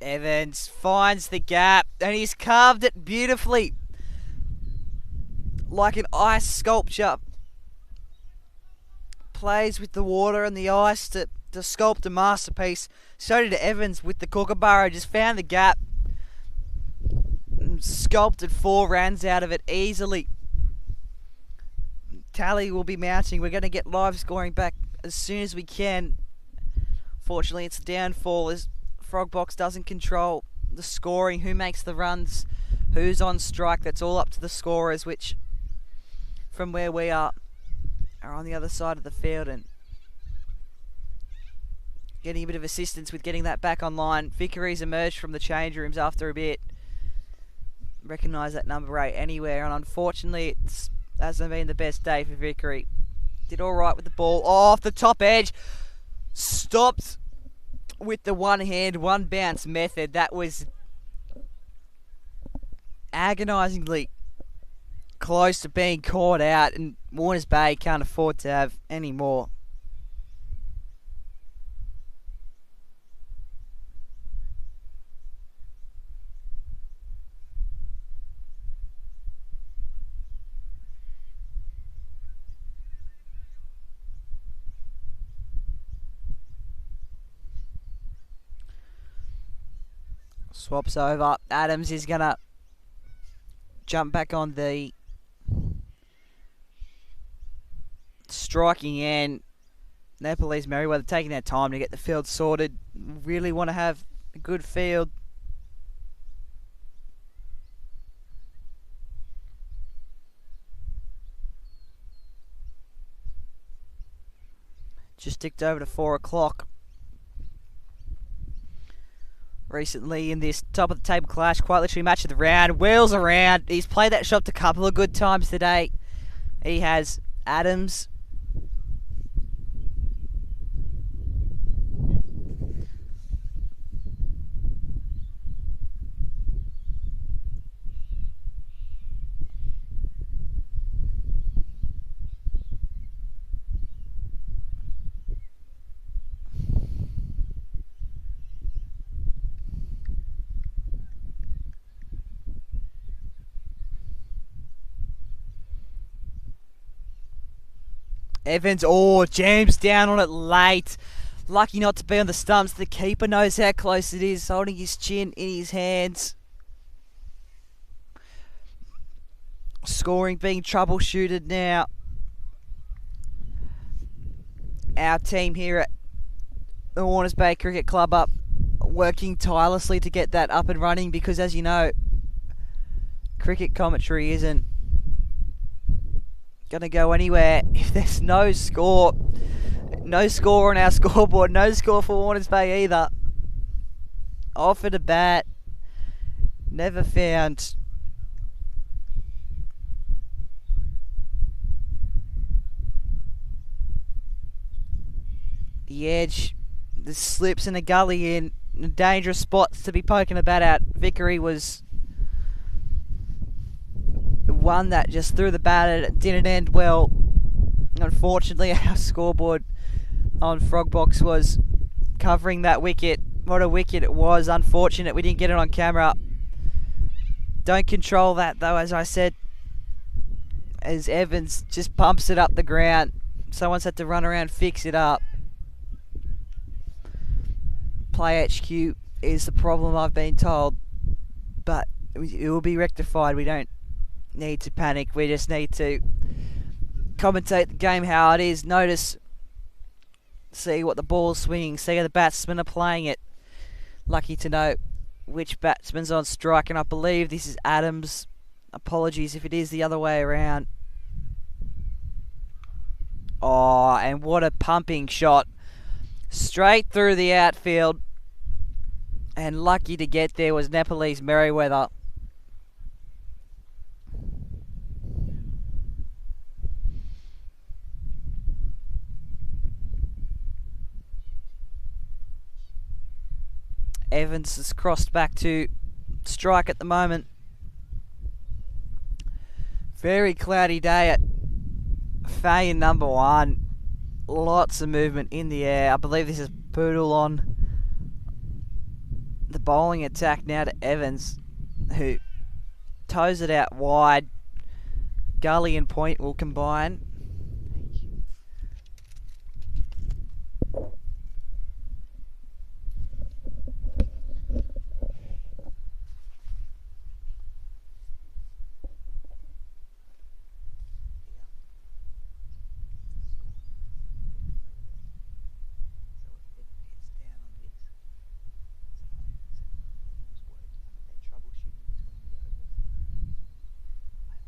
Evans finds the gap and he's carved it beautifully like an ice sculpture. Plays with the water and the ice to sculpt a masterpiece. So did Evans with the kookaburra. Just found the gap, sculpted 4 runs out of it easily. Tally will be mounting. We're going to get live scoring back as soon as we can. Fortunately, it's a downfall as Frogbox doesn't control the scoring, who makes the runs, who's on strike. That's all up to the scorers, which from where we are on the other side of the field and getting a bit of assistance with getting that back online. Vickery's emerged from the change rooms after a bit. Recognise that number 8 anywhere, and unfortunately it hasn't been the best day for Vickery. Did alright with the ball off the top edge. Stopped with the one hand, one bounce method. That was agonisingly close to being caught out, and Warners Bay can't afford to have any more. Swaps over. Adams is going to jump back on the striking end. Nepalese Merewether taking their time to get the field sorted. Really want to have a good field. Just ticked over to 4 o'clock. Recently in this top of the table clash, quite literally match of the round. Wheels around. He's played that shot a couple of good times today. He has Adams. Evans, jams down on it late. Lucky not to be on the stumps. The keeper knows how close it is, holding his chin in his hands. Scoring being troubleshooted now. Our team here at the Warners Bay Cricket Club up working tirelessly to get that up and running, because as you know, cricket commentary isn't going to go anywhere if there's no score. No score on our scoreboard. No score for Warners Bay either. Offered a bat. Never found. The edge. The slips in a gully in dangerous spots to be poking a bat at. Vickery was one that just threw the bat at it. Didn't end well. Unfortunately, our scoreboard on Frogbox was covering that wicket. What a wicket it was. Unfortunate we didn't get it on camera. Don't control that though, as I said, as Evans just pumps it up the ground. Someone's had to run around fix it up. Play HQ is the problem, I've been told, but it will be rectified. We don't need to panic. We just need to commentate the game how it is. Notice, see what the ball's swinging, see how the batsmen are playing it. Lucky to know which batsman's on strike, and I believe this is Adams. Apologies if it is the other way around. And what a pumping shot. Straight through the outfield. And lucky to get there was Nepalese Merewether. Evans has crossed back to strike at the moment. Very cloudy day at Faye number 1. Lots of movement in the air. I believe this is Poodle on the bowling attack now to Evans, who toes it out wide. Gully and point will combine.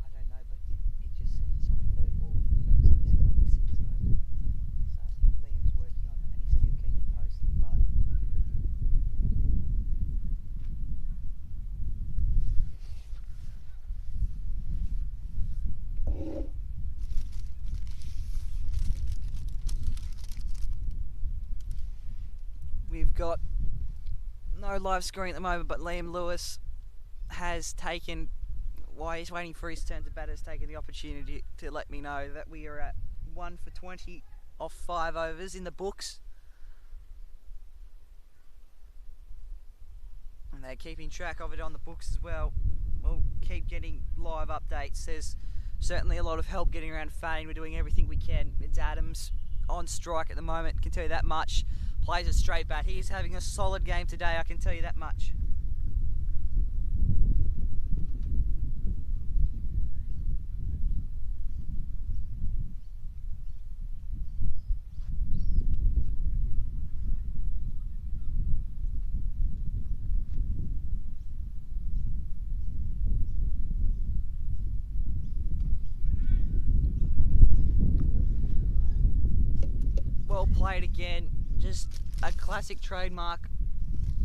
I don't know, but it just said it's on the got no live scoring at the moment, but Liam Lewis has taken, while he's waiting for his turn to bat, has taken the opportunity to let me know that we are at 1 for 20 off 5 overs in the books. And they're keeping track of it on the books as well. We'll keep getting live updates. There's certainly a lot of help getting around Fane. We're doing everything we can. It's Adams on strike at the moment, can tell you that much. Plays a straight bat. He is having a solid game today, I can tell you that much. Well played again, just a classic trademark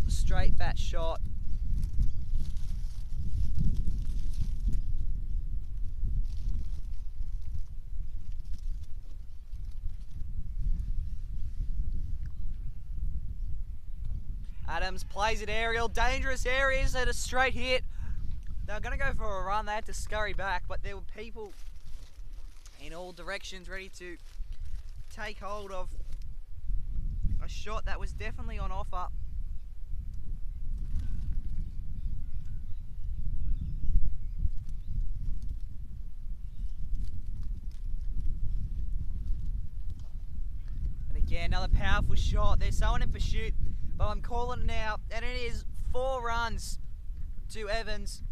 straight bat shot. Adams plays it aerial, dangerous areas at a straight hit. They were going to go for a run, they had to scurry back, but there were people in all directions ready to take hold of a shot that was definitely on offer. And again, another powerful shot. There's someone in pursuit, but I'm calling it now, and it is 4 runs to Evans.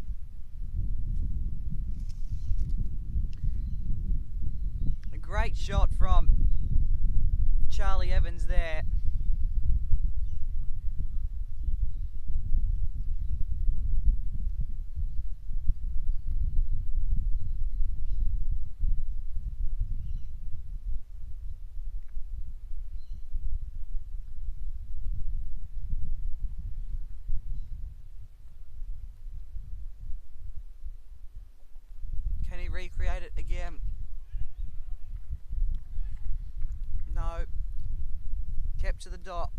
A great shot from Charlie Evans there. Can he recreate it again? No. Kept to the dot.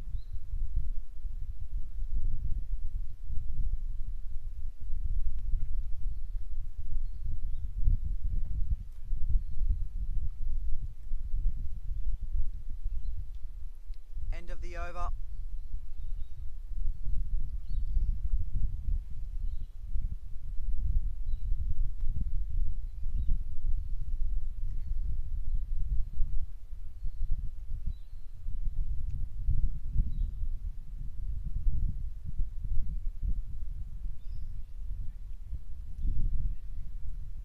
End of the over.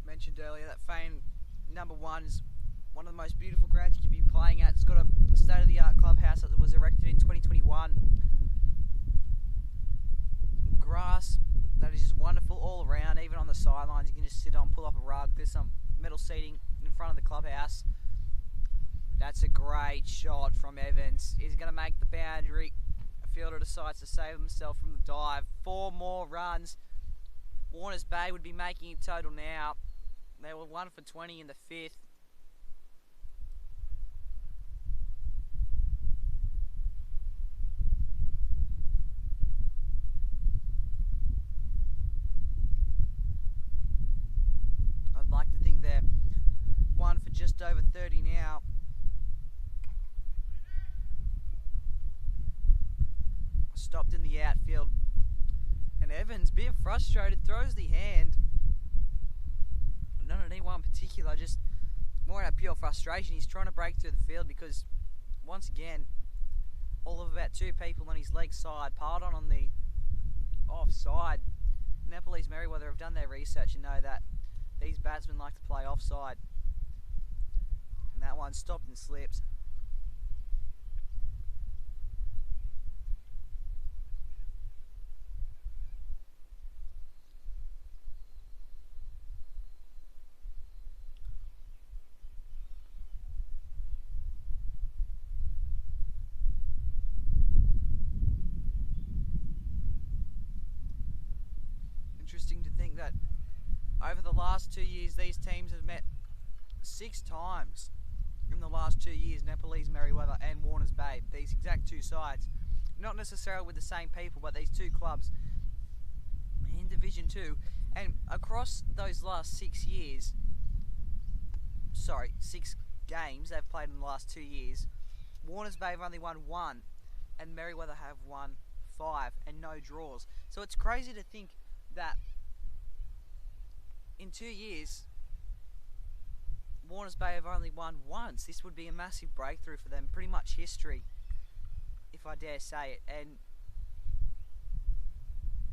Mentioned earlier that Fane number 1 is one of the most beautiful grounds you can be playing at. It's got a state-of-the-art clubhouse that was erected in 2021. Grass that is just wonderful all around, even on the sidelines. You can just sit on, pull up a rug. There's some metal seating in front of the clubhouse. That's a great shot from Evans. He's going to make the boundary. A fielder decides to save himself from the dive. 4 more runs. Warners Bay would be making it total now. They were 1 for 20 in the 5th. I'd like to think they're 1 for just over 30 now. Stopped in the outfield. And Evans, being frustrated, throws the hand. Not at anyone in particular, just more out of pure frustration. He's trying to break through the field because, once again, all of about 2 people on his leg side, piled on the offside. Nepalese Merewether have done their research and know that these batsmen like to play offside. And that one stopped and slipped. Interesting to think that over the last 2 years, these teams have met 6 times in the last 2 years, Nepalese Merewether and Warners Bay, these exact 2 sides. not necessarily with the same people, but these two clubs in Division 2, and across those last 6 years, 6 games they've played in the last 2 years, Warners Bay have only won 1 and Merewether have won 5 and no draws. So it's crazy to think that in 2 years Warners Bay have only won once. This would be a massive breakthrough for them, pretty much history, if I dare say it.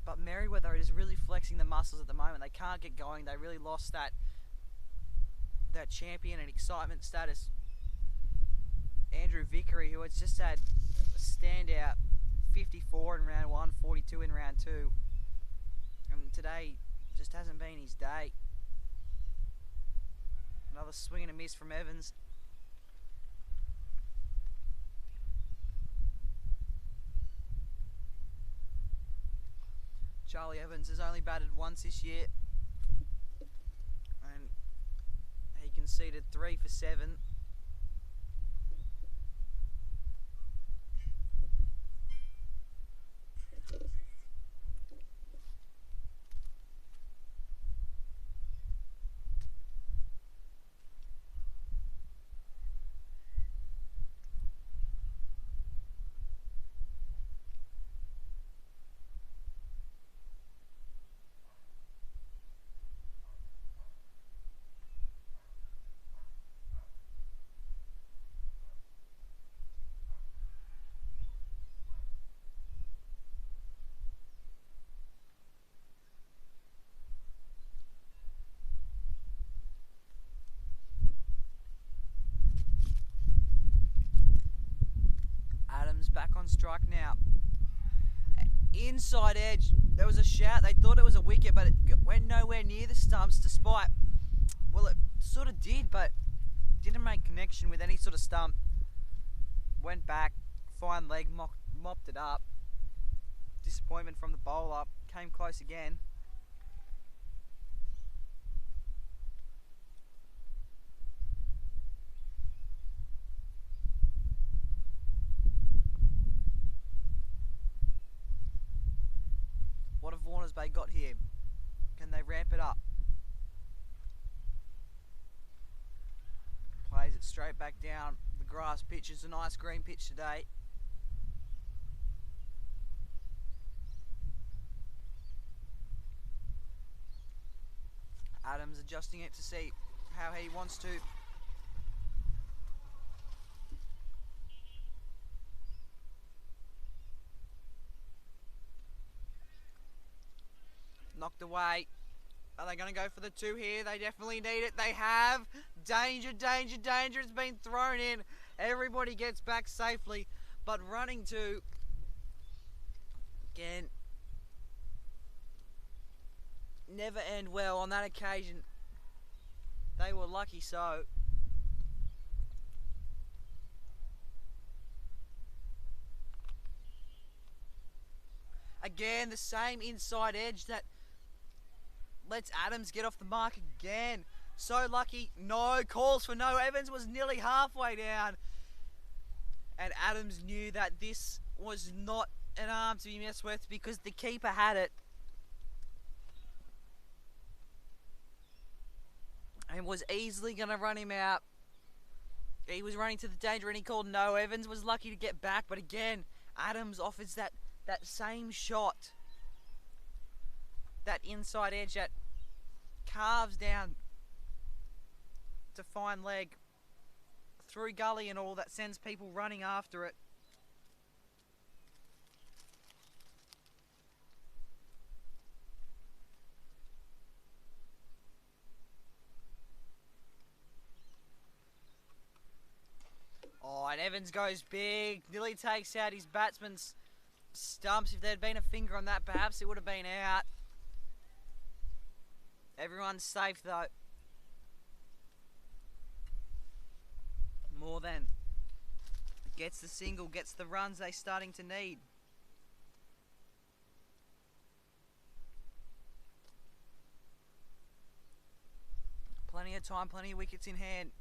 But Merewether is really flexing the muscles at the moment. They can't get going. They really lost that champion and excitement status. Andrew Vickery, who has just had a standout 54 in round 1, 42 in round 2. And today just hasn't been his day. Another swing and a miss from Evans. Charlie Evans has only batted once this year, and he conceded 3 for 7. Adams back on strike now. Inside edge. There was a shout. They thought it was a wicket, but it went nowhere near the stumps despite, well, it sort of did, but didn't make connection with any sort of stump. Went back, fine leg, mopped it up. Disappointment from the bowler. Came close again. What have Warners Bay got here? Can they ramp it up? Plays it straight back down. The grass pitch is a nice green pitch today. Adams adjusting it to see how he wants to. Knocked away. Are they going to go for the 2 here? They definitely need it. They have. Danger, danger, danger. It's been thrown in. Everybody gets back safely. But running to, again, never end well on that occasion. They were lucky so. Again, the same inside edge that lets Adams get off the mark again. So lucky. No calls for no. Evans was nearly halfway down. And Adams knew that this was not an arm to be messed with because the keeper had it. And was easily going to run him out. He was running to the danger and he called no. Evans was lucky to get back. But again, Adams offers that same shot. That inside edge that carves down to fine leg through gully and all, that sends people running after it. Oh, and Evans goes big, nearly takes out his batsman's stumps. If there had been a finger on that, perhaps it would have been out. Everyone's safe though. More than gets the single, gets the runs they're starting to need. Plenty of time, plenty of wickets in hand.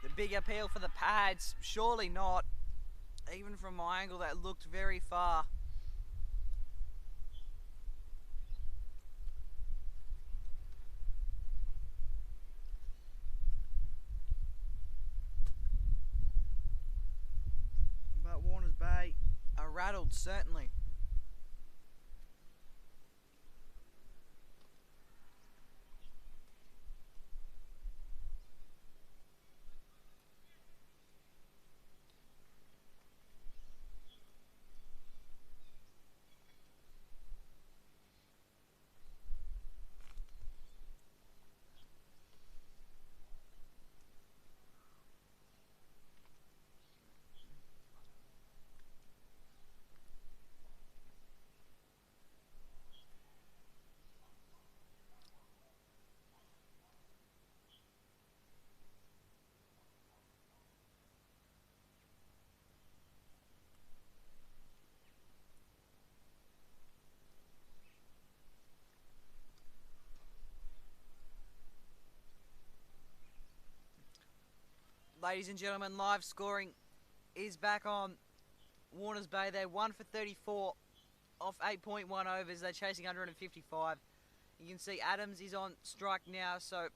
The big appeal for the pads, surely not. Even from my angle, that looked very far. But Warners Bay are rattled, certainly. Ladies and gentlemen, live scoring is back on Warners Bay. They're 1 for 34 off 8.1 overs. They're chasing 155. You can see Adams is on strike now, so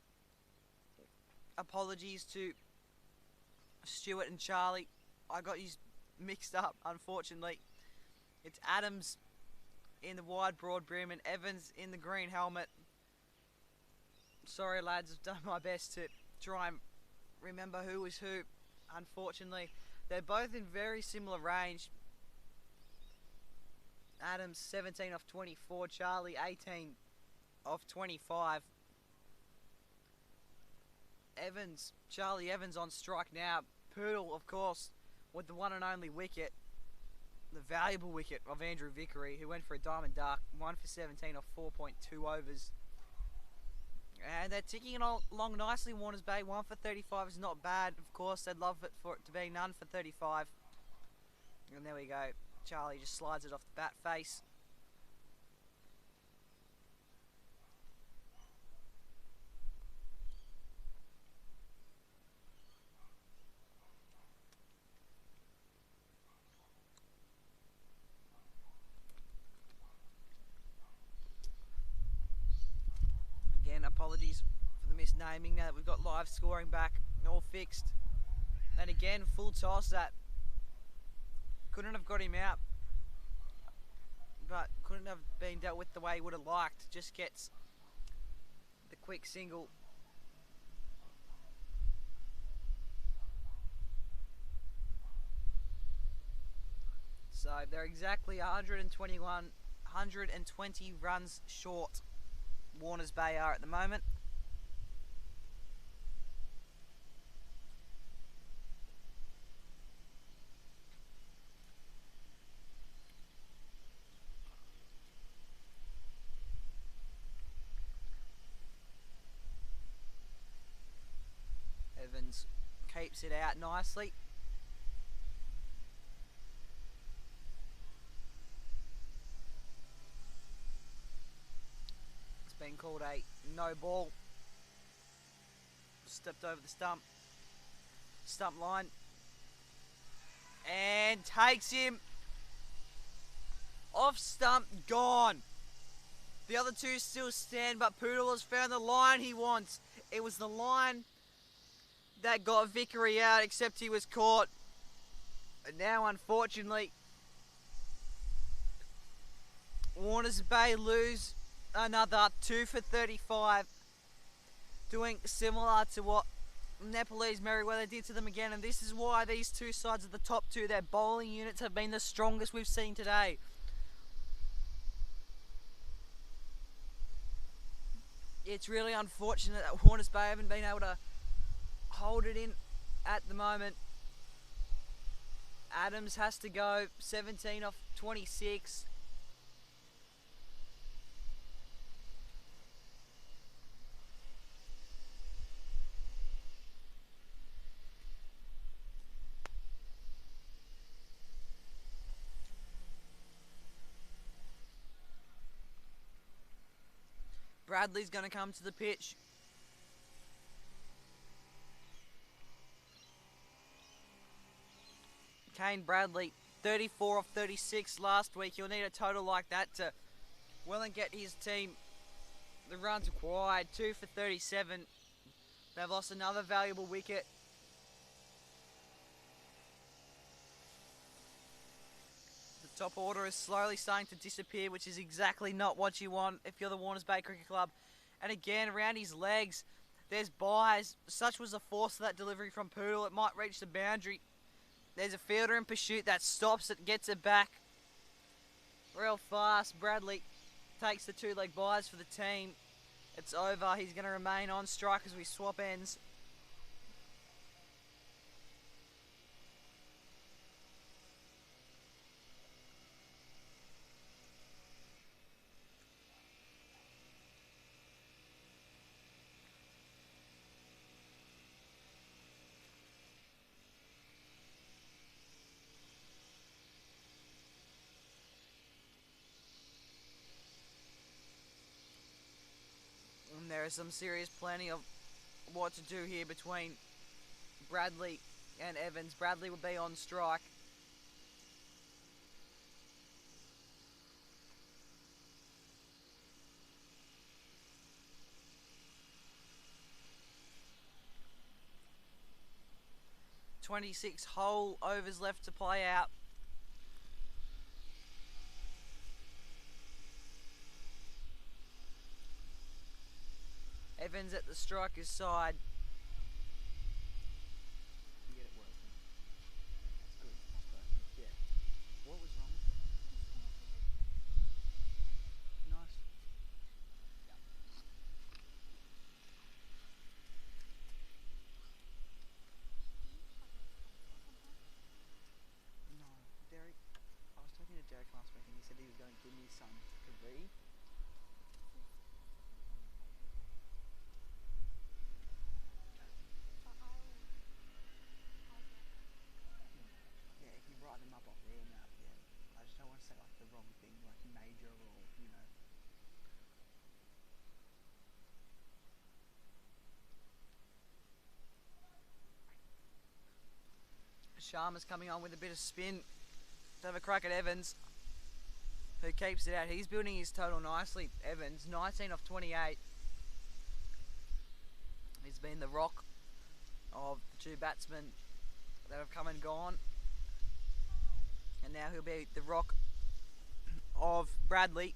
apologies to Stuart and Charlie. I got you mixed up, unfortunately. It's Adams in the wide broad brim and Evans in the green helmet. Sorry lads, I've done my best to try and remember who was who. Unfortunately, they're both in very similar range. Adams 17 off 24, Charlie 18 off 25. Charlie Evans on strike now. Poodle, of course, with the one and only wicket, the valuable wicket of Andrew Vickery, who went for a diamond duck, 1 for 17 off 4.2 overs. And they're ticking it along nicely. Warners Bay 1 for 35 is not bad. Of course, they'd love it for it to be none for 35. And there we go. Charlie just slides it off the bat face. Again, apologies for the misnaming now that we've got live scoring back, all fixed. And again, full toss that couldn't have got him out, but couldn't have been dealt with the way he would have liked. Just gets the quick single. So they're exactly 120 runs short. Warners Bay are at the moment. Evans keeps it out nicely. It's been called a no ball. Stepped over the stump line, and takes him off stump, gone. The other two still stand, but Poodle has found the line he wants. It was the line that got Vickery out, except he was caught. And now, unfortunately, Warners Bay lose another 2 for 35, doing similar to what Nepalese Merewether did to them again. And this is why these two sides of the top two, their bowling units have been the strongest we've seen today. It's really unfortunate that Warners Bay haven't been able to hold it in at the moment. Adams has to go 17 off 26. Bradley's going to come to the pitch. Kane Bradley, 34 off 36 last week. He'll need a total like that to well and get his team the runs required. 2 for 37. They've lost another valuable wicket. The top order is slowly starting to disappear, which is exactly not what you want if you're the Warners Bay Cricket Club. And again, around his legs, there's byes. Such was the force of that delivery from Poodle. It might reach the boundary. There's a fielder in pursuit that stops it, gets it back real fast. Bradley takes the 2-leg byes for the team. It's over. He's going to remain on strike as we swap ends. And there is some serious planning of what to do here between Bradley and Evans. Bradley will be on strike. .26 whole overs left to play out. Evans at the striker's side. You get it working. That's good. That's perfect. Yeah. What was wrong with it? Nice. Yeah. No, Derek. I was talking to Derek last week and he said he was going to give me some to read. Yeah, if you write them up off there and that, yeah. I just don't want to say like the wrong thing, like major or, you know. Sharma's coming on with a bit of spin to have a crack at Evans, who keeps it out. He's building his total nicely. Evans, 19 off 28. He's been the rock of the two batsmen that have come and gone. And now he'll be the rock of Bradley.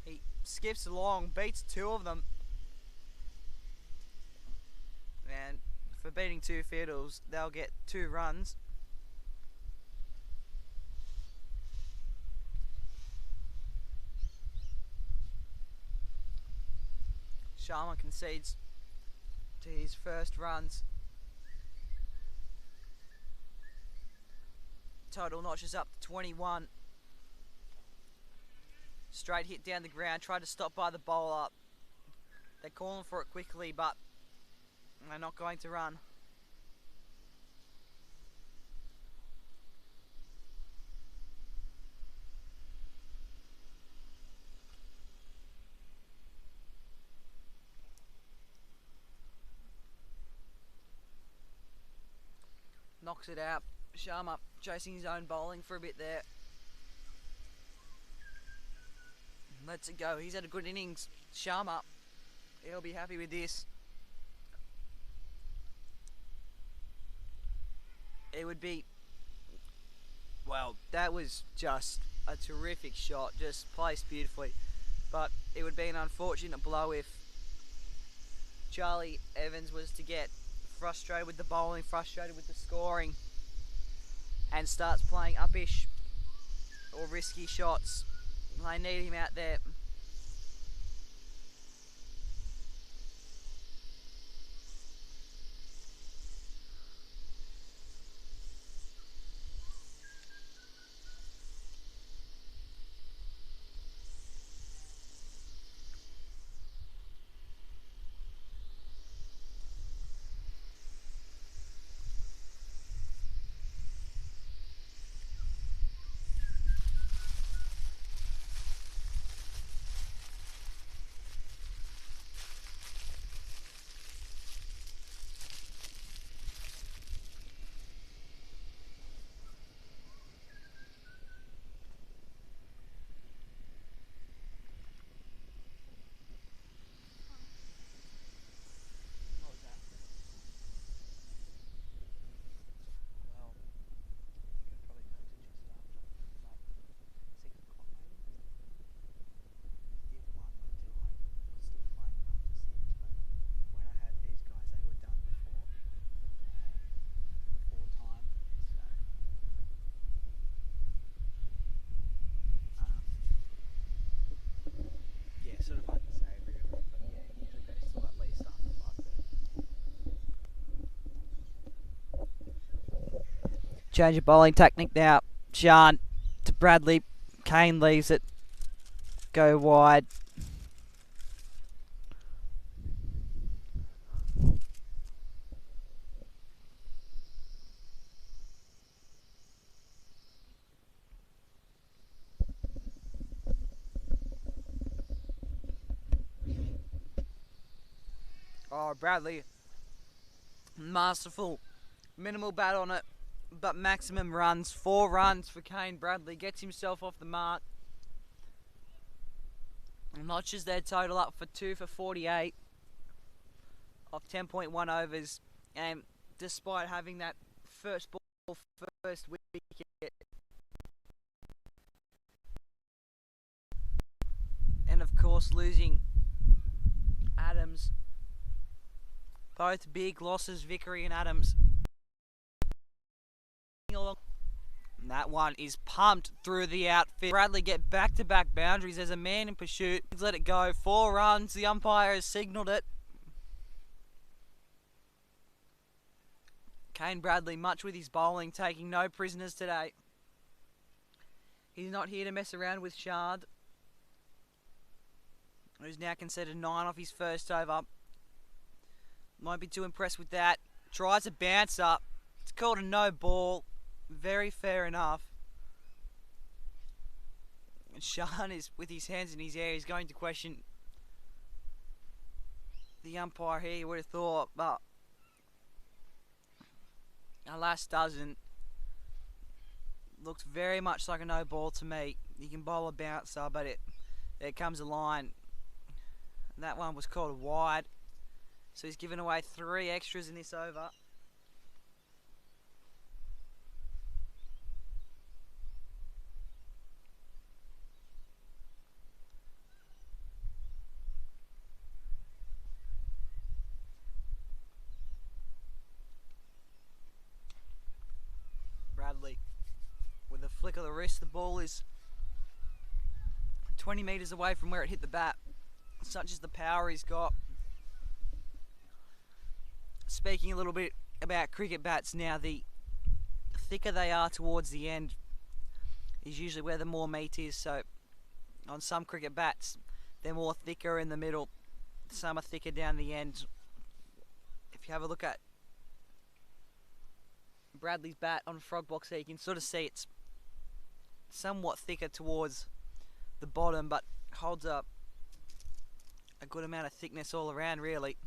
He skips along, beats 2 of them. And for beating 2 fielders, they'll get 2 runs. Sharma concedes to his first runs. Total notches up to 21. Straight hit down the ground, tried to stop by the bowler. They're calling for it quickly, but they're not going to run. Knocks it out. Sharma chasing his own bowling for a bit there. Lets it go. He's had a good innings. Sharma, he'll be happy with this. It would be, well, that was just a terrific shot, just placed beautifully. But it would be an unfortunate blow if Charlie Evans was to get frustrated with the bowling, frustrated with the scoring, and starts playing uppish or risky shots. They need him out there. Change of bowling technique now. Sean to Bradley. Kane leaves it. Go wide. Oh, Bradley. Masterful. Minimal bat on it, but maximum runs. 4 runs for Kane Bradley. Gets himself off the mark. Notches their total up for 2 for 48 off 10.1 overs. And despite having that first ball, first wicket, and of course losing Adams. Both big losses, Vickery and Adams. And that one is pumped through the outfield. Bradley get back-to-back boundaries. There's a man in pursuit. He's let it go. 4 runs. The umpire has signalled it. Kane Bradley, much with his bowling, taking no prisoners today. He's not here to mess around with Shard, who's now considered 9 off his first over. Won't be too impressed with that. Tries a bounce up. It's called a no ball. Very fair enough. And Sean is with his hands in his air. He's going to question the umpire here, you would have thought, but alas doesn't. Looks very much like a no ball to me. You can bowl a bouncer, but there comes a line. And that one was called wide. So he's given away 3 extras in this over. Bradley, with a flick of the wrist, the ball is 20 metres away from where it hit the bat. Such is the power he's got. Speaking a little bit about cricket bats now, the thicker they are towards the end is usually where the more meat is. So on some cricket bats, they're more thicker in the middle. Some are thicker down the end. If you have a look at Bradley's bat on Frogbox here, you can sort of see it's somewhat thicker towards the bottom, but holds up a good amount of thickness all around, really.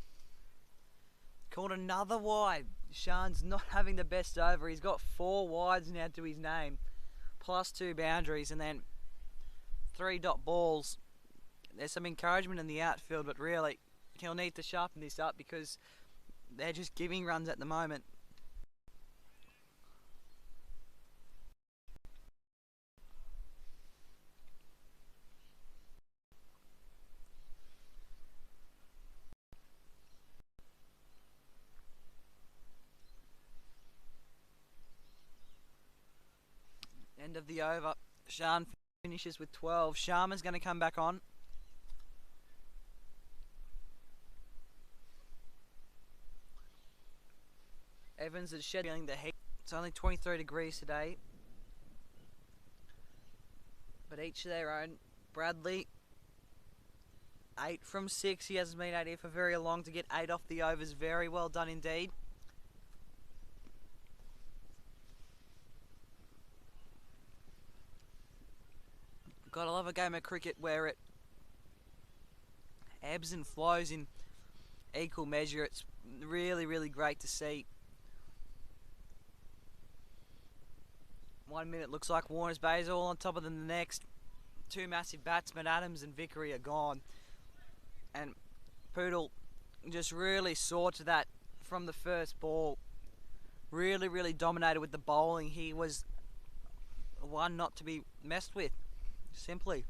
Called another wide. Sean's not having the best over. He's got 4 wides now to his name, plus 2 boundaries, and then 3 dot balls. There's some encouragement in the outfield, but really he'll need to sharpen this up because they're just giving runs at the moment. End of the over. Sean finishes with 12. Sharma's going to come back on. Evans is shedding the heat. It's only 23 degrees today, but each to their own. Bradley, 8 from 6. He hasn't been out here for very long. To get 8 off the overs, very well done indeed. Gotta love a game of cricket where it ebbs and flows in equal measure. It's really, really great to see. 1 minute looks like Warners Bay is all on top of them. The next, 2 massive batsmen, Adams and Vickery, are gone. And Poodle just really saw to that from the first ball. Really, really dominated with the bowling. He was one not to be messed with. Simply.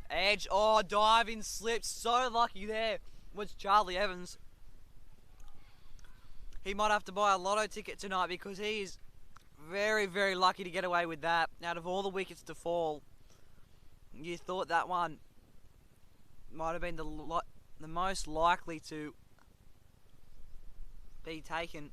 Edge. Oh, diving slip. So lucky there was Charlie Evans. He might have to buy a lotto ticket tonight because he is very, very lucky to get away with that. Out of all the wickets to fall, you thought that one might have been the most likely to be taken.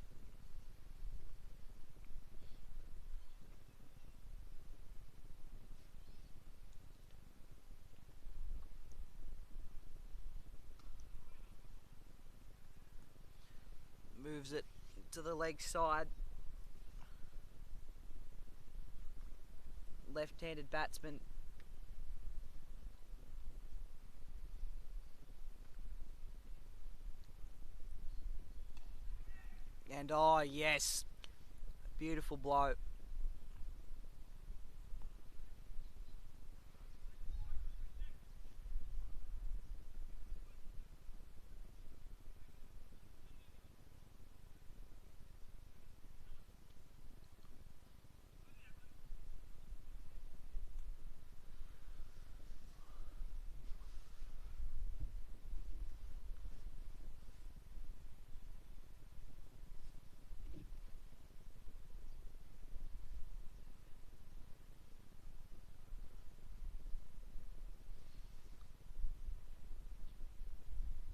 moves it to the leg side. Left-handed batsman. And oh yes, beautiful blow.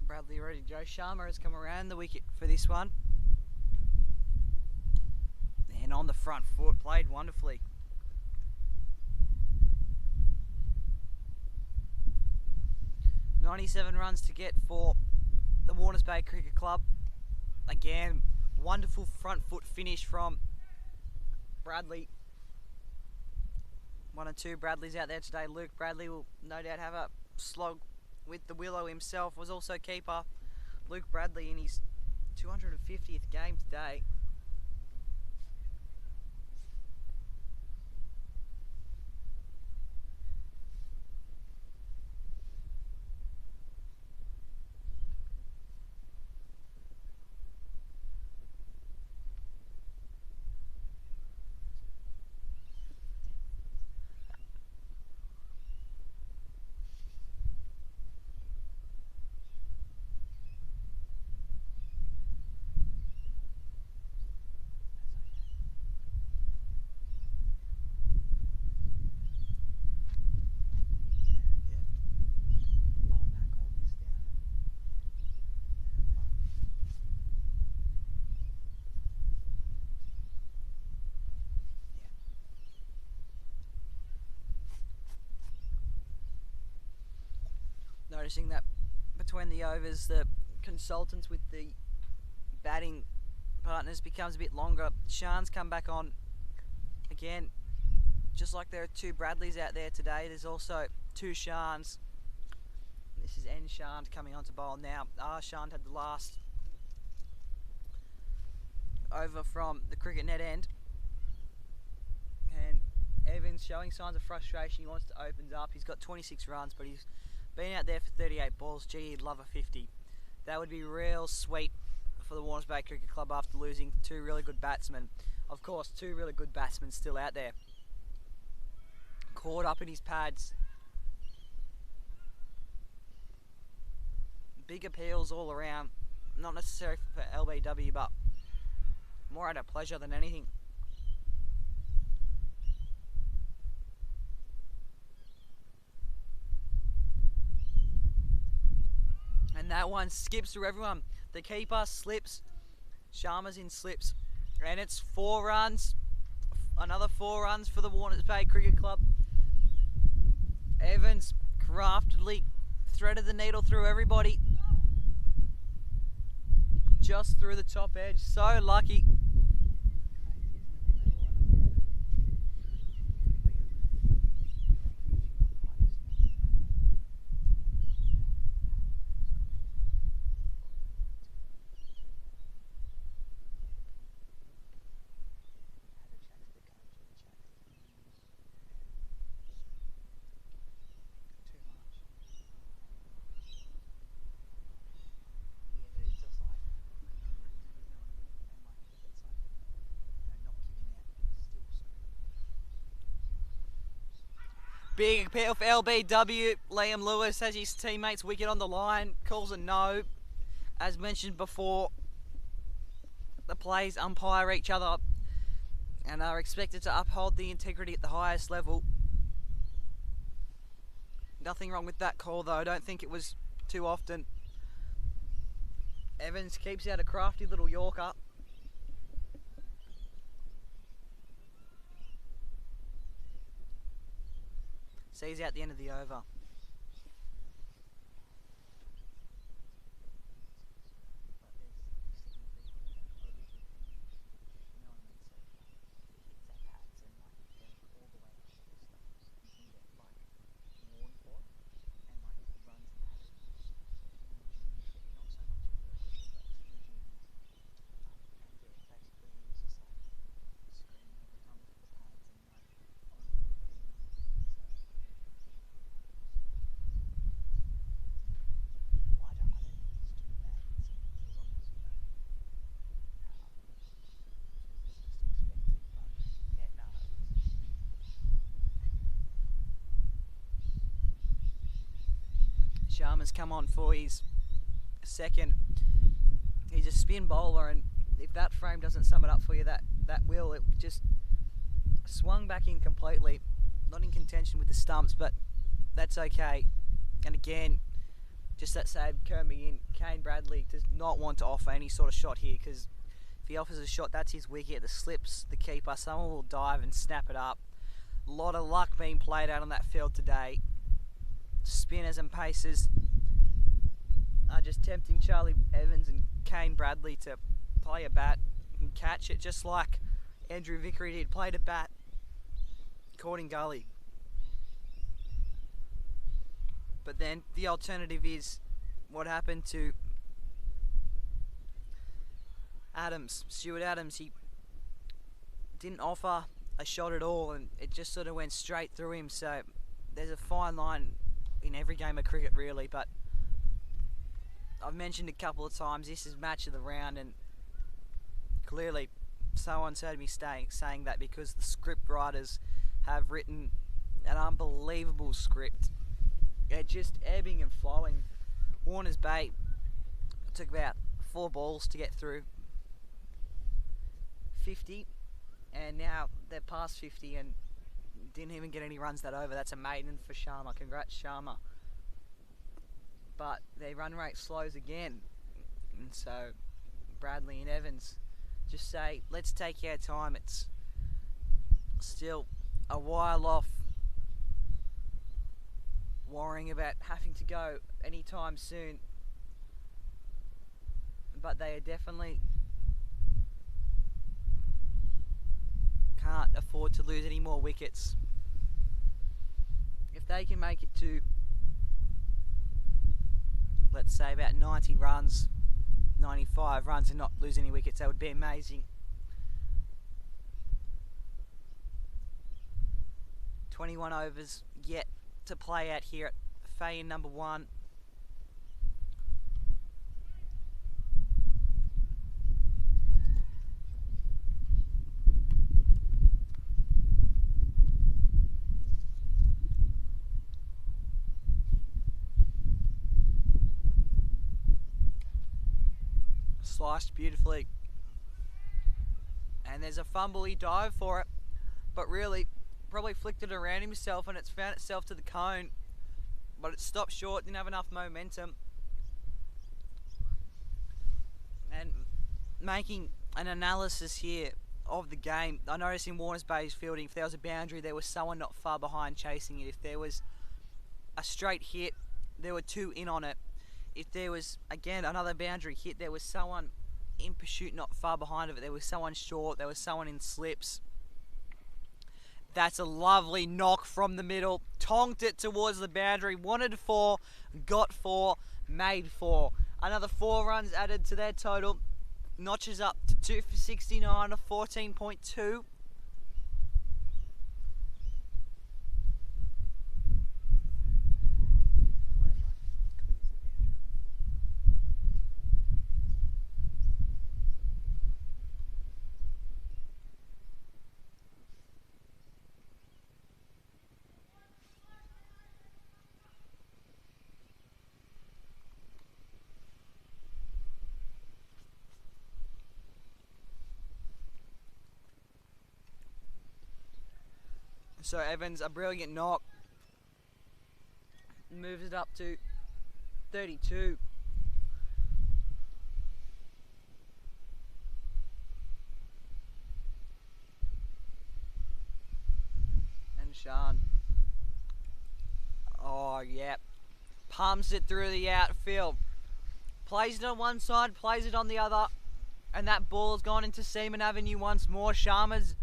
Bradley ready. Joe Sharma has come around the wicket for this one. And on the front foot, played wonderfully. "97 runs to get for the Warners Bay Cricket Club. Again, wonderful front foot finish from Bradley. 1 and 2 Bradleys out there today. Luke Bradley will no doubt have a slog with the Willow himself. Was also keeper Luke Bradley in his 250th game today. Noticing that between the overs, the consultants with the batting partners becomes a bit longer. Shan's come back on again. Just like there are 2 Bradleys out there today, there's also 2 Shans. This is N. Shan coming on to bowl now. R. Shan had the last over from the cricket net end. And Evans showing signs of frustration. He wants to open up. He's got 26 runs, but he's been out there for 38 balls. Gee, he'd love a 50. That would be real sweet for the Warners Bay Cricket Club after losing 2 really good batsmen. Of course, 2 really good batsmen still out there. Caught up in his pads. Big appeals all around. Not necessarily for LBW, but more out of pleasure than anything. And that one skips through everyone. The keeper slips. Sharma's in slips. And it's 4 runs. Another 4 runs for the Warners Bay Cricket Club. Evans craftily threaded the needle through everybody. Just through the top edge. So lucky. Big appeal for LBW. Liam Lewis has his teammates' wicket on the line. Calls a no. As mentioned before, the plays umpire each other and are expected to uphold the integrity at the highest level. Nothing wrong with that call though. I don't think it was too often. Evans keeps out a crafty little Yorker. Sees out the end of the over. Sharma's come on for his second. He's a spin bowler, and if that frame doesn't sum it up for you, that will. It just swung back in completely. Not in contention with the stumps, but that's okay. And again, just that save coming in. Kane Bradley does not want to offer any sort of shot here, because if he offers a shot, that's his wicket. The slips the keeper. Someone will dive and snap it up. A lot of luck being played out on that field today. Spinners and pacers are just tempting Charlie Evans and Kane Bradley to play a bat and catch it, just like Andrew Vickery did. Played a bat, caught in gully. But then the alternative is what happened to Adams, Stuart Adams. He didn't offer a shot at all, and it just sort of went straight through him. So there's a fine line in every game of cricket, really, but I've mentioned a couple of times this is match of the round, and clearly someone's heard me saying that, because the script writers have written an unbelievable script. They're just ebbing and flowing. Warners Bay took about 4 balls to get through 50, and now they're past 50 and didn't even get any runs that over. That's a maiden for Sharma. Congrats, Sharma. But their run rate slows again, and so Bradley and Evans just say, let's take our time. It's still a while off worrying about having to go anytime soon, but they are definitely can't afford to lose any more wickets. If they can make it to, let's say, about 90 runs, 95 runs, and not lose any wickets, that would be amazing. 21 overs yet to play out here at Fay in number 1. Sliced beautifully, and there's a fumble. He dived for it, but really probably flicked it around himself, and it's found itself to the cone, but it stopped short, didn't have enough momentum. And making an analysis here of the game, I noticed in Warners Bay's fielding, if there was a boundary, there was someone not far behind chasing it. If there was a straight hit, there were 2 in on it. If there was, again, another boundary hit, there was someone in pursuit not far behind of it. There was someone short, there was someone in slips. That's a lovely knock from the middle. Tonked it towards the boundary. Wanted 4, got 4, made 4. Another 4 runs added to their total. Notches up to 2 for 69 of 14.2. So Evans, a brilliant knock, moves it up to 32. And Shan, oh yeah, pumps it through the outfield, plays it on one side, plays it on the other, and that ball has gone into Seaman Avenue once more. Sharma's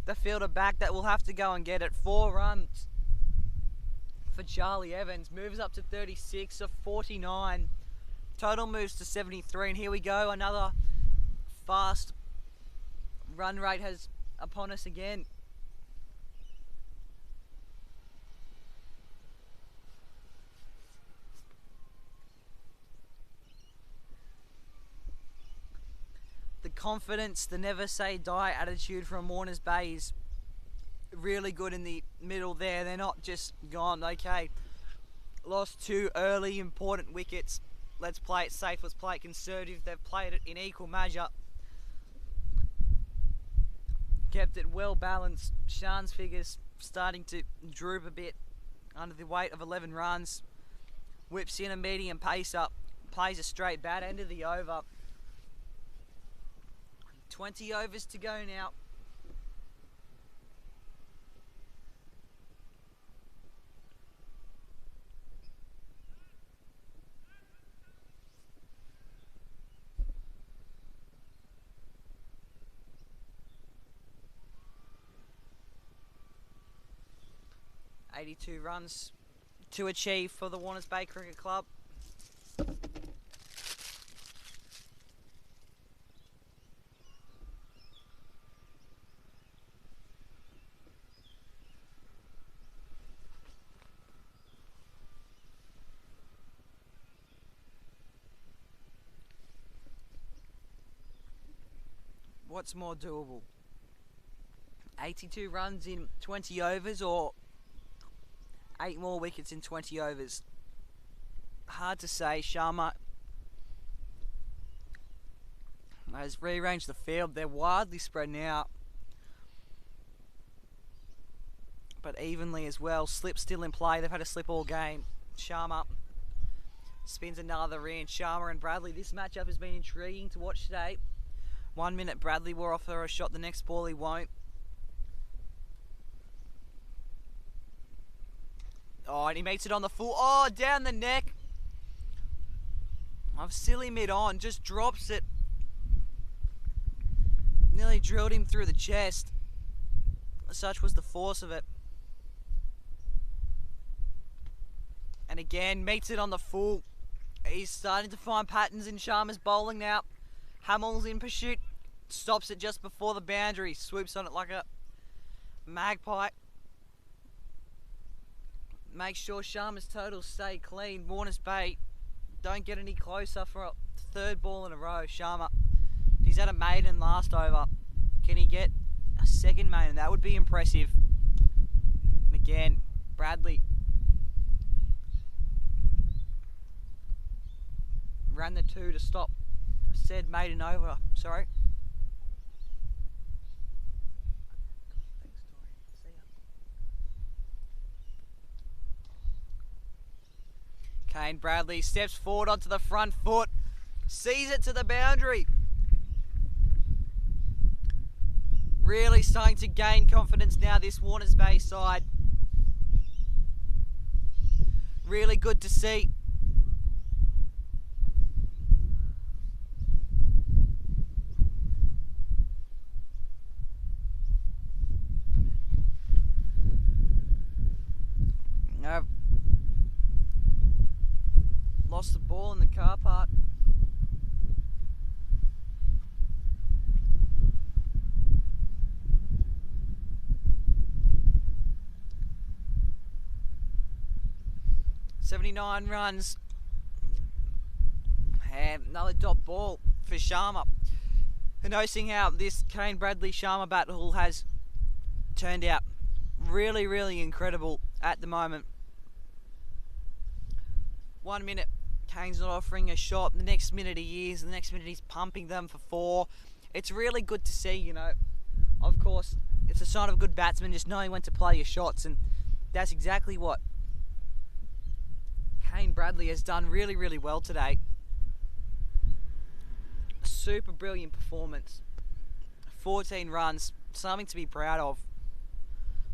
the fielder back that will have to go and get it. 4 runs for Charlie Evans, moves up to 36 of 49. Total moves to 73, and here we go, another fast run rate has upon us again. The confidence, the never say die attitude from Warners Bay is really good in the middle there. They're not just gone, okay, lost 2 early important wickets. Let's play it safe, let's play it conservative. They've played it in equal measure. Kept it well balanced. Shan's figures starting to droop a bit under the weight of 11 runs. Whips in a medium pace up. Plays a straight bat end of the over. 20 overs to go now. .82 runs to achieve for the Warners Bay Cricket Club. What's more doable? 82 runs in 20 overs or 8 more wickets in 20 overs? Hard to say. Sharma has rearranged the field. They're widely spread now, but evenly as well. Slip still in play. They've had a slip all game. Sharma spins another in. Sharma and Bradley. This matchup has been intriguing to watch today. 1 minute Bradley will offer a shot, the next ball he won't. Oh, and he makes it on the full. Oh, down the neck of silly mid-on. Just drops it. Nearly drilled him through the chest. Such was the force of it. And again, meets it on the full. He's starting to find patterns in Sharma's bowling now. Hamill's in pursuit. Stops it just before the boundary. Swoops on it like a magpie. Make sure Sharma's totals stay clean. Warners Bay don't get any closer for a 3rd ball in a row. Sharma, he's had a maiden last over. Can he get a 2nd maiden? That would be impressive. And again, Bradley ran the 2 to stop said maiden over. Sorry. Kane Bradley steps forward onto the front foot, sees it to the boundary. Really starting to gain confidence now, this Warners Bay side. Really good to see. Lost the ball in the car park. .79 runs. And another dot ball for Sharma. And noticing how this Kane Bradley Sharma battle has turned out really, really incredible at the moment. 1 minute, Kane's not offering a shot. The next minute he is. The next minute he's pumping them for 4. It's really good to see, you know. Of course, it's a sign of a good batsman, just knowing when to play your shots. And that's exactly what Kane Bradley has done really, really well today. A super brilliant performance. 14 runs. Something to be proud of.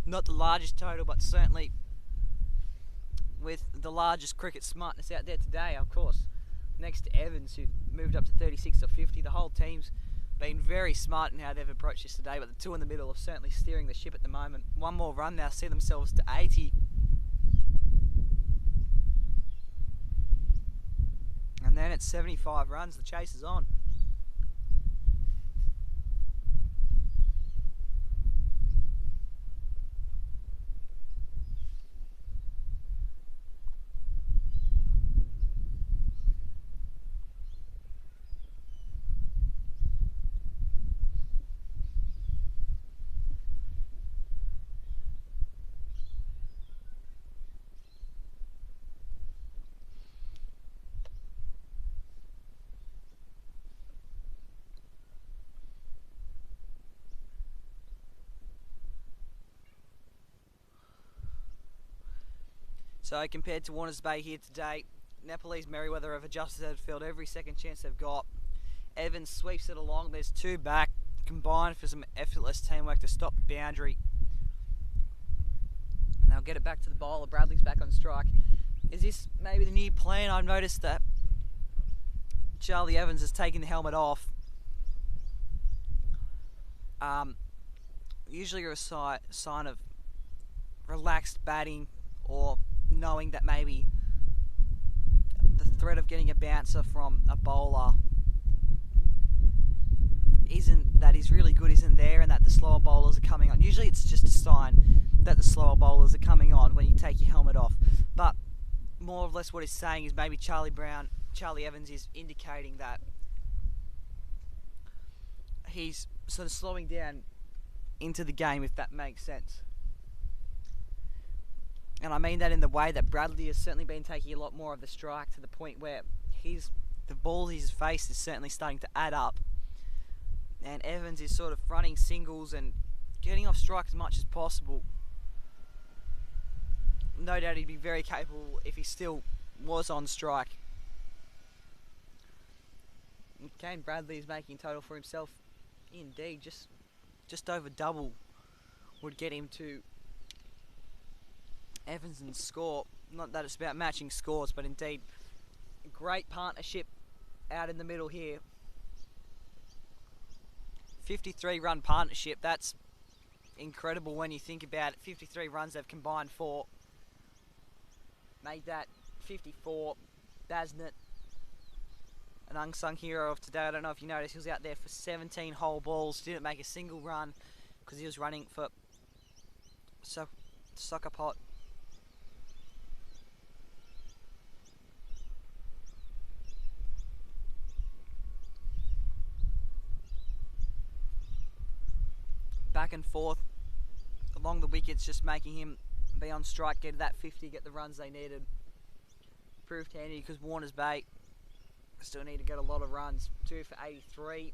Not the largest total, but certainly with the largest cricket smartness out there today, of course. Next to Evans, who moved up to 36 or 50. The whole team's been very smart in how they've approached this today, but the 2 in the middle are certainly steering the ship at the moment. 1 more run now, see themselves to 80. And then it's 75 runs, the chase is on. So compared to Warners Bay here today, Nepalese Merewether have adjusted their field every second chance they've got. Evans sweeps it along. There's two back, combined for some effortless teamwork to stop the boundary. And they'll get it back to the bowler. Bradley's back on strike. Is this maybe the new plan? I've noticed that Charlie Evans has taken the helmet off. Usually a sign of relaxed batting, or knowing that maybe the threat of getting a bouncer from a bowler is really good isn't there, and that the slower bowlers are coming on. Usually it's just a sign that the slower bowlers are coming on when you take your helmet off. But more or less what he's saying is maybe Charlie Evans is indicating that he's sort of slowing down into the game, if that makes sense. And I mean that in the way that Bradley has certainly been taking a lot more of the strike, to the point where the balls he's faced is certainly starting to add up. And Evans is sort of fronting singles and getting off strike as much as possible. No doubt he'd be very capable if he still was on strike. Kane Bradley is making total for himself. Indeed, just over double would get him to Evans's score. Not that it's about matching scores, but indeed, a great partnership out in the middle here. 53 run partnership, that's incredible when you think about it. 53 runs they've combined for. Made that 54. Basnett, an unsung hero of today. I don't know if you noticed, he was out there for 17 whole balls, didn't make a single run because he was running for soccer pot. Back and forth along the wickets, just making him be on strike, get that 50, get the runs they needed. Proved handy because Warners Bay still need to get a lot of runs. 2 for 83.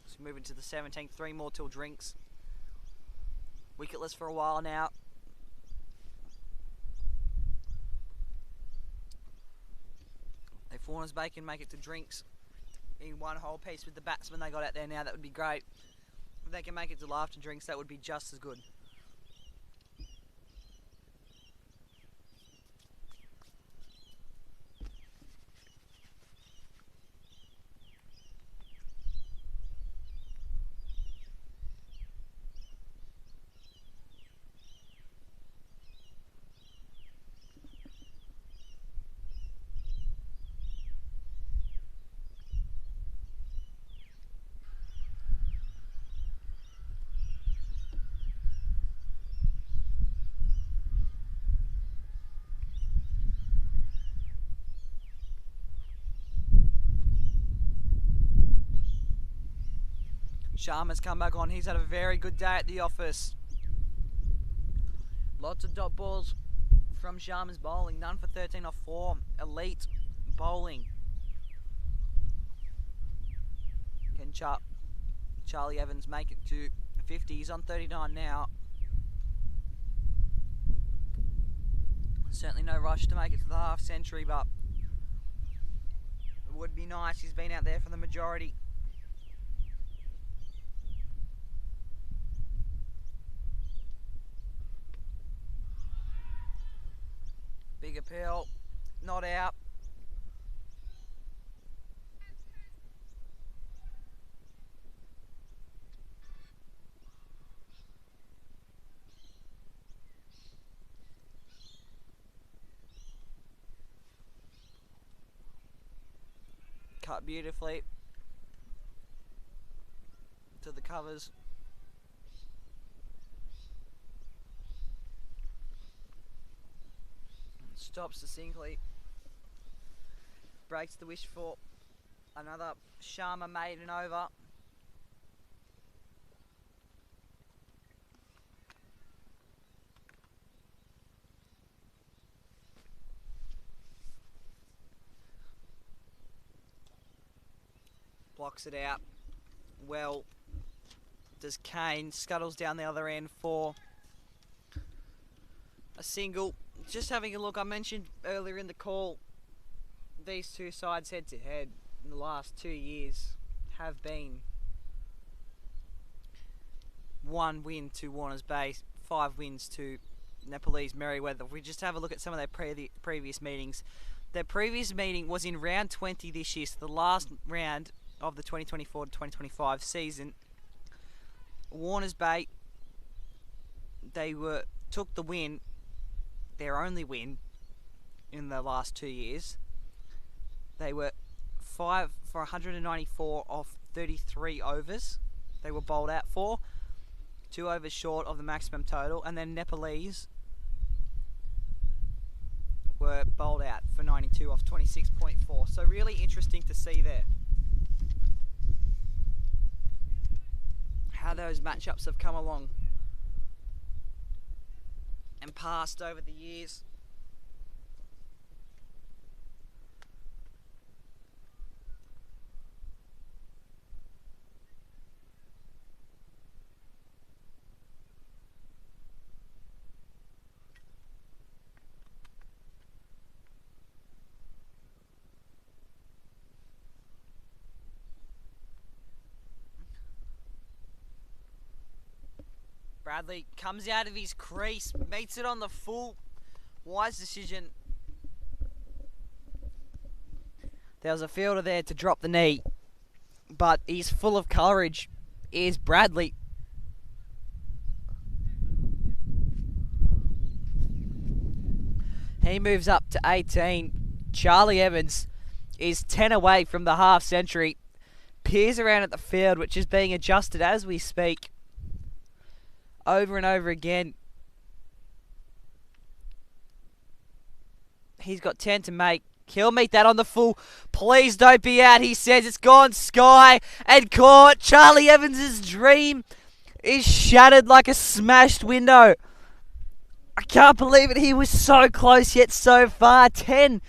So moving to the 17th, 3 more till drinks. Wicketless for a while now. If Warners Bay can make it to drinks in one whole piece with the batsmen they got out there now, that would be great. If they can make it to after drinks, that would be just as good. Sharma's come back on. He's had a very good day at the office. Lots of dot balls from Sharma's bowling. None for 13 off 4. Elite bowling. Can Charlie Evans make it to 50? He's on 39 now. Certainly no rush to make it to the half century, but it would be nice. He's been out there for the majority. Big appeal, not out. Cut beautifully to the covers. Stops succinctly. Breaks the wish for another Sharma maiden over. Blocks it out. Well, does Kane. Scuttles down the other end for a single. just having a look, I mentioned earlier in the call, these two sides head to head in the last 2 years have been 1 win to Warners Bay, 5 wins to Nepalese Merewether. If we just have a look at some of their previous meetings. Their previous meeting was in round 20 this year, so the last round of the 2024 to 2025 season. Warners Bay, they took the win, their only win in the last 2 years. They were 5 for 194 off 33 overs. They were bowled out for 2 overs short of the maximum total, and then Nepalese were bowled out for 92 off 26.4. So really interesting to see there how those matchups have come along and passed over the years. Bradley comes out of his crease, meets it on the full. Wise decision. There was a fielder there to drop the knee, but he's full of courage. Is Bradley. He moves up to 18. Charlie Evans is 10 away from the half century. Peers around at the field, which is being adjusted as we speak. Over and over again. He's got 10 to make. He'll meet that on the full. Please don't be out, he says. It's gone sky and caught. Charlie Evans' dream is shattered like a smashed window. I can't believe it. He was so close yet so far. 10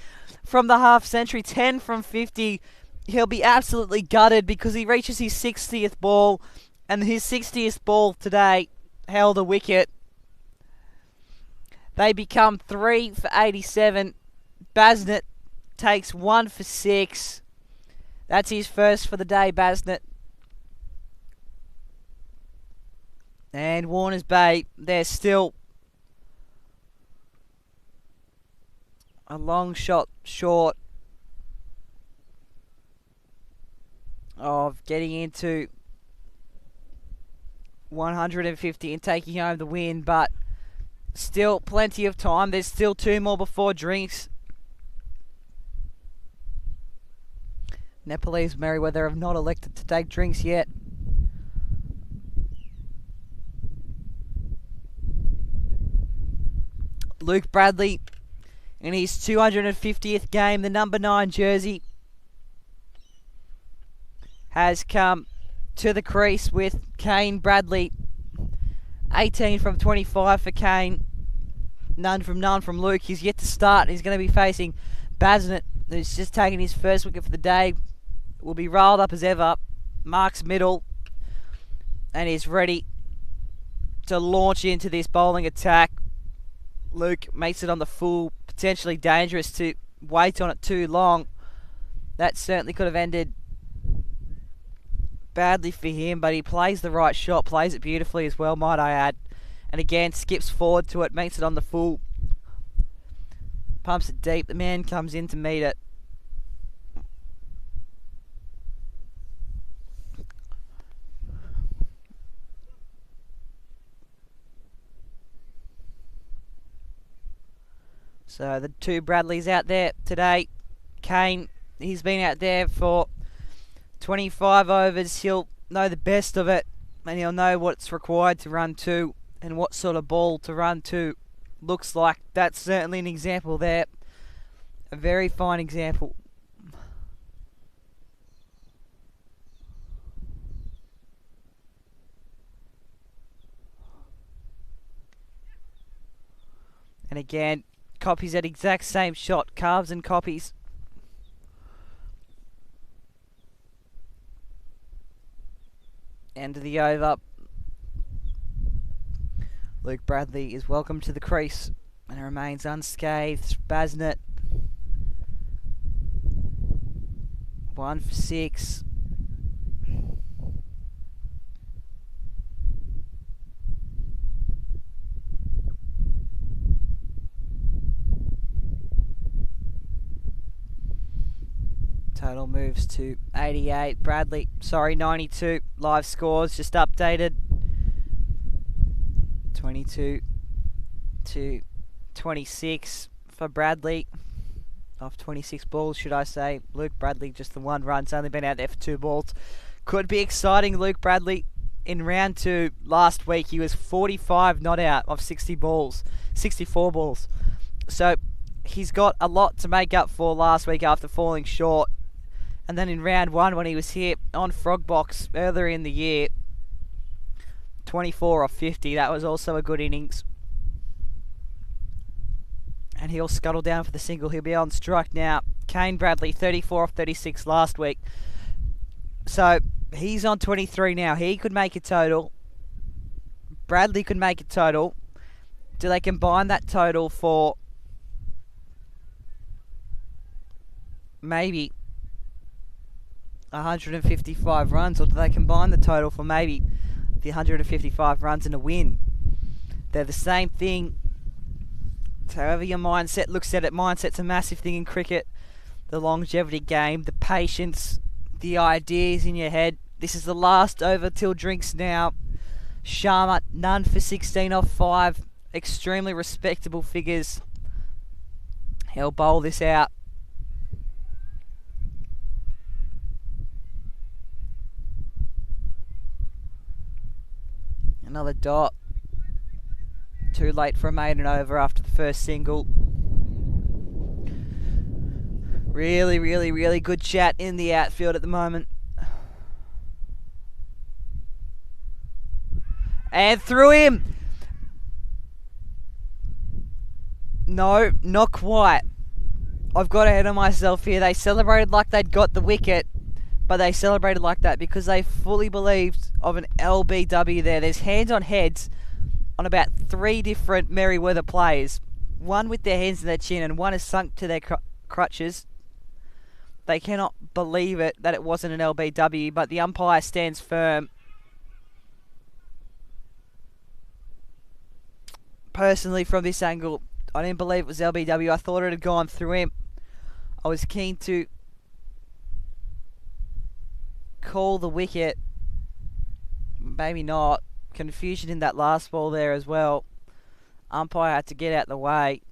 from the half century. 10 from 50. He'll be absolutely gutted because he reaches his 60th ball. And his 60th ball today held a wicket. They become 3 for 87. Basnett takes 1 for 6. That's his first for the day, Basnett. And Warners Bay, they're still a long shot short of getting into 150 and taking home the win, but still plenty of time. There's still 2 more before drinks. Nepalese Merewether have not elected to take drinks yet. Luke Bradley in his 250th game, the number 9 jersey, has come to the crease with Kane Bradley. 18 from 25 for Kane. None from Luke. He's yet to start. He's going to be facing Basnett, who's just taken his first wicket for the day. Will be rolled up as ever. Marks middle. And is ready to launch into this bowling attack. Luke makes it on the full. Potentially dangerous to wait on it too long. That certainly could have ended badly for him, but he plays the right shot, plays it beautifully as well, might I add. And again, skips forward to it, makes it on the full. Pumps it deep. The man comes in to meet it. So the 2 Bradleys out there today. Kane, he's been out there for 25 overs. He'll know the best of it, and he'll know what's required to run to and what sort of ball to run to. Looks like that's certainly an example there. A very fine example. And again, copies that exact same shot. Carves and copies. End of the over. Luke Bradley is welcome to the crease and remains unscathed. Basnett, 1 for 6. Total moves to 88. 92. Live scores just updated. 22 to 26 for Bradley. Off 26 balls, should I say. Luke Bradley, just the 1 run. He's only been out there for 2 balls. Could be exciting, Luke Bradley. In round 2 last week, he was 45 not out of 64 balls. So he's got a lot to make up for last week after falling short. And then in round 1, when he was here on Frog Box earlier in the year, 24 off 50. That was also a good innings. And he'll scuttle down for the single. He'll be on strike now. Kane Bradley, 34 off 36 last week. So he's on 23 now. He could make a total. Bradley could make a total. Do they combine that total for maybe 155 runs, or do they combine the total for maybe the 155 runs and a win? They're the same thing. So however your mindset looks at it, mindset's a massive thing in cricket. The longevity game, the patience, the ideas in your head. This is the last over till drinks now. Sharma, none for 16 off 5. Extremely respectable figures. He'll bowl this out. Another dot. Too late for a maiden over after the first single. Really, really, really good chat in the outfield at the moment. And through him. No, not quite. I've got ahead of myself here. They celebrated like they'd got the wicket, but they celebrated like that because they fully believed of an LBW there. There's hands on heads on about 3 different Merewether players. One with their hands in their chin and one is sunk to their crutches. They cannot believe it that it wasn't an LBW, but the umpire stands firm. Personally, from this angle, I didn't believe it was LBW. I thought it had gone through him. I was keen to call the wicket. Maybe not. Confusion in that last ball there as well. Umpire had to get out the way.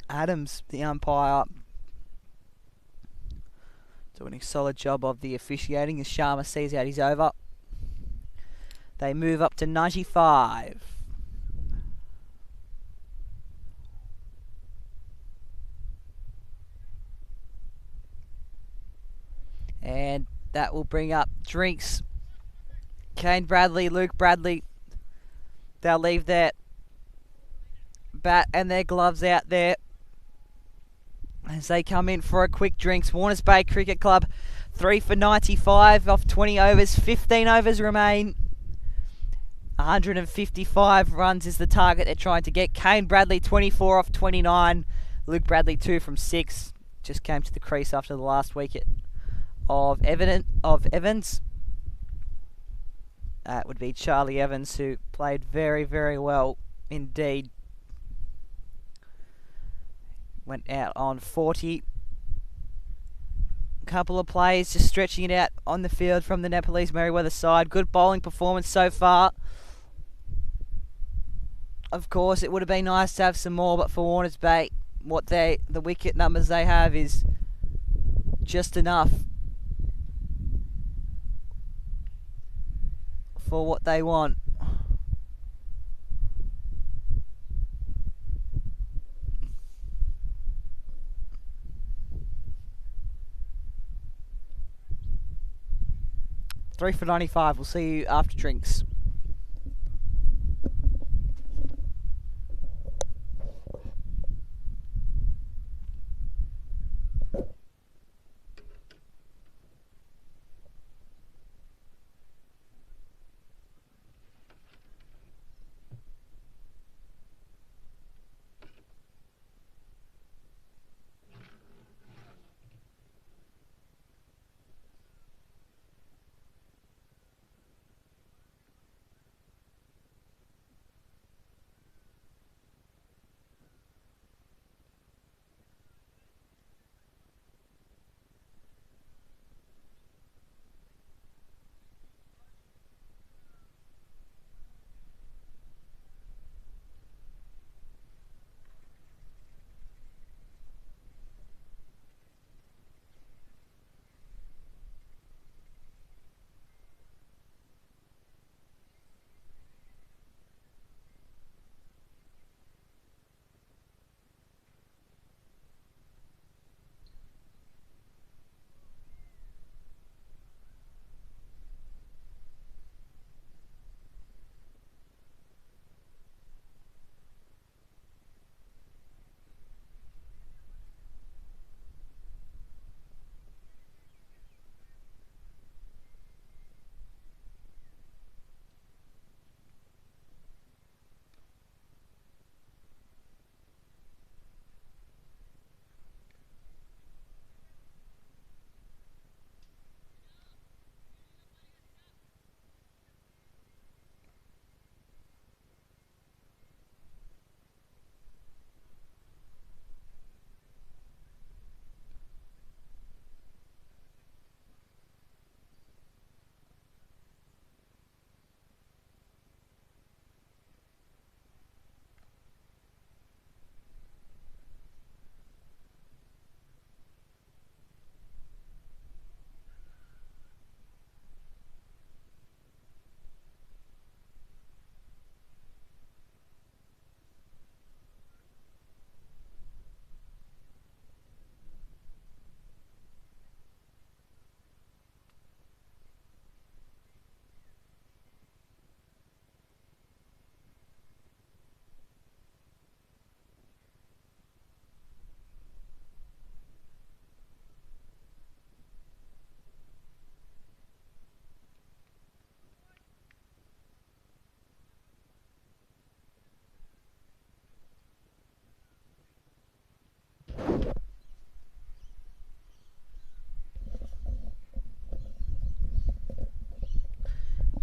Adams, the umpire, doing a solid job of the officiating as Sharma sees out his over. They move up to 95. And that will bring up drinks. Kane Bradley, Luke Bradley. They'll leave their bat and their gloves out there as they come in for a quick drinks. Warners Bay Cricket Club, 3 for 95 off 20 overs. 15 overs remain. 155 runs is the target they're trying to get. Kane Bradley, 24 off 29. Luke Bradley, 2 from 6. Just came to the crease after the last wicket of Evans. That would be Charlie Evans, who played very, very well indeed. Went out on 40. Couple of players just stretching it out on the field from the Nepalese Merewether side. Good bowling performance so far. Of course, it would have been nice to have some more, but for Warners Bay, the wicket numbers they have is just enough for what they want. Three for 95. We'll see you after drinks.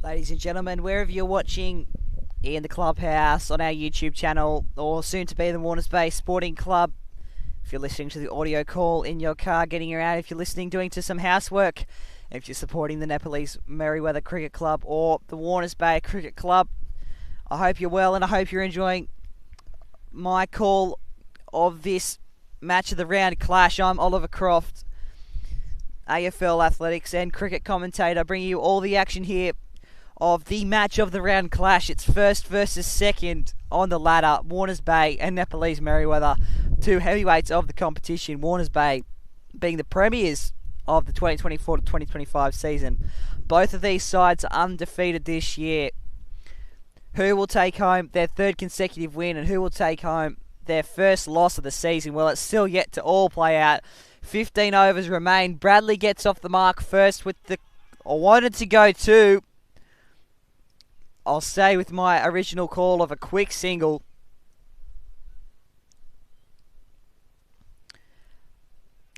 Ladies and gentlemen, wherever you're watching, in the clubhouse, on our YouTube channel, or soon to be the Warners Bay Sporting Club, if you're listening to the audio call in your car, getting around, if you're listening, doing to some housework, if you're supporting the Nepalese Merewether Cricket Club or the Warners Bay Cricket Club, I hope you're well and I hope you're enjoying my call of this match of the round clash. I'm Oliver Croft, AFL athletics and cricket commentator, bringing you all the action here of the match of the round clash. It's first versus second on the ladder, Warners Bay and Nepalese Merewether, two heavyweights of the competition. Warners Bay being the premiers of the 2024 to 2025 season. Both of these sides are undefeated this year. Who will take home their third consecutive win and who will take home their first loss of the season? Well, it's still yet to all play out. 15 overs remain. Bradley gets off the mark first with the... I wanted to go to... I'll stay with my original call of a quick single.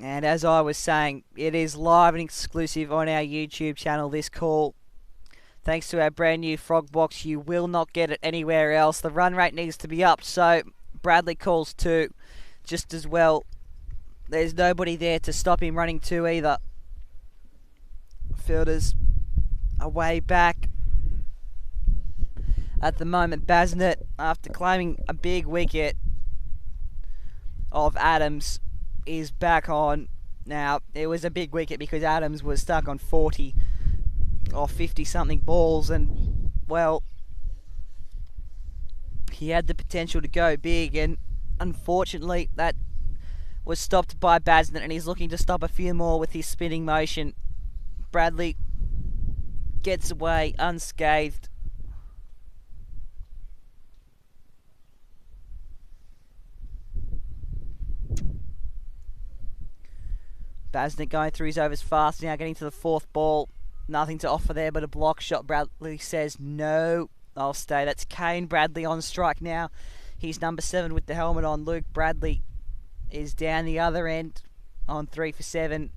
And as I was saying, it is live and exclusive on our YouTube channel, this call. Thanks to our brand new frog box, you will not get it anywhere else. The run rate needs to be up, so Bradley calls two just as well. There's nobody there to stop him running two either. Fielders away back. At the moment, Basnett, after claiming a big wicket of Adams, is back on. Now, it was a big wicket because Adams was stuck on 40 or 50-something balls, and, well, he had the potential to go big, and unfortunately, that was stopped by Basnett, and he's looking to stop a few more with his spinning motion. Bradley gets away unscathed. Basnett going through his overs fast now, getting to the fourth ball. Nothing to offer there but a block shot. Bradley says, no, I'll stay. That's Kane Bradley on strike now. He's number 7 with the helmet on. Luke Bradley is down the other end on 3 for 7.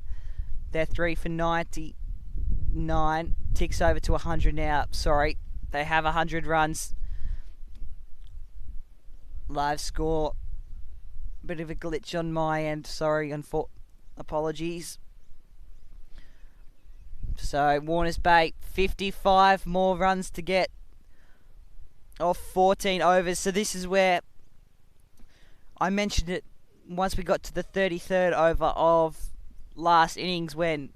They're 3 for 99. Ticks over to 100 now. Sorry, they have 100 runs. Live score. Bit of a glitch on my end. Sorry, apologies. So Warners Bay, 55 more runs to get off 14 overs. So this is where I mentioned it once we got to the 33rd over of last innings when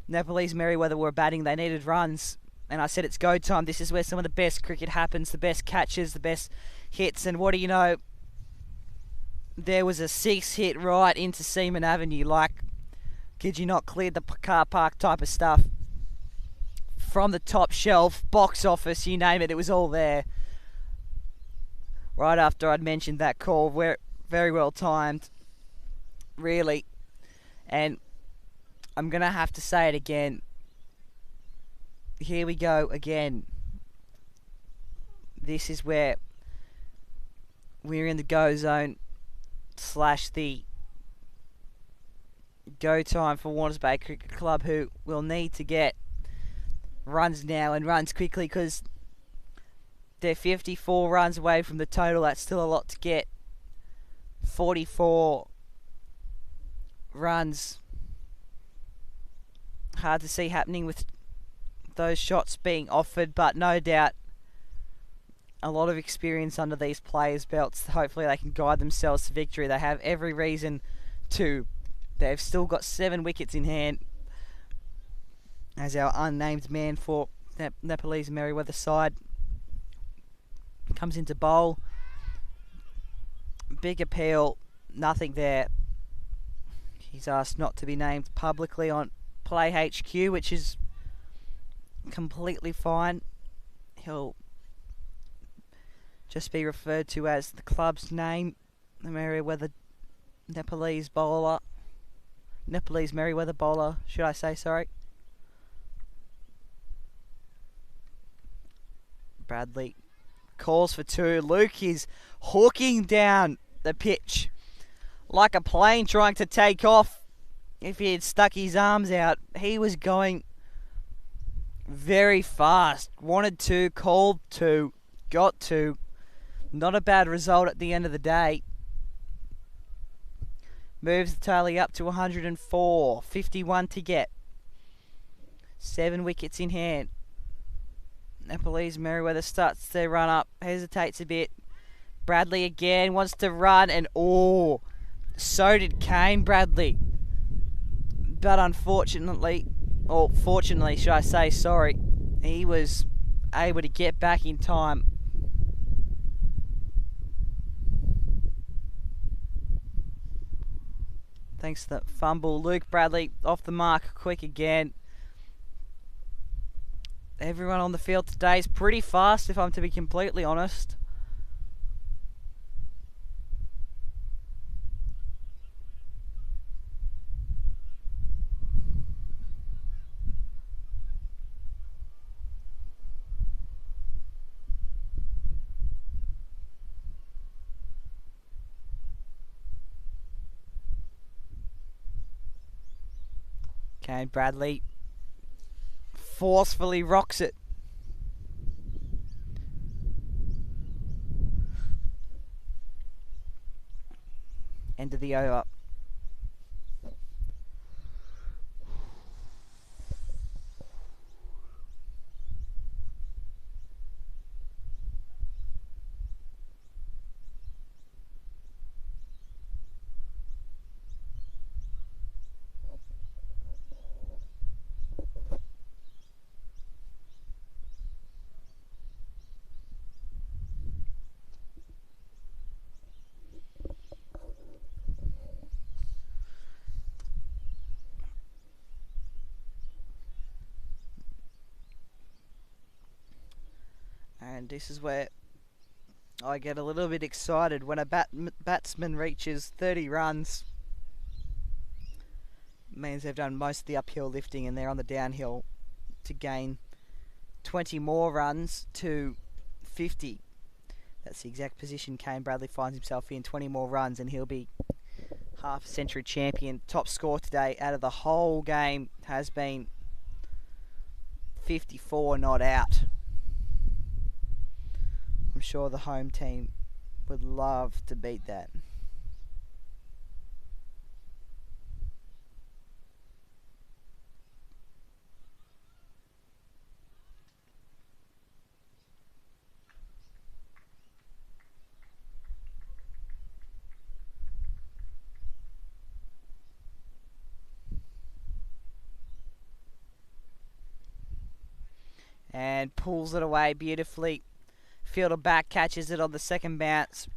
Nepalese Merewether were batting. They needed runs, and I said it's go time. This is where some of the best cricket happens, the best catches, the best hits, and what do you know? There was a 6 hit right into Seaman Avenue, like, kid you not, cleared the car park type of stuff. From the top shelf, box office, you name it, it was all there. Right after I'd mentioned that call, very well timed, really. And I'm going to have to say it again. Here we go again. This is where we're in the go zone / the go time for Warners Bay Cricket Club, who will need to get runs now and runs quickly because they're 54 runs away from the total. That's still a lot to get. 44 runs. Hard to see happening with those shots being offered, but no doubt a lot of experience under these players' belts. Hopefully they can guide themselves to victory. They have every reason to. They've still got 7 wickets in hand as our unnamed man for Nepalese Merewether side comes into bowl. Big appeal, nothing there. He's asked not to be named publicly on Play HQ, which is completely fine. He'll just be referred to as the club's name, the Merewether Nepalese Merewether bowler, should I say, sorry. Bradley calls for 2. Luke is hooking down the pitch like a plane trying to take off. If he had stuck his arms out, he was going very fast. Wanted to, called to, got to. Not a bad result at the end of the day. Moves the tally up to 104. 51 to get. 7 wickets in hand. Nepalese Merewether starts their run up. Hesitates a bit. Bradley again wants to run, and so did Kane Bradley. But unfortunately, or fortunately should I say, sorry, he was able to get back in time. Thanks to the fumble. Luke Bradley off the mark quick again. Everyone on the field today is pretty fast, if I'm to be completely honest. Kane Bradley forcefully rocks it. End of the over. And this is where I get a little bit excited when a batsman reaches 30 runs. Means they've done most of the uphill lifting and they're on the downhill to gain 20 more runs to 50. That's the exact position Kane Bradley finds himself in. 20 more runs and he'll be half century champion. Top score today out of the whole game has been 54 not out. I'm sure the home team would love to beat that. And pulls it away beautifully. Fielder back, catches it on the second bounce,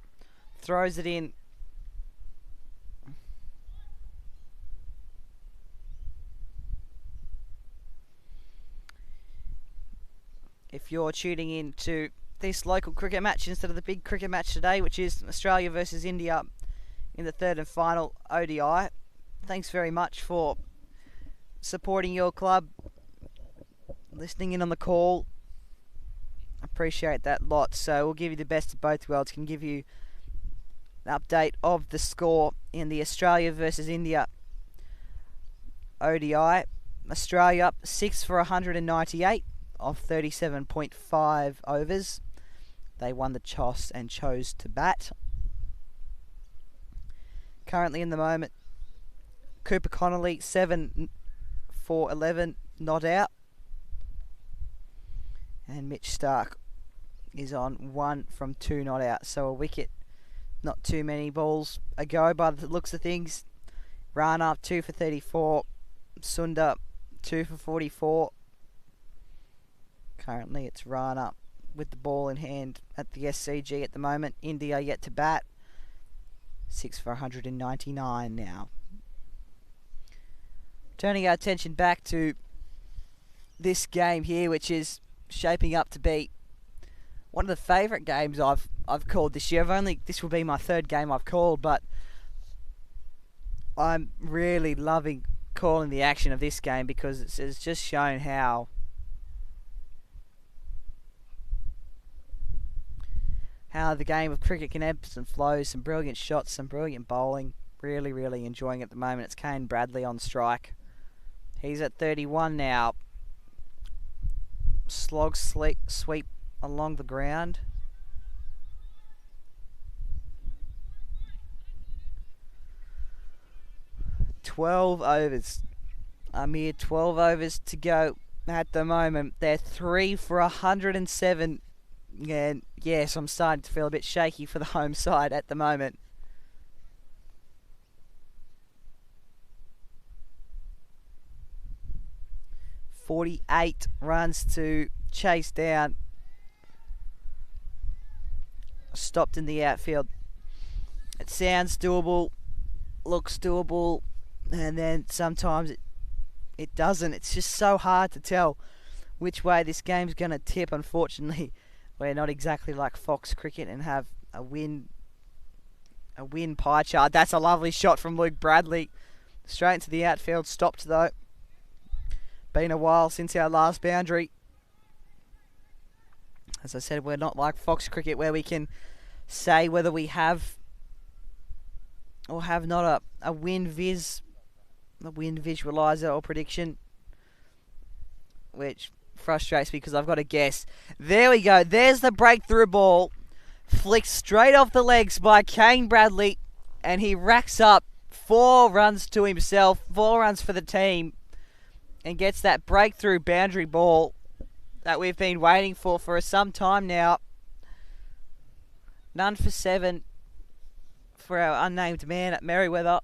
throws it in. If you're tuning in to this local cricket match instead of the big cricket match today, which is Australia versus India in the third and final ODI, thanks very much for supporting your club, listening in on the call. Appreciate that lot. So we'll give you the best of both worlds. Can give you an update of the score in the Australia versus India ODI. Australia up 6 for 198 off 37.5 overs. They won the toss and chose to bat. Currently in the moment, Cooper Connolly 7 for 11 not out. And Mitch Stark is on 1 from 2 not out. So a wicket, not too many balls ago by the looks of things. Rana 2 for 34. Sundar 2 for 44. Currently it's Rana with the ball in hand at the SCG at the moment. India yet to bat. 6 for 199 now. Turning our attention back to this game here, which is shaping up to be one of the favourite games I've called this year. This will be my third game I've called, but I'm really loving calling the action of this game because it's just shown how the game of cricket can ebbs and flows. Some brilliant shots, some brilliant bowling. Really, really enjoying it at the moment. It's Kane Bradley on strike. He's at 31 now. slog sweep along the ground. "12 overs. A mere 12 overs to go at the moment. They're 3 for 107. And yes, I'm starting to feel a bit shaky for the home side at the moment. "48 runs to chase down." Stopped in the outfield. It sounds doable, looks doable, and then sometimes it doesn't. It's just so hard to tell which way this game's going to tip. Unfortunately, we're not exactly like Fox Cricket and have a win pie chart. That's a lovely shot from Luke Bradley. Straight into the outfield. Stopped though. Been a while since our last boundary. As I said, we're not like Fox Cricket where we can say whether we have or have not a win visualizer or prediction, which frustrates me because I've got to guess. There we go. There's the breakthrough ball. Flicked straight off the legs by Kane Bradley, and he racks up 4 runs to himself, 4 runs for the team, and gets that breakthrough boundary ball that we've been waiting for some time now. None for 7 for our unnamed man at Merewether.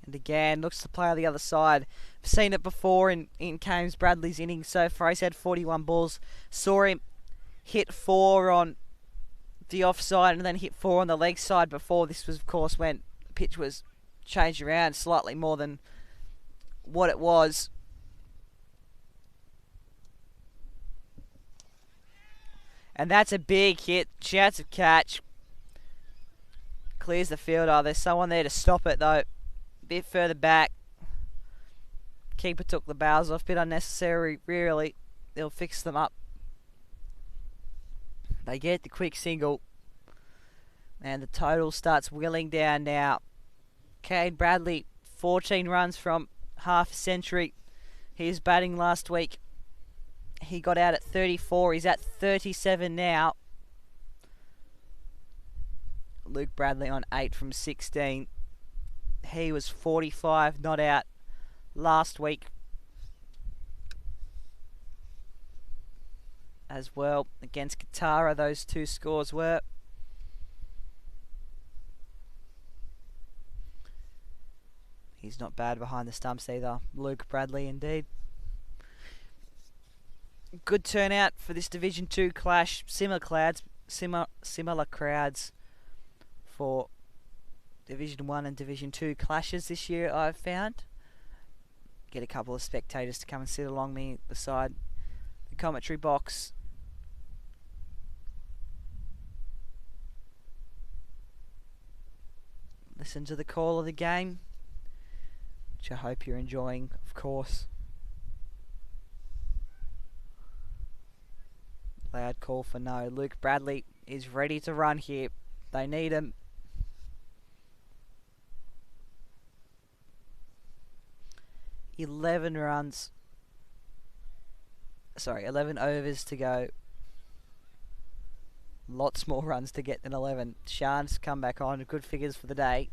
And again, looks to play on the other side. I've seen it before in Kames Bradley's innings so far. He's had 41 balls. Saw him hit 4 on the offside and then hit 4 on the leg side before. This was, of course, when the pitch was changed around slightly more than what it was. And that's a big hit. Chance of catch. Clears the fielder. There's someone there to stop it, though. Bit further back. Keeper took the bows off. Bit unnecessary, really. They'll fix them up. They get the quick single. And the total starts wheeling down now. Kane Bradley, 14 runs from half a century. He was batting last week. He got out at 34. He's at 37 now. Luke Bradley on 8 from 16. He was 45, not out last week as well. Against Katara, those 2 scores were. He's not bad behind the stumps either. Luke Bradley, indeed. Good turnout for this Division 2 clash. Similar crowds for Division 1 and Division 2 clashes this year, I've found. Get a couple of spectators to come and sit along me beside the commentary box. Listen to the call of the game, which I hope you're enjoying, of course. Loud call for no. Luke Bradley is ready to run here. They need him. Eleven overs to go. Lots more runs to get than 11. Shan's come back on. Good figures for the day.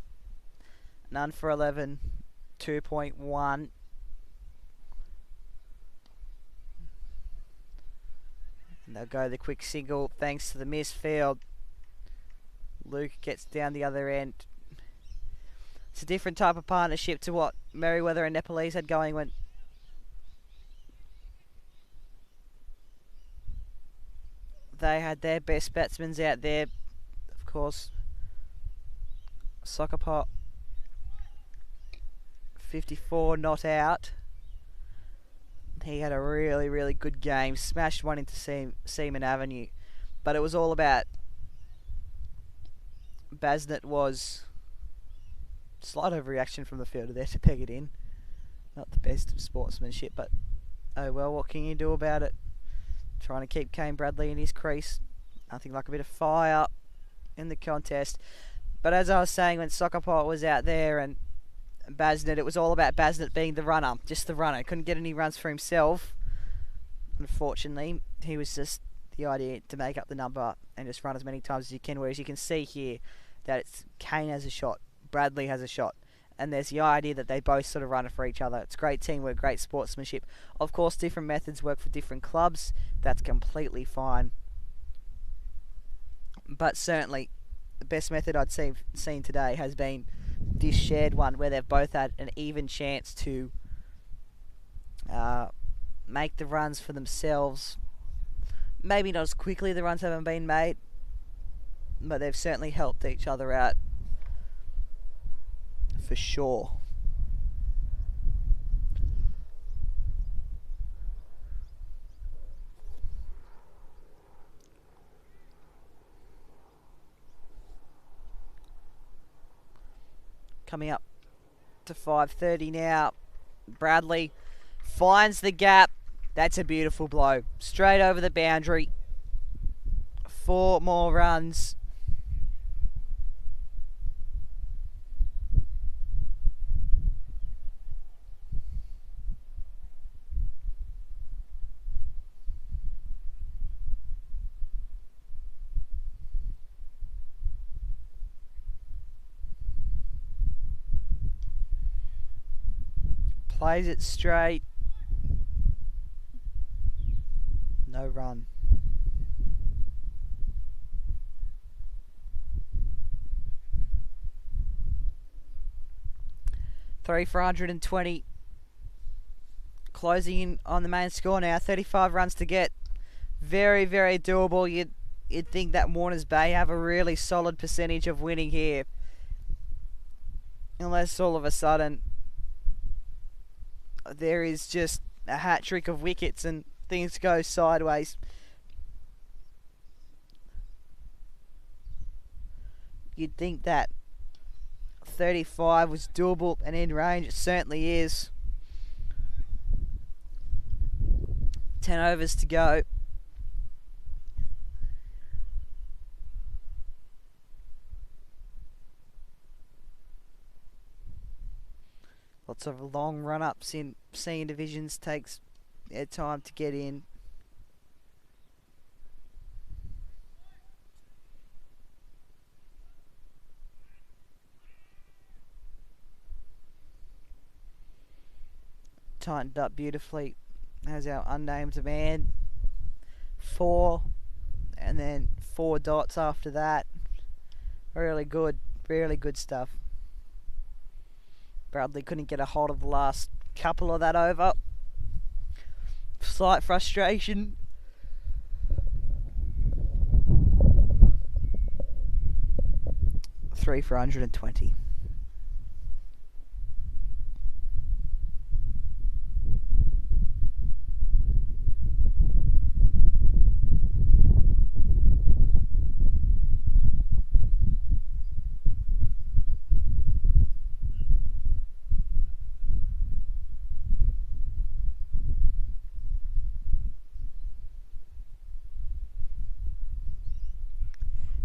None for 11. 2.1. And they'll go the quick single thanks to the missed field. Luke gets down the other end. It's a different type of partnership to what Merewether and Nepalese had going when they had their best batsmen out there. Of course, Soccer Pot 54 not out. He had a really, really good game. Smashed one into Seaman Avenue. But it was all about Basnet was slight overreaction from the fielder there to peg it in. Not the best of sportsmanship, but oh well, what can you do about it? trying to keep Kane Bradley in his crease. Nothing like a bit of fire in the contest. But as I was saying, when Soccerpot was out there and Basnett, it was all about Basnett being the runner, just the runner. Couldn't get any runs for himself. Unfortunately, he was just the idea to make up the number and just run as many times as you can. Whereas you can see here that it's Kane has a shot, Bradley has a shot, and there's the idea that they both sort of run it for each other. It's great teamwork, great sportsmanship. Of course, different methods work for different clubs. That's completely fine. But certainly, the best method I'd seen today has been this shared one where they've both had an even chance to make the runs for themselves. Maybe not as quickly the runs haven't been made, but they've certainly helped each other out for sure. Coming up to 5:30 now. Bradley finds the gap. That's a beautiful blow. Straight over the boundary. 4 more runs. Plays it straight. No run. Three for 120. Closing in on the main score now. 35 runs to get. Very, very doable. You'd think that Warners Bay have a really solid percentage of winning here. Unless all of a sudden there is just a hat trick of wickets and things go sideways. You'd think that 35 was doable and in range. It certainly is. 10 overs to go. Lots of long run-ups in senior divisions. Takes their time to get in. Tightened up beautifully. Has our unnamed man. 4, and then 4 dots after that. Really good stuff. Bradley couldn't get a hold of the last couple of that over. Slight frustration. Three for 120.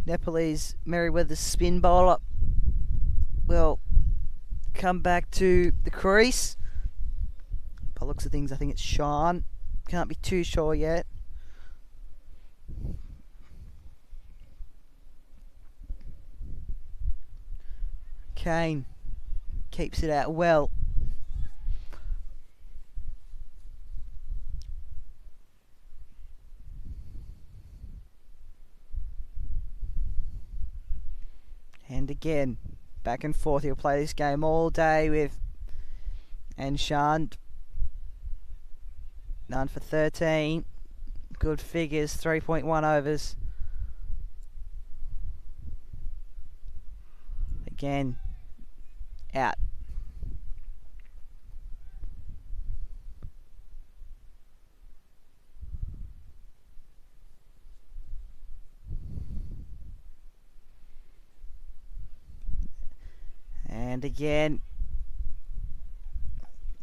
Nepalese Merewether spin bowler will come back to the crease. By looks of things, I think it's Sean. Can't be too sure yet. Kane keeps it out well. And again, back and forth. He'll play this game all day with Enchant. None for 13. Good figures, 3.1 overs. Again, out. And again,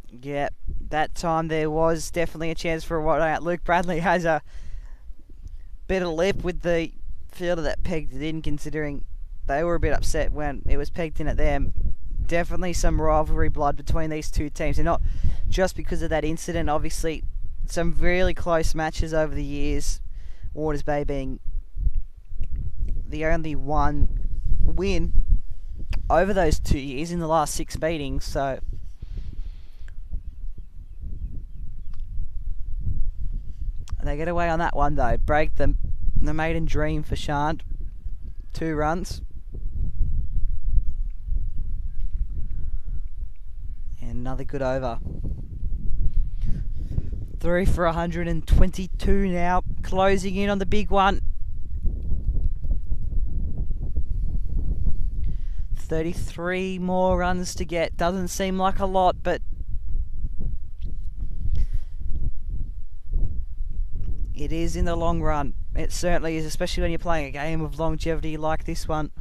yeah, that time there was definitely a chance for a what out. Luke Bradley has a bit of lip with the fielder that pegged it in, considering they were a bit upset when it was pegged in at them. Definitely some rivalry blood between these two teams, and not just because of that incident. Obviously, some really close matches over the years. Waters Bay being the only one win over those 2 years in the last 6 meetings. So they get away on that one though. Break the maiden dream for Shant. 2 runs. And another good over. 3 for 122 now. Closing in on the big one. 33 more runs to get. Doesn't seem like a lot, but it is in the long run. It certainly is, especially when you're playing a game of longevity like this one.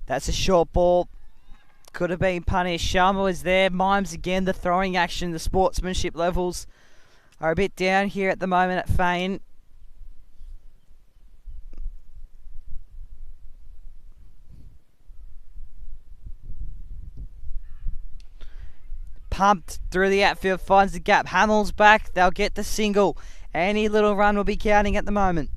That's a short ball. Could have been punished. Sharma was there. Mimes again. The throwing action, the sportsmanship levels are a bit down here at the moment at Fane. Pumped through the outfield, finds the gap. Hamill's back. They'll get the single. Any little run will be counting at the moment.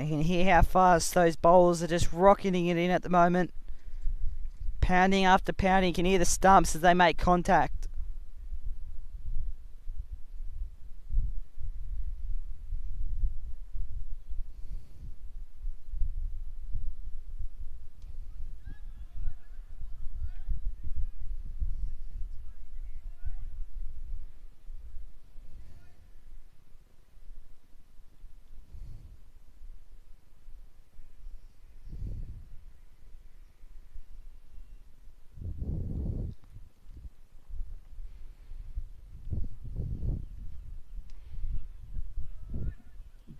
You can hear how fast those bowlers are just rocketing it in at the moment. Pounding after pounding. You can hear the stumps as they make contact.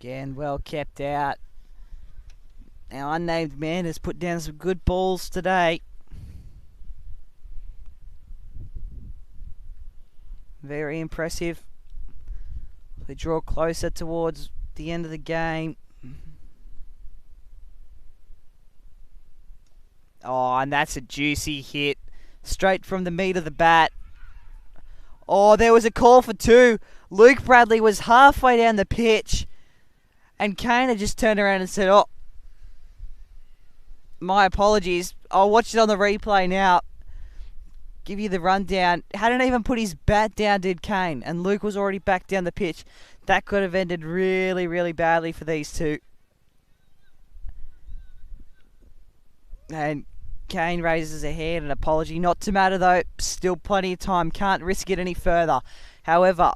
Again, well kept out. Our unnamed man has put down some good balls today. Very impressive. We draw closer towards the end of the game. Oh, and that's a juicy hit. Straight from the meat of the bat. Oh, there was a call for 2. Luke Bradley was halfway down the pitch. And Kane had just turned around and said, oh, my apologies. I'll watch it on the replay now. Give you the rundown. Hadn't even put his bat down, did Kane. And Luke was already back down the pitch. That could have ended really, really badly for these two. And Kane raises a hand, an apology. Not to matter though. Still plenty of time. Can't risk it any further. However,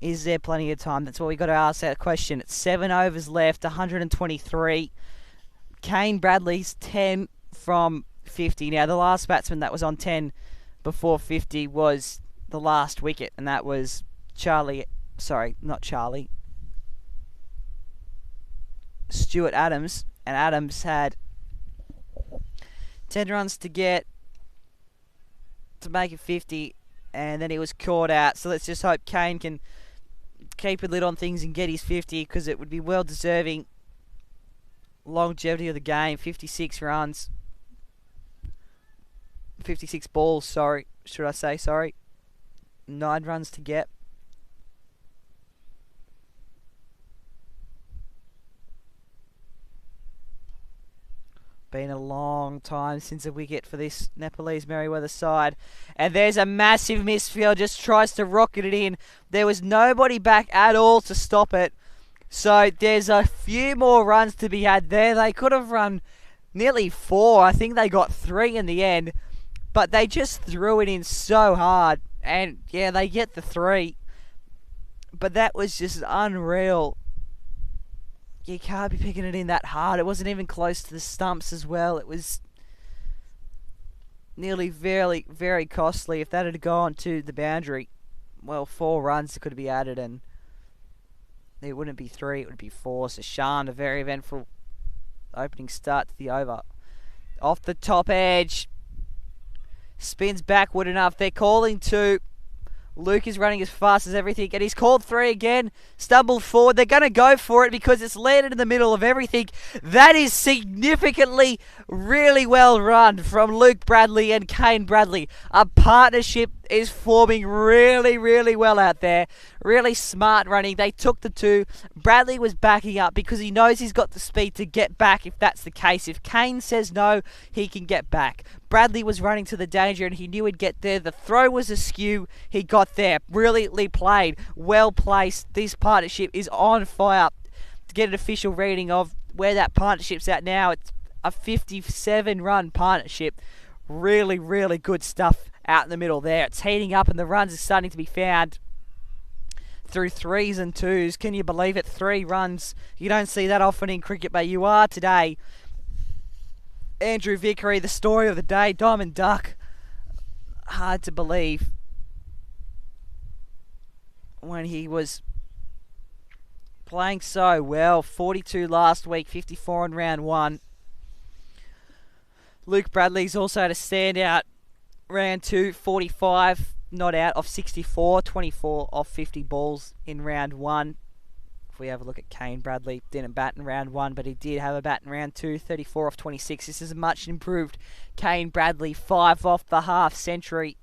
is there plenty of time? That's what we got to ask that question. It's 7 overs left, 123. Kane Bradley's 10 from 50. Now, the last batsman that was on 10 before 50 was the last wicket, and that was Stuart Adams. And Adams had 10 runs to get to make it 50, and then he was caught out. So let's just hope Kane can keep a lid on things and get his 50, because it would be well deserving. Longevity of the game, 56 runs. 56 balls, sorry. 9 runs to get. Been a long time since a wicket for this Nepalese Merewether side. And there's a massive misfield, just tries to rocket it in. There was nobody back at all to stop it. So there's a few more runs to be had there. They could have run nearly 4. I think they got 3 in the end. But they just threw it in so hard. And yeah, they get the 3. But that was just unreal. You can't be picking it in that hard. It wasn't even close to the stumps as well. It was nearly very, very costly. If that had gone to the boundary, well, 4 runs could be added, and it wouldn't be 3, it would be 4. So Sean, a very eventful opening start to the over. Off the top edge. Spins backward enough. They're calling 2. Luke is running as fast as everything, and he's called 3 again. Stumbled forward. They're going to go for it because it's landed in the middle of everything. That is significantly really well run from Luke Bradley and Kane Bradley. A partnership is forming really, really well out there. Really smart running. They took the 2. Bradley was backing up because he knows he's got the speed to get back if that's the case. If Kane says no, he can get back. Bradley was running to the danger and he knew he'd get there. The throw was askew. He got there. Brilliantly played. Well placed. This partnership is on fire. To get an official reading of where that partnership's at now, it's a 57-run partnership. Really, really good stuff out in the middle there. It's heating up and the runs are starting to be found through 3s and 2s. Can you believe it? 3 runs. You don't see that often in cricket, but you are today. Andrew Vickery, the story of the day, Diamond Duck. Hard to believe when he was playing so well. 42 last week, 54 in round 1. Luke Bradley's also had a standout round 2, 45 not out off 64, 24 off 50 balls in round 1. If we have a look at Kane Bradley, didn't bat in round 1, but he did have a bat in round 2, 34 off 26. This is a much improved Kane Bradley, 5 off the half century.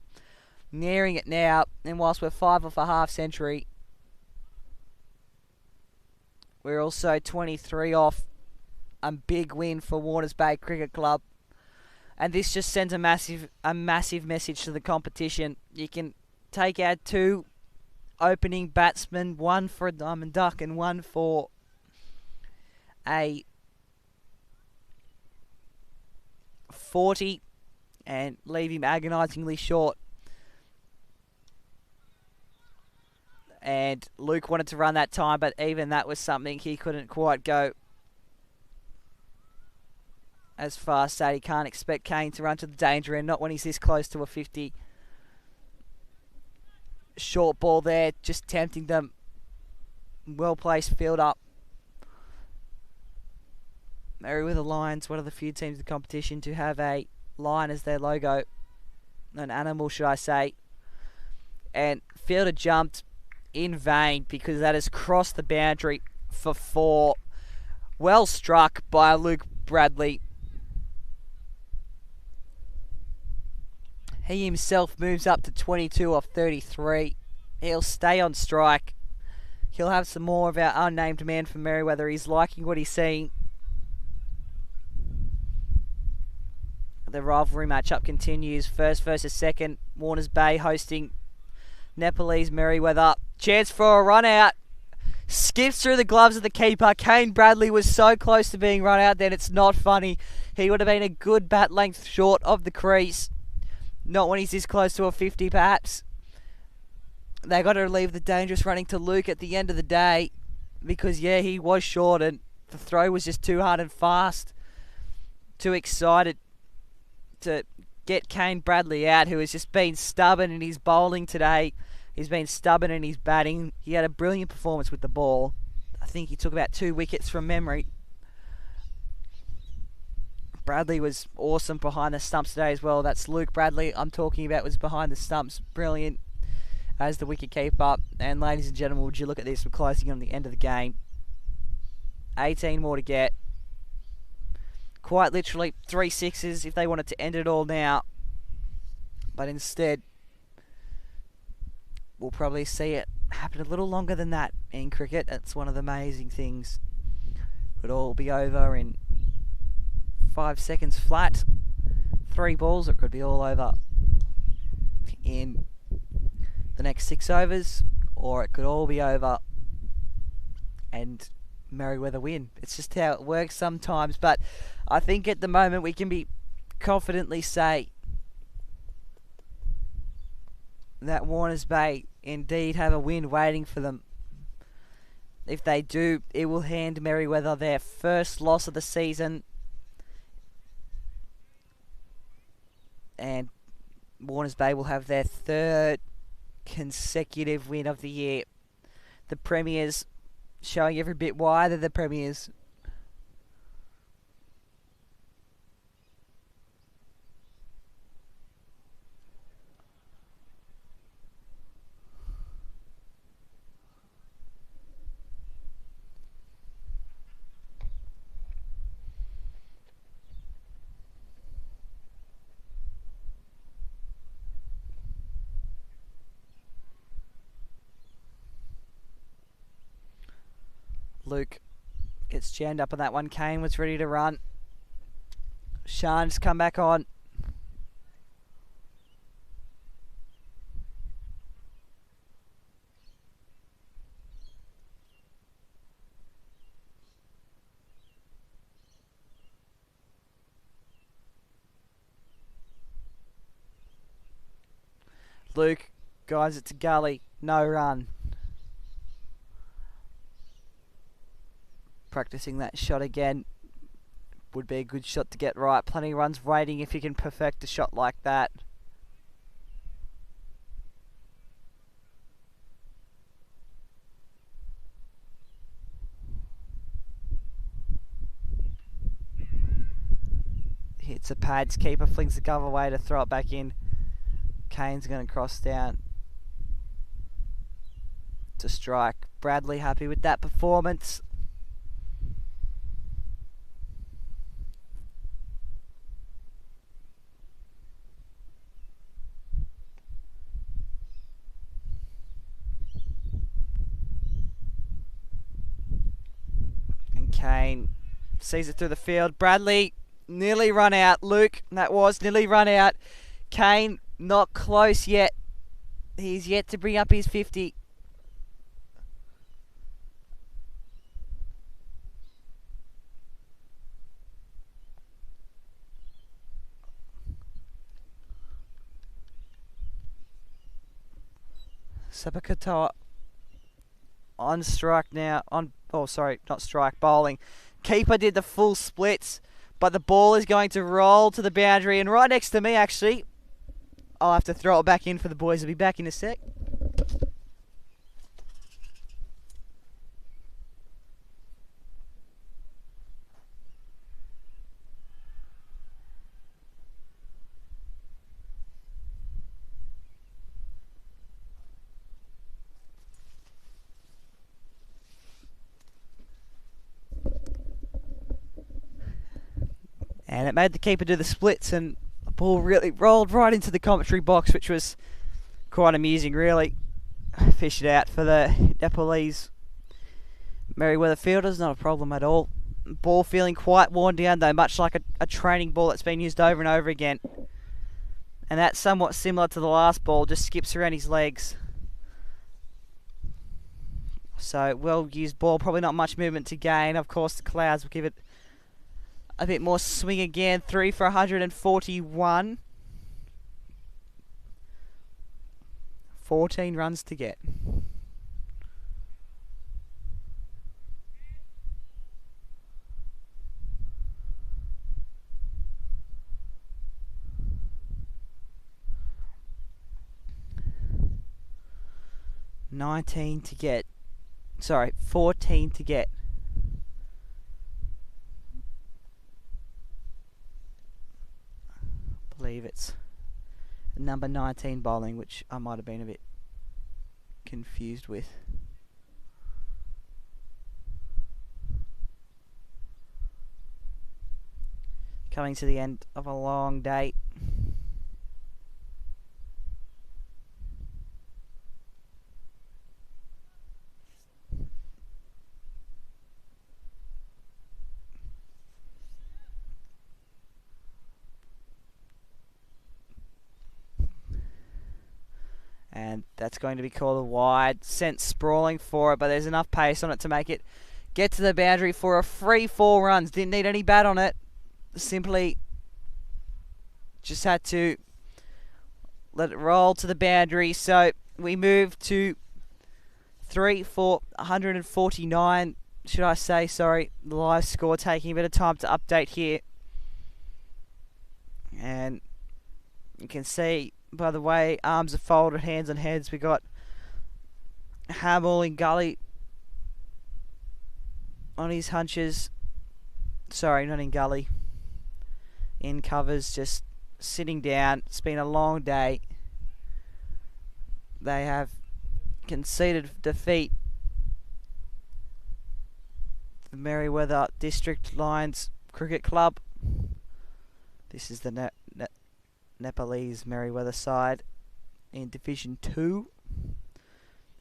Nearing it now, and whilst we're 5 off a half century, we're also 23 off a big win for Warners Bay Cricket Club. And this just sends a massive message to the competition. You can take out 2 opening batsmen, 1 for a Diamond Duck and 1 for a 40, and leave him agonisingly short. And Luke wanted to run that time, but even that was something he couldn't quite go as fast. So he can't expect Kane to run to the danger end, not when he's this close to a 50. Short ball there, just tempting them. Well placed field up. Merewether Lions, one of the few teams in the competition to have a lion as their logo. An animal, should I say. And fielder jumped in vain because that has crossed the boundary for 4. Well struck by Luke Bradley. He himself moves up to 22 off 33. He'll stay on strike. He'll have some more of our unnamed man from Merewether. He's liking what he's seeing. The rivalry matchup continues. First versus second. Warners Bay hosting Nepalese Merewether. Chance for a run out. Skips through the gloves of the keeper. Kane Bradley was so close to being run out then it's not funny. He would have been a good bat length short of the crease. Not when he's this close to a 50 perhaps. They got to leave the dangerous running to Luke at the end of the day. Because yeah, he was short and the throw was just too hard and fast. Too excited to get Kane Bradley out, who has just been stubborn in his bowling today. He's been stubborn in his batting. He had a brilliant performance with the ball. I think he took about 2 wickets from memory. Bradley was awesome behind the stumps today as well. That's Luke Bradley I'm talking about, was behind the stumps. Brilliant as the wicket keeper. And ladies and gentlemen, would you look at this? We're closing on the end of the game. 18 more to get. Quite literally 3 sixes if they wanted to end it all now. But instead, we'll probably see it happen a little longer than that in cricket. That's one of the amazing things. It could all be over in 5 seconds flat. 3 balls, it could be all over in the next 6 overs. Or it could all be over and Merewether win. It's just how it works sometimes. But I think at the moment we can be confidently say that Warners Bay indeed have a win waiting for them. If they do, it will hand Merewether their first loss of the season. And Warners Bay will have their third consecutive win of the year. The Premiers showing every bit why they're the Premiers. Luke gets jammed up on that one. Kane was ready to run. Sean's come back on. Luke, guys, it's a gully. No run. Practicing that shot again. Would be a good shot to get right. Plenty of runs waiting if you can perfect a shot like that. Hits a pads. Keeper flings the glove away to throw it back in. Kane's going to cross down to strike. Bradley happy with that performance. Kane sees it through the field. Bradley nearly run out. Luke, that was nearly run out. Kane not close yet. He's yet to bring up his 50. Sepakatoa on strike now. Not strike, bowling. Keeper did the full splits, but the ball is going to roll to the boundary, and right next to me, actually, I'll have to throw it back in for the boys. I'll be back in a sec. And it made the keeper do the splits, and the ball really rolled right into the commentary box, which was quite amusing, really. Fish it out for the Nepalese Merewether fielders, not a problem at all. Ball feeling quite worn down, though, much like a training ball that's been used over and over again. And that's somewhat similar to the last ball, just skips around his legs. So, well used ball, probably not much movement to gain. Of course, the Clouds will give it a bit more swing again. 3 for 141. 14 runs to get. Sorry, 14 to get. I believe it's number 19 bowling, which I might have been a bit confused with. Coming to the end of a long day. And that's going to be called a wide. Sent sprawling for it, but there's enough pace on it to make it get to the boundary for a free 4 runs. Didn't need any bat on it. Simply just had to let it roll to the boundary. So we move to 3 for 149, should I say, sorry. The live score taking a bit of time to update here. And you can see, by the way, arms are folded, hands on heads. We got Hamill and Gully on his hunches. Sorry, not in Gully. In covers, just sitting down. It's been a long day. They have conceded defeat. The Merewether District Lions Cricket Club. This is the Nepalese Merewether side in Division 2.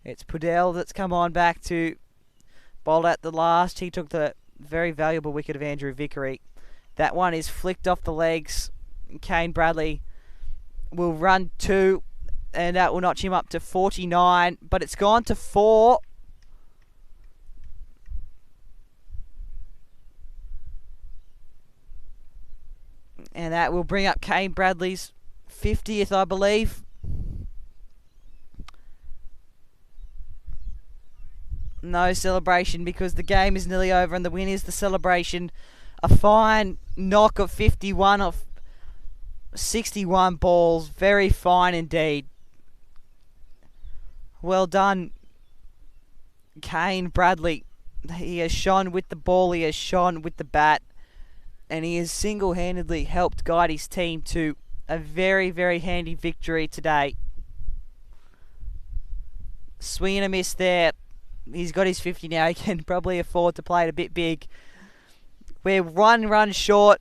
It's Pudel that's come on back to bowl at the last. He took the very valuable wicket of Andrew Vickery. That one is flicked off the legs. Kane Bradley will run 2, and that will notch him up to 49, but it's gone to 4. And that will bring up Kane Bradley's 50th, I believe. No celebration because the game is nearly over and the win is the celebration. A fine knock of 51 off 61 balls. Very fine indeed. Well done, Kane Bradley. He has shone with the ball. He has shone with the bat. And he has single-handedly helped guide his team to a very, very handy victory today. Swing and a miss there. He's got his 50 now. He can probably afford to play it a bit big. We're 1 run short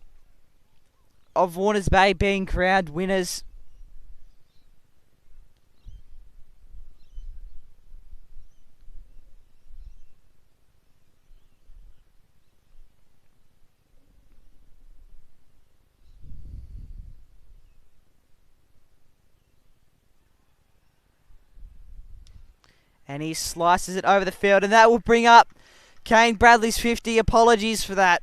of Warners Bay being crowned winners. And he slices it over the field, and that will bring up Kane Bradley's 50. Apologies for that.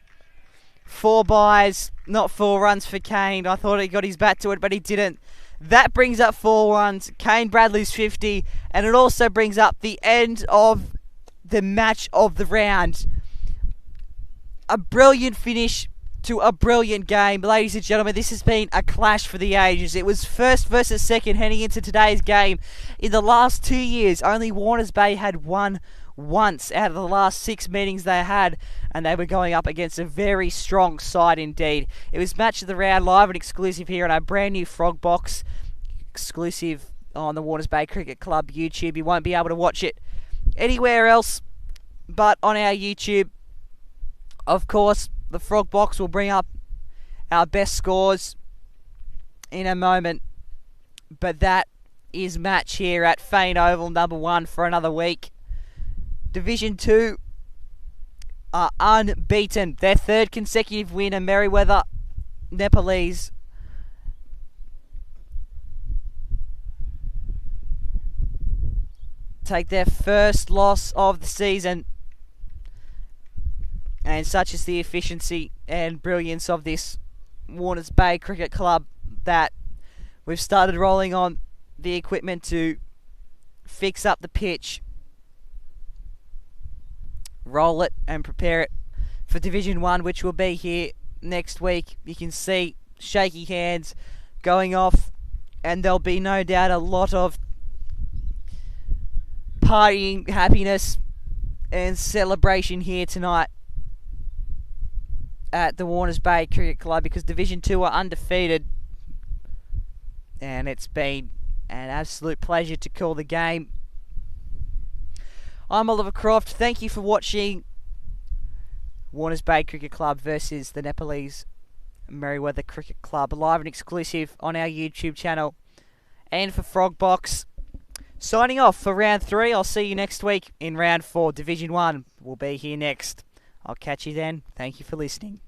4 byes, not 4 runs for Kane. I thought he got his bat to it, but he didn't. That brings up 4 runs. Kane Bradley's 50, and it also brings up the end of the match of the round. A brilliant finish to a brilliant game. Ladies and gentlemen, this has been a clash for the ages. It was first versus second heading into today's game. In the last 2 years, only Warners Bay had won once out of the last 6 meetings they had, and they were going up against a very strong side indeed. It was match of the round, live and exclusive here on our brand new Frog Box, exclusive on the Warners Bay Cricket Club YouTube. You won't be able to watch it anywhere else but on our YouTube. Of course, the Frog Box will bring up our best scores in a moment, but that is match here at Fane Oval, number 1 for another week. Division 2 are unbeaten. Their 3rd consecutive win, and Merewether Nepalese take their first loss of the season. And such is the efficiency and brilliance of this Warners Bay Cricket Club that we've started rolling on the equipment to fix up the pitch, roll it and prepare it for Division 1, which will be here next week. You can see shaky hands going off, and there'll be no doubt a lot of partying, happiness and celebration here tonight at the Warners Bay Cricket Club, because Division 2 are undefeated, and it's been an absolute pleasure to call the game. I'm Oliver Croft. Thank you for watching Warners Bay Cricket Club versus the Nepalese Merewether Cricket Club, live and exclusive on our YouTube channel and for Frog Box. Signing off for round 3. I'll see you next week in round 4. Division 1 will be here next. I'll catch you then. Thank you for listening.